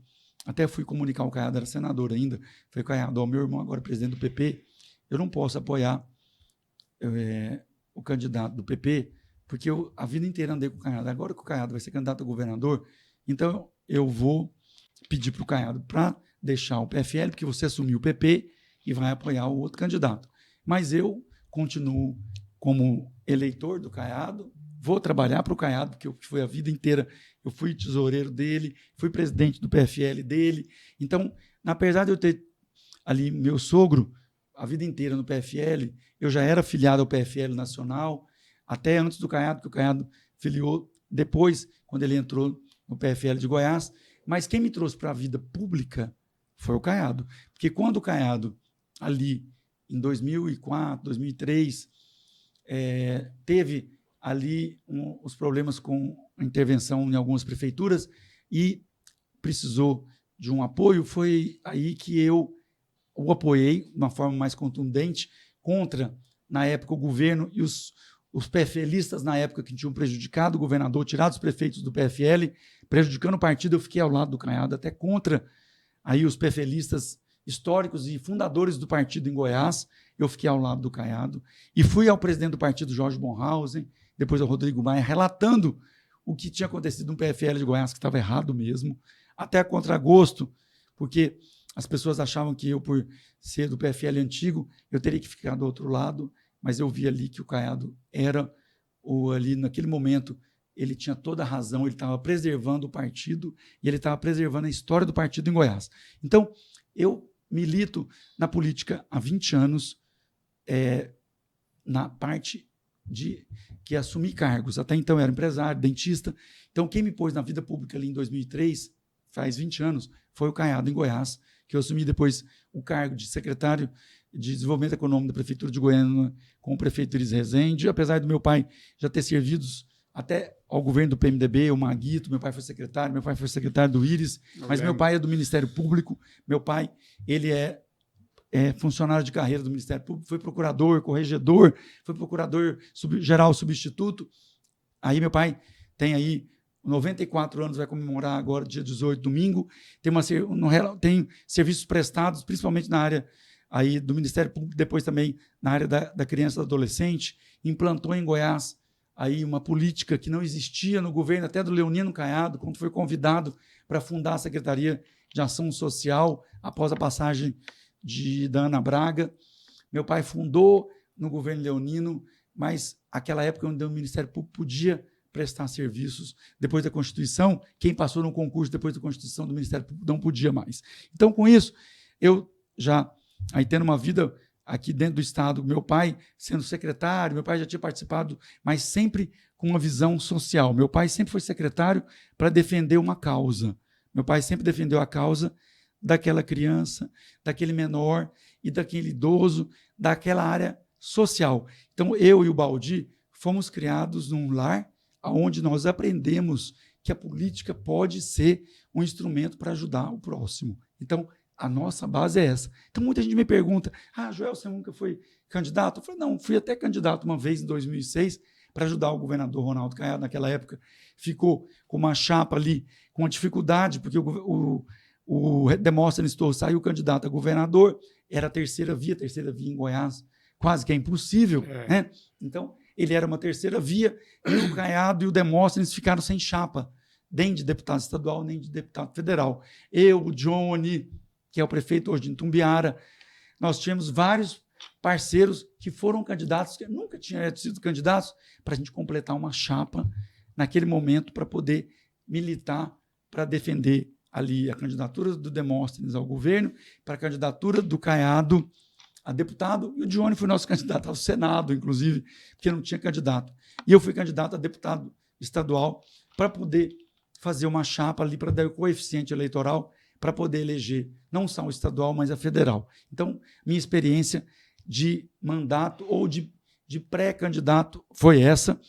até fui comunicar, o Caiado era senador ainda, foi Caiado, meu irmão agora presidente do PP, eu não posso apoiar o candidato do PP, porque eu a vida inteira andei com o Caiado. Agora que o Caiado vai ser candidato a governador, então eu vou pedir para o Caiado para deixar o PFL, porque você assumiu o PP e vai apoiar o outro candidato. Mas eu continuo como eleitor do Caiado, vou trabalhar para o Caiado, porque eu fui a vida inteira, eu fui tesoureiro dele, fui presidente do PFL dele. Então, apesar de eu ter ali meu sogro a vida inteira no PFL, eu já era filiado ao PFL Nacional, até antes do Caiado, que o Caiado filiou depois, quando ele entrou no PFL de Goiás. Mas quem me trouxe para a vida pública foi o Caiado. Porque quando o Caiado, ali em 2004, 2003, teve ali os problemas com a intervenção em algumas prefeituras e precisou de um apoio, foi aí que eu o apoiei de uma forma mais contundente contra, na época, o governo e os PFListas, na época, que tinham prejudicado o governador, tirado os prefeitos do PFL, prejudicando o partido. Eu fiquei ao lado do Caiado, até contra aí os PFListas históricos e fundadores do partido em Goiás. Eu fiquei ao lado do Caiado e fui ao presidente do partido, Jorge Bonhausen, depois ao Rodrigo Maia, relatando o que tinha acontecido no PFL de Goiás, que estava errado mesmo, até a contragosto, porque as pessoas achavam que eu, por ser do PFL antigo, eu teria que ficar do outro lado, mas eu vi ali que o Caiado era, ali naquele momento, ele tinha toda a razão, ele estava preservando o partido e ele estava preservando a história do partido em Goiás. Então, eu milito na política há 20 anos, na parte de que assumi cargos. Até então eu era empresário, dentista. Então, quem me pôs na vida pública ali em 2003, faz 20 anos, foi o Caiado em Goiás, que eu assumi depois o cargo de secretário de Desenvolvimento Econômico da Prefeitura de Goiânia com o prefeito Iris Rezende, apesar do meu pai já ter servido até ao governo do PMDB, o Maguito, meu pai foi secretário do Iris, mas meu pai é do Ministério Público, meu pai, ele é funcionário de carreira do Ministério Público, foi procurador, corregedor, foi procurador geral substituto. Aí meu pai tem aí 94 anos, vai comemorar agora, dia 18, domingo, tem serviços prestados, principalmente na área aí do Ministério Público, depois também na área da criança e do adolescente, implantou em Goiás aí uma política que não existia no governo, até do Leonino Caiado, quando foi convidado para fundar a Secretaria de Ação Social, após a passagem da Ana Braga. Meu pai fundou no governo leonino, mas aquela época onde o Ministério Público podia prestar serviços. Depois da Constituição, quem passou no concurso depois da Constituição do Ministério Público não podia mais. Então, com isso, eu já, aí tendo uma vida aqui dentro do Estado, meu pai sendo secretário, meu pai já tinha participado, mas sempre com uma visão social. Meu pai sempre foi secretário para defender uma causa. Meu pai sempre defendeu a causa daquela criança, daquele menor e daquele idoso, daquela área social. Então, eu e o Baldi fomos criados num lar onde nós aprendemos que a política pode ser um instrumento para ajudar o próximo. Então, a nossa base é essa. Então, muita gente me pergunta, Joel, você nunca foi candidato? Eu falei, não, fui até candidato uma vez em 2006 para ajudar o governador Ronaldo Caiado. Naquela época, ficou com uma chapa ali, com uma dificuldade, porque o Demóstenes Torres saiu candidato a governador, era a terceira via em Goiás, quase que é impossível, né? Então, ele era uma terceira via, e o Caiado e o Demóstenes ficaram sem chapa, nem de deputado estadual, nem de deputado federal. Eu, o Johnny, que é o prefeito hoje de Itumbiara, nós tínhamos vários parceiros que foram candidatos, que nunca tinham sido candidatos, para a gente completar uma chapa naquele momento para poder militar, para defender ali a candidatura do Demóstenes ao governo, para a candidatura do Caiado a deputado, e o Johnny foi nosso candidato ao Senado, inclusive, porque não tinha candidato. E eu fui candidato a deputado estadual para poder fazer uma chapa ali para dar o coeficiente eleitoral para poder eleger não só o estadual, mas a federal. Então, minha experiência de mandato ou de pré-candidato foi essa.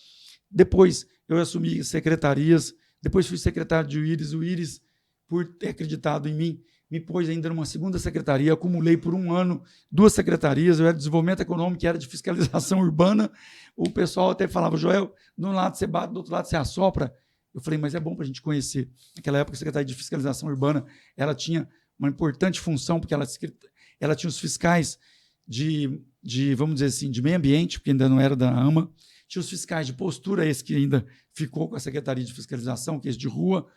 Depois, eu assumi secretarias, depois fui secretário de Uíris. O Uíris, por ter acreditado em mim, me pôs ainda numa segunda secretaria, acumulei por um ano 2 secretarias, eu era de desenvolvimento econômico, era de fiscalização urbana. O pessoal até falava, Joel, de um lado você bate, do outro lado você assopra. Eu falei, mas é bom para a gente conhecer. Naquela época, a Secretaria de Fiscalização Urbana, ela tinha uma importante função, porque ela tinha os fiscais vamos dizer assim, de meio ambiente, porque ainda não era da AMA, tinha os fiscais de postura, esse que ainda ficou com a Secretaria de Fiscalização, que é esse de rua,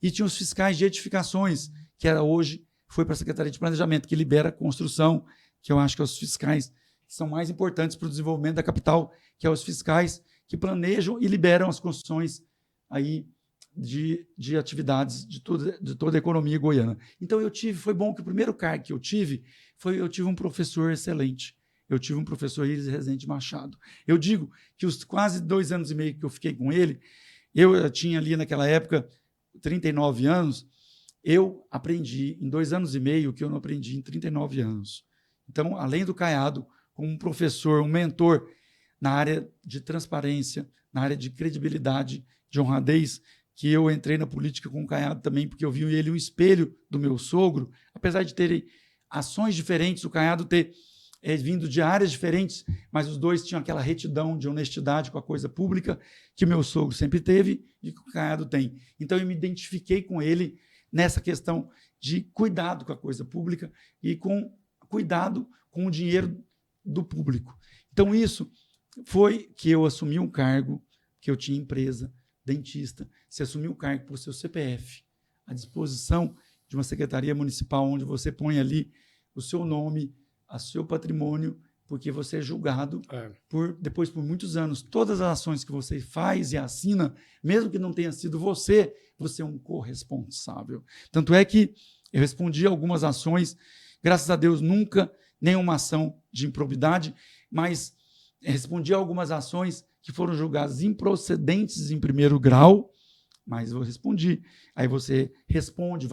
e tinha os fiscais de edificações, que hoje foi para a Secretaria de Planejamento, que libera a construção, que eu acho que é os fiscais que são mais importantes para o desenvolvimento da capital, que é os fiscais que planejam e liberam as construções aí de atividades de toda a economia goiana. Então, foi bom que o primeiro cargo que eu tive um professor excelente. Eu tive um professor Iris Rezende Machado. Eu digo que os quase 2 anos e meio que eu fiquei com ele, eu tinha ali naquela época 39 anos, eu aprendi em 2 anos e meio o que eu não aprendi em 39 anos. Então, além do Caiado, como um professor, um mentor na área de transparência, na área de credibilidade, de honradez, que eu entrei na política com o Caiado também, porque eu vi ele um espelho do meu sogro, apesar de terem ações diferentes, o Caiado ter vindo de áreas diferentes, mas os dois tinham aquela retidão de honestidade com a coisa pública que meu sogro sempre teve e que o Caiado tem. Então, eu me identifiquei com ele nessa questão de cuidado com a coisa pública e com cuidado com o dinheiro do público. Então, isso foi que eu assumi um cargo, que eu tinha empresa, dentista, se assumir o cargo por seu CPF, à disposição de uma secretaria municipal, onde você põe ali o seu nome, o seu patrimônio, porque você é julgado depois por muitos anos. Todas as ações que você faz e assina, mesmo que não tenha sido você é um corresponsável. Tanto é que eu respondi algumas ações, graças a Deus, nunca nenhuma ação de improbidade, mas respondi a algumas ações que foram julgadas improcedentes em primeiro grau, mas eu respondi. Aí você responde,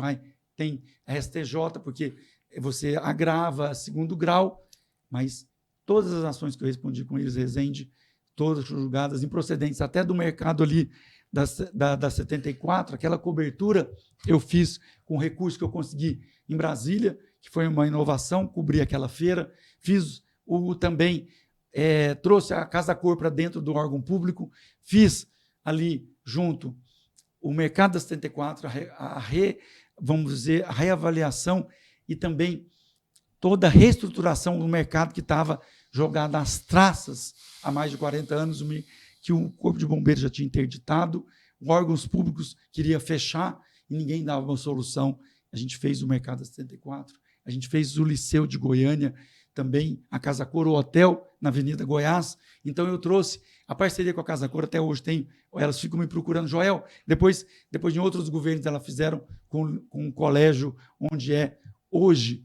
tem a STJ, porque você agrava segundo grau, mas todas as ações que eu respondi com eles, Rezende, todas julgadas improcedentes, até do mercado ali da 74, aquela cobertura eu fiz com o recurso que eu consegui em Brasília, que foi uma inovação, cobri aquela feira, fiz também, trouxe a Casa Cor para dentro do órgão público, fiz ali junto o mercado da 74, vamos dizer, a reavaliação e também toda a reestruturação do mercado que estava jogado às traças há mais de 40 anos, que o Corpo de Bombeiros já tinha interditado, órgãos públicos queria fechar e ninguém dava uma solução. A gente fez o mercado da 74, a gente fez o Liceu de Goiânia, também a Casa Cor, o hotel na Avenida Goiás. Então, eu trouxe a parceria com a Casa Cor, até hoje elas ficam me procurando. Joel, depois de outros governos, elas fizeram com um colégio onde hoje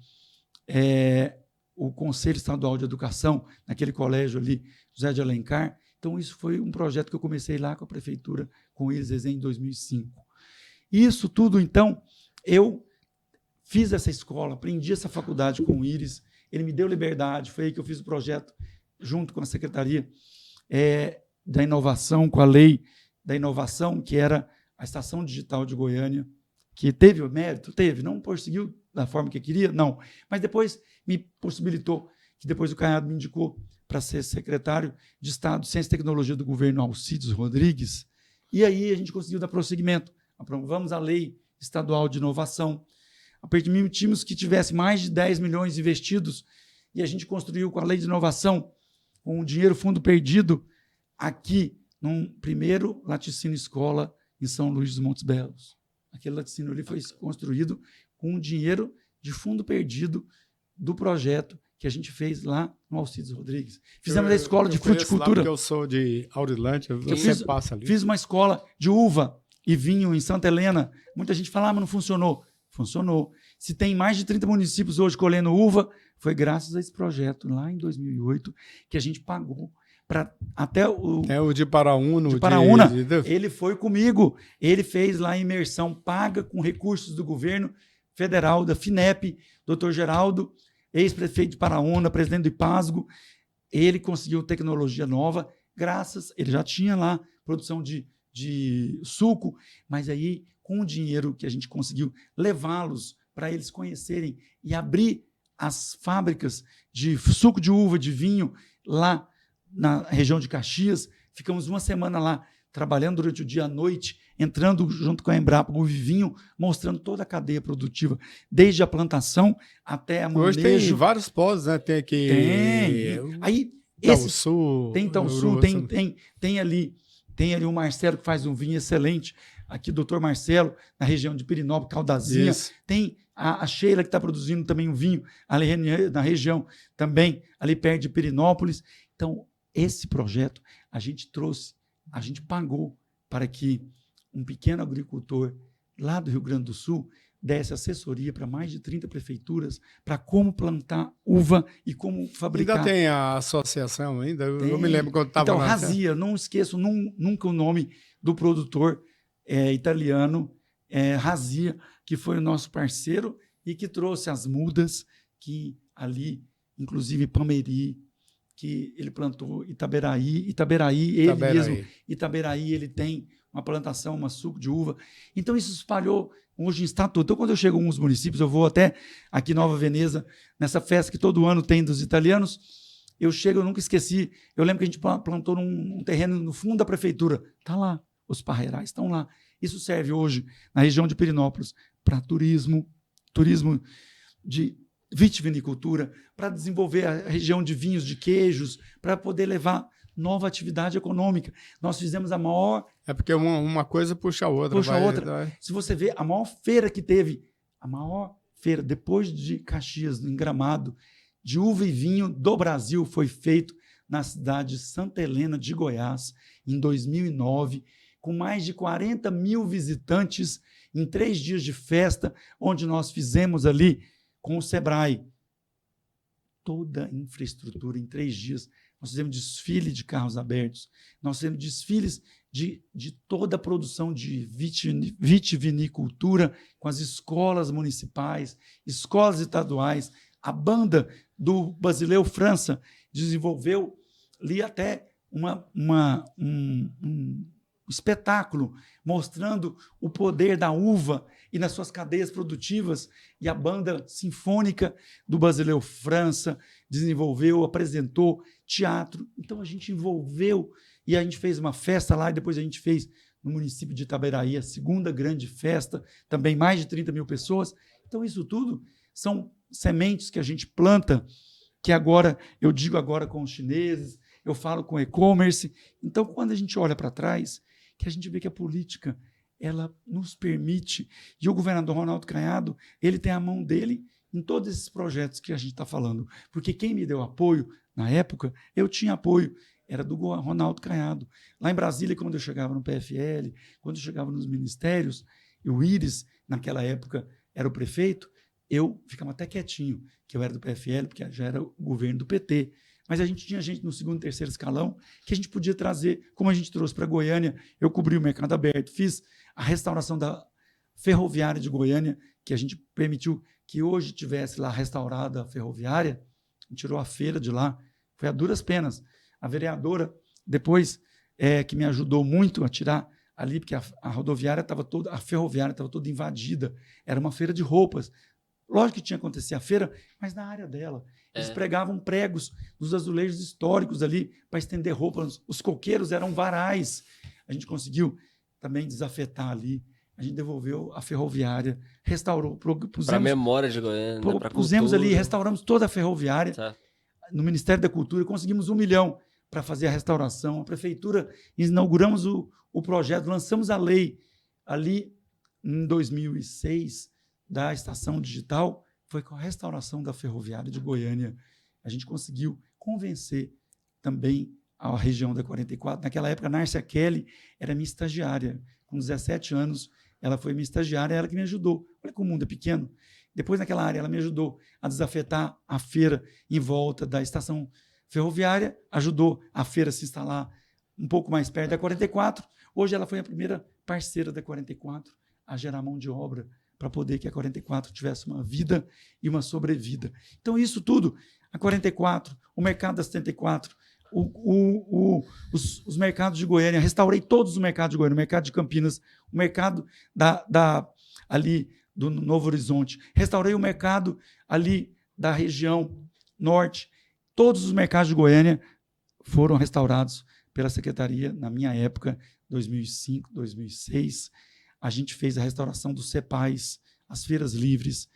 o Conselho Estadual de Educação, naquele colégio ali, José de Alencar. Então, isso foi um projeto que eu comecei lá com a prefeitura, com eles, em 2005. Isso tudo, então, eu fiz essa escola, aprendi essa faculdade com o Iris, ele me deu liberdade, foi aí que eu fiz o projeto junto com a Secretaria da Inovação, com a lei da inovação, que era a Estação Digital de Goiânia, que teve o mérito? Teve. Não conseguiu da forma que queria? Não. Mas depois me possibilitou, que depois o Caiado me indicou para ser secretário de Estado de Ciência e Tecnologia do governo Alcides Rodrigues. E aí a gente conseguiu dar prosseguimento. Aprovamos a Lei Estadual de Inovação. Permitimos que tivesse mais de 10 milhões investidos e a gente construiu com a Lei de Inovação, com o dinheiro fundo perdido, aqui, num primeiro laticínio escola em São Luís dos Montes Belos. Aquele laticínio ali foi construído com o dinheiro de fundo perdido do projeto que a gente fez lá no Alcides Rodrigues. Fizemos a escola de fruticultura. Eu sou de Aurilândia, você passa ali. Fiz uma escola de uva e vinho em Santa Helena. Muita gente fala, mas não funcionou. Funcionou. Se tem mais de 30 municípios hoje colhendo uva, foi graças a esse projeto, lá em 2008, que a gente pagou para até o... É o de Paraúna. De Paraúna. Ele foi comigo. Ele fez lá a imersão paga com recursos do governo federal, da FINEP, Dr. Geraldo, ex-prefeito de Paraúna, presidente do IPASGO. Ele conseguiu tecnologia nova, ele já tinha lá produção de suco, mas aí, com o dinheiro que a gente conseguiu levá-los para eles conhecerem e abrir as fábricas de suco de uva, de vinho, lá na região de Caxias, ficamos uma semana lá, trabalhando durante o dia à noite, entrando junto com a Embrapa, com o Vivinho, mostrando toda a cadeia produtiva, desde a plantação até a manejo. Hoje tem vários polos, né? Tem aqui... Tem. Aí, Itaúsul. Tem Itaúsul, tem ali o Marcelo, que faz um vinho excelente, aqui o doutor Marcelo, na região de Pirinópolis, Caldazinha. Isso. Tem a Sheila, que está produzindo também um vinho ali na região, também ali perto de Pirinópolis. Então, esse projeto a gente trouxe, a gente pagou para que um pequeno agricultor lá do Rio Grande do Sul desse assessoria para mais de 30 prefeituras para como plantar uva e como fabricar. Ainda tem a associação ainda? Eu me lembro quando estava lá. Então, Razia, não esqueço nunca o nome do produtor italiano, Razia, que foi o nosso parceiro e que trouxe as mudas que ali, inclusive Pameri, que ele plantou Itaberaí, ele tem uma plantação, uma suco de uva. Então, isso espalhou hoje em estado todo. Então, quando eu chego em alguns municípios, eu vou até aqui em Nova Veneza, nessa festa que todo ano tem dos italianos, eu chego, eu nunca esqueci, eu lembro que a gente plantou num terreno no fundo da prefeitura. Está lá, os parreirais estão lá. Isso serve hoje, na região de Pirinópolis, para turismo de vitivinicultura, para desenvolver a região de vinhos, de queijos, para poder levar nova atividade econômica. Nós fizemos a maior... É porque uma coisa puxa a outra. Se você vê, a maior feira que teve, a maior feira, depois de Caxias, em Gramado, de uva e vinho do Brasil, foi feito na cidade de Santa Helena de Goiás, em 2009, com mais de 40 mil visitantes, em 3 dias de festa, onde nós fizemos ali, com o Sebrae, toda a infraestrutura em 3 dias. Nós fizemos desfile de carros abertos, nós fizemos desfiles de toda a produção de vitivinicultura com as escolas municipais, escolas estaduais. A banda do Basileu França desenvolveu ali até um espetáculo mostrando o poder da uva e nas suas cadeias produtivas, e a banda sinfônica do Basileu França desenvolveu, apresentou teatro. Então a gente envolveu e a gente fez uma festa lá, e depois a gente fez no município de Itaberaí a segunda grande festa, também mais de 30 mil pessoas. Então isso tudo são sementes que a gente planta, que agora, eu digo agora com os chineses, eu falo com e-commerce. Então quando a gente olha para trás, que a gente vê que a política, ela nos permite, e o governador Ronaldo Caiado, ele tem a mão dele em todos esses projetos que a gente está falando, porque quem me deu apoio, na época, eu tinha apoio, era do Ronaldo Caiado. Lá em Brasília, quando eu chegava no PFL, quando eu chegava nos ministérios, o Íris, naquela época, era o prefeito, eu ficava até quietinho, que eu era do PFL, porque já era o governo do PT. Mas a gente tinha gente no 2º e 3º escalão que a gente podia trazer, como a gente trouxe para Goiânia. Eu cobri o mercado aberto, fiz a restauração da ferroviária de Goiânia, que a gente permitiu que hoje tivesse lá restaurada a ferroviária, a gente tirou a feira de lá, foi a duras penas. A vereadora, depois, que me ajudou muito a tirar ali, porque a rodoviária estava toda, a ferroviária estava toda invadida. Era uma feira de roupas. Lógico que tinha que acontecer a feira, mas na área dela. Eles pregavam pregos nos azulejos históricos ali para estender roupas. Os coqueiros eram varais. A gente conseguiu também desafetar ali. A gente devolveu a ferroviária, restaurou, para a memória de Goiânia, para pusemos ali, restauramos toda a ferroviária. Tá. No Ministério da Cultura, conseguimos 1 milhão para fazer a restauração. A prefeitura, inauguramos o projeto, lançamos a lei ali em 2006 da estação digital, foi com a restauração da ferroviária de Goiânia. A gente conseguiu convencer também a região da 44. Naquela época, a Nárcia Kelly era minha estagiária. Com 17 anos, ela foi minha estagiária, ela que me ajudou. Olha como o mundo é pequeno. Depois, naquela área, ela me ajudou a desafetar a feira em volta da estação ferroviária, ajudou a feira a se instalar um pouco mais perto da 44. Hoje, ela foi a primeira parceira da 44 a gerar mão de obra para poder que a 44 tivesse uma vida e uma sobrevida. Então, isso tudo, a 44, o mercado da 74, os mercados de Goiânia, restaurei todos os mercados de Goiânia, o mercado de Campinas, o mercado ali do Novo Horizonte, restaurei o mercado ali da região norte. Todos os mercados de Goiânia foram restaurados pela Secretaria, na minha época, 2005, 2006. A gente fez a restauração dos CEPAIs, as feiras livres.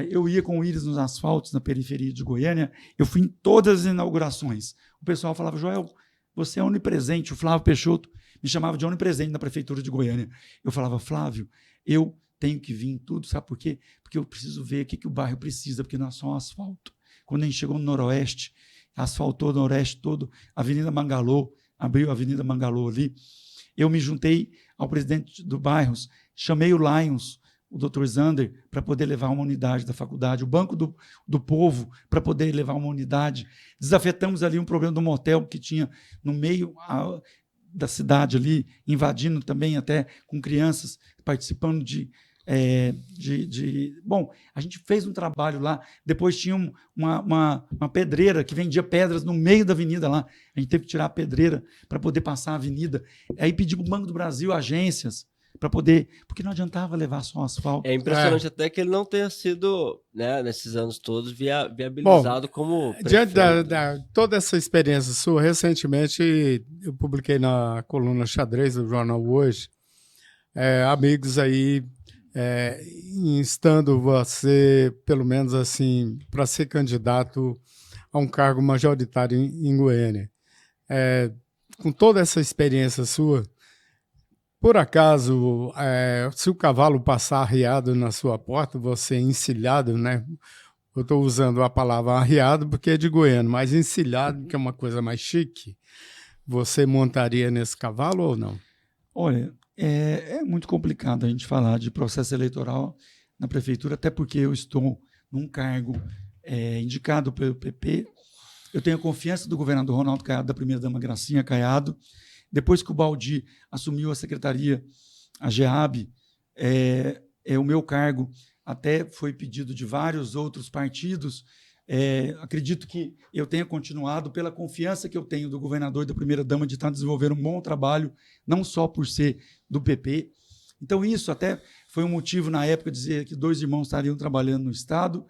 Eu ia com o Íris nos asfaltos, na periferia de Goiânia, eu fui em todas as inaugurações. O pessoal falava, Joel, você é onipresente. O Flávio Peixoto me chamava de onipresente na prefeitura de Goiânia. Eu falava, Flávio, eu tenho que vir em tudo, sabe por quê? Porque eu preciso ver o que o bairro precisa, porque não é só asfalto. Quando a gente chegou no Noroeste, asfaltou o Noroeste todo, a Avenida Mangalô, abriu a Avenida Mangalô ali, eu me juntei ao presidente do bairros, chamei o Lions, o Dr. Zander, para poder levar uma unidade da faculdade, o Banco do Povo, para poder levar uma unidade. Desafetamos ali um problema do motel que tinha no meio da cidade ali, invadindo também até com crianças, participando Bom, a gente fez um trabalho lá, depois tinha uma pedreira que vendia pedras no meio da avenida lá, a gente teve que tirar a pedreira para poder passar a avenida, aí pedimos para o Banco do Brasil, agências, para poder, porque não adiantava levar só asfalto. É impressionante até que ele não tenha sido, né, nesses anos todos, viabilizado. Bom, como prefeito. Diante toda essa experiência sua, recentemente eu publiquei na coluna Xadrez do jornal Hoje, amigos aí instando você, pelo menos assim, para ser candidato a um cargo majoritário em Goiânia. Com toda essa experiência sua, por acaso, se o cavalo passar arriado na sua porta, você encilhado, né? Eu estou usando a palavra arriado porque é de Goiânia, mas encilhado, que é uma coisa mais chique, você montaria nesse cavalo ou não? Olha, é muito complicado a gente falar de processo eleitoral na prefeitura, até porque eu estou num cargo indicado pelo PP. Eu tenho a confiança do governador Ronaldo Caiado, da primeira-dama Gracinha Caiado. Depois que o Baldi assumiu a secretaria, a GEAB, o meu cargo até foi pedido de vários outros partidos. Acredito que eu tenha continuado pela confiança que eu tenho do governador e da primeira-dama de estar desenvolvendo um bom trabalho, não só por ser do PP. Então, isso até foi um motivo, na época, de dizer que 2 irmãos estariam trabalhando no Estado.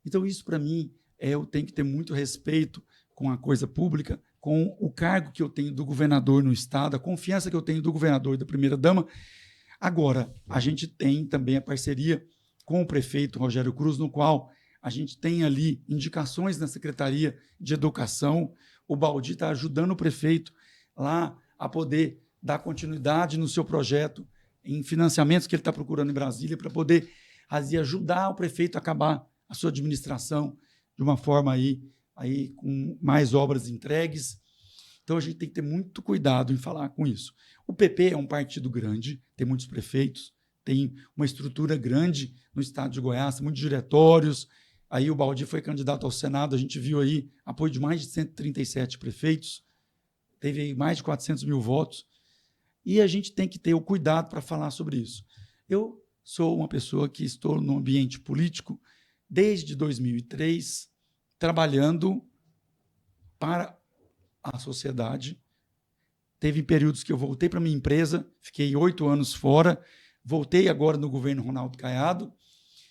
Então, isso, para mim, eu tenho que ter muito respeito com a coisa pública, com o cargo que eu tenho do governador no Estado, a confiança que eu tenho do governador e da primeira-dama. Agora, a gente tem também a parceria com o prefeito Rogério Cruz, no qual a gente tem ali indicações na Secretaria de Educação. O Baldi está ajudando o prefeito lá a poder dar continuidade no seu projeto, em financiamentos que ele está procurando em Brasília, para poder ajudar o prefeito a acabar a sua administração de uma forma aí com mais obras entregues. Então, a gente tem que ter muito cuidado em falar com isso. O PP é um partido grande, tem muitos prefeitos, tem uma estrutura grande no estado de Goiás, muitos diretórios. Aí o Baldi foi candidato ao Senado, a gente viu aí apoio de mais de 137 prefeitos, teve aí mais de 400 mil votos, e a gente tem que ter o cuidado para falar sobre isso. Eu sou uma pessoa que estou no ambiente político desde 2003, trabalhando para a sociedade, teve períodos que eu voltei para minha empresa, fiquei 8 anos fora, voltei agora no governo Ronaldo Caiado.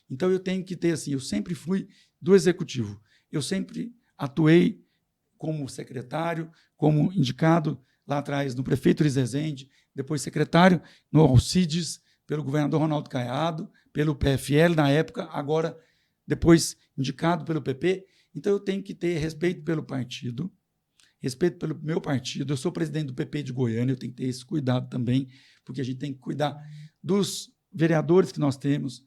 Então, eu tenho que ter, assim, eu sempre fui do executivo. Eu sempre atuei como secretário, como indicado lá atrás no prefeito Luiz Rezende, depois secretário no Alcides, pelo governador Ronaldo Caiado, pelo PFL na época, agora depois indicado pelo PP. Então, eu tenho que ter respeito pelo partido, respeito pelo meu partido. Eu sou presidente do PP de Goiânia, eu tenho que ter esse cuidado também, porque a gente tem que cuidar dos vereadores que nós temos,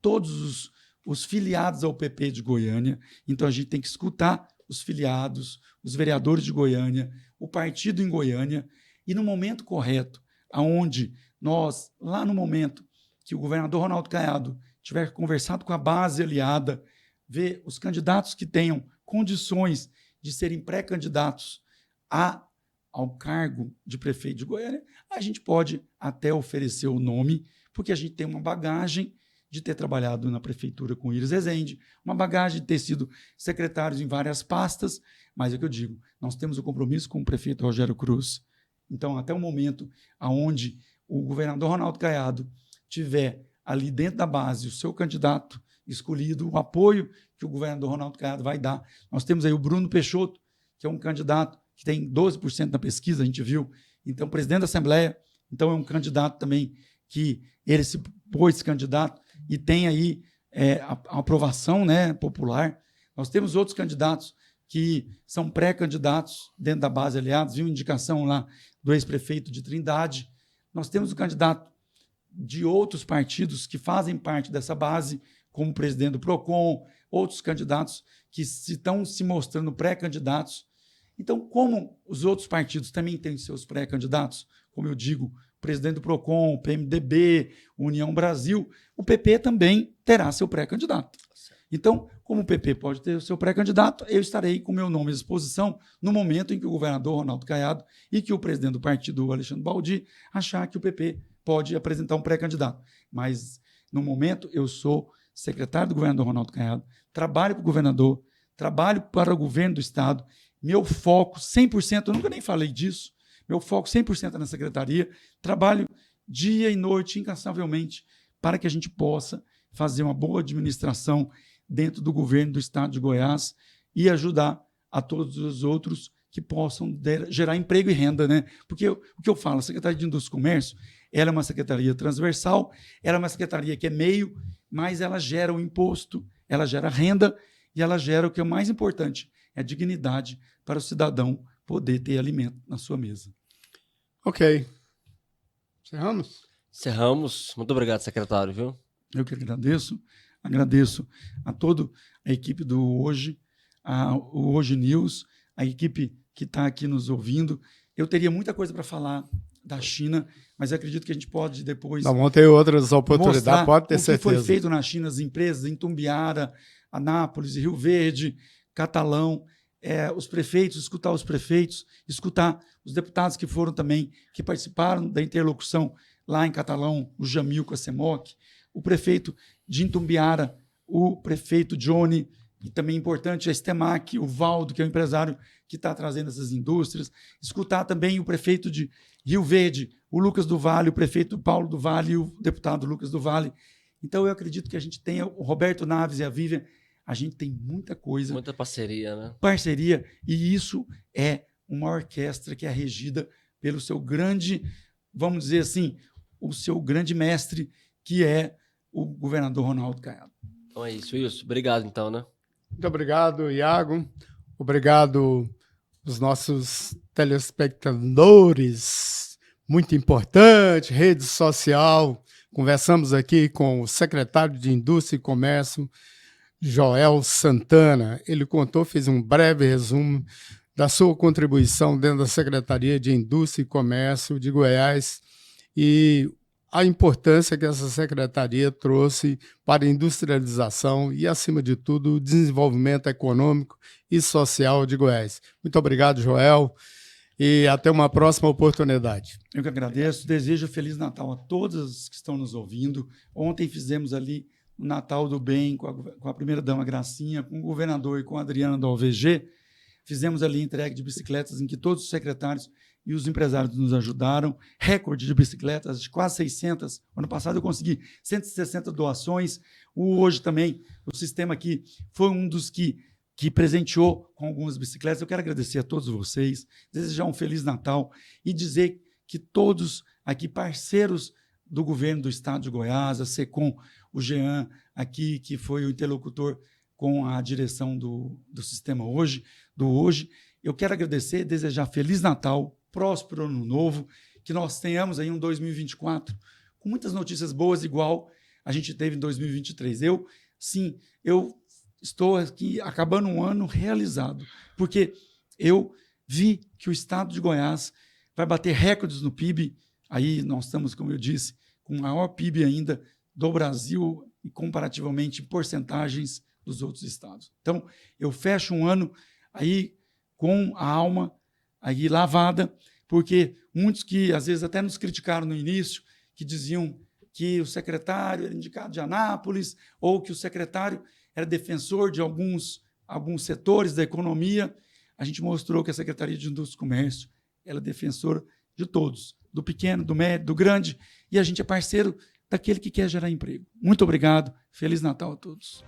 todos os filiados ao PP de Goiânia. Então, a gente tem que escutar os filiados, os vereadores de Goiânia, o partido em Goiânia, e no momento correto, aonde nós, lá no momento que o governador Ronaldo Caiado tiver conversado com a base aliada, ver os candidatos que tenham condições de serem pré-candidatos ao cargo de prefeito de Goiânia, a gente pode até oferecer o nome, porque a gente tem uma bagagem de ter trabalhado na prefeitura com Iris Rezende, uma bagagem de ter sido secretários em várias pastas, mas é o que eu digo, nós temos o compromisso com o prefeito Rogério Cruz. Então, até o momento onde o governador Ronaldo Caiado tiver ali dentro da base o seu candidato escolhido, o apoio que o governador Ronaldo Caiado vai dar. Nós temos aí o Bruno Peixoto, que é um candidato que tem 12% na pesquisa, a gente viu, então, presidente da Assembleia, então é um candidato também que ele se pôs candidato e tem aí a aprovação, né, popular. Nós temos outros candidatos que são pré-candidatos dentro da base aliados, viu indicação lá do ex-prefeito de Trindade. Nós temos o candidato de outros partidos que fazem parte dessa base, como o presidente do PROCON, outros candidatos que estão se mostrando pré-candidatos. Então, como os outros partidos também têm seus pré-candidatos, como eu digo, o presidente do PROCON, o PMDB, União Brasil, o PP também terá seu pré-candidato. Então, como o PP pode ter o seu pré-candidato, eu estarei com o meu nome à disposição no momento em que o governador Ronaldo Caiado e que o presidente do partido, Alexandre Baldi, achar que o PP pode apresentar um pré-candidato. Mas, no momento, eu sou secretário do governador Ronaldo Caiado, trabalho para o governador, trabalho para o governo do Estado, meu foco 100%, eu nunca nem falei disso, meu foco 100% na secretaria, trabalho dia e noite, incansavelmente, para que a gente possa fazer uma boa administração dentro do governo do Estado de Goiás e ajudar a todos os outros que possam gerar emprego e renda, né? Porque o que eu falo, a Secretaria de Indústria e Comércio, ela é uma secretaria transversal, ela é uma secretaria que é meio, mas ela gera o imposto, ela gera renda e ela gera o que é o mais importante, é a dignidade para o cidadão poder ter alimento na sua mesa. Ok. Encerramos? Encerramos. Muito obrigado, secretário, viu? Eu que agradeço a toda a equipe do Hoje, o Hoje News, a equipe que está aqui nos ouvindo. Eu teria muita coisa para falar da China, mas eu acredito que a gente pode depois... Não, vão ter outras oportunidades, pode ter certeza. O que foi feito na China, as empresas em Tumbiara, Anápolis, Rio Verde, Catalão, os prefeitos, escutar os prefeitos, escutar os deputados que foram também, que participaram da interlocução lá em Catalão, o Jamil com a CEMOC, o prefeito de Itumbiara, o prefeito Johnny, e também importante a Estemac, o Valdo, que é o empresário que está trazendo essas indústrias, escutar também o prefeito de Rio Verde, o Lucas do Vale, o prefeito Paulo do Vale e o deputado Lucas do Vale. Então, eu acredito que a gente tenha o Roberto Naves e a Vivian, a gente tem muita coisa. Muita parceria, né? Parceria, e isso é uma orquestra que é regida pelo seu grande, vamos dizer assim, o seu grande mestre, que é o governador Ronaldo Caiado. Então é isso, Wilson. Obrigado, então, né? Muito obrigado, Iago. Obrigado aos nossos telespectadores. Muito importante, rede social. Conversamos aqui com o secretário de Indústria e Comércio, Joel Santana. Ele fez um breve resumo da sua contribuição dentro da Secretaria de Indústria e Comércio de Goiás e a importância que essa secretaria trouxe para a industrialização e, acima de tudo, o desenvolvimento econômico e social de Goiás. Muito obrigado, Joel, e até uma próxima oportunidade. Eu que agradeço, desejo Feliz Natal a todos que estão nos ouvindo. Ontem fizemos ali o Natal do Bem com a primeira-dama Gracinha, com o governador e com a Adriana do OVG. fizemos ali entrega de bicicletas em que todos os secretários e os empresários nos ajudaram, recorde de bicicletas, de quase 600. Ano passado eu consegui 160 doações. Hoje também, o sistema aqui foi um dos que presenteou com algumas bicicletas. Eu quero agradecer a todos vocês, desejar um Feliz Natal e dizer que todos aqui, parceiros do governo do estado de Goiás, a SECOM, o Jean aqui, que foi o interlocutor com a direção do sistema hoje, eu quero agradecer, desejar Feliz Natal, próspero Ano Novo, que nós tenhamos aí um 2024 com muitas notícias boas, igual a gente teve em 2023. Eu estou aqui acabando um ano realizado, porque eu vi que o estado de Goiás vai bater recordes no PIB. Aí nós estamos, como eu disse, com o maior PIB ainda do Brasil e comparativamente em porcentagens dos outros estados. Então, eu fecho um ano aí com a alma aí lavada, porque muitos que às vezes até nos criticaram no início, que diziam que o secretário era indicado de Anápolis ou que o secretário era defensor de alguns setores da economia, a gente mostrou que a Secretaria de Indústria e Comércio ela é defensora de todos, do pequeno, do médio, do grande, e a gente é parceiro daquele que quer gerar emprego. Muito obrigado, Feliz Natal a todos.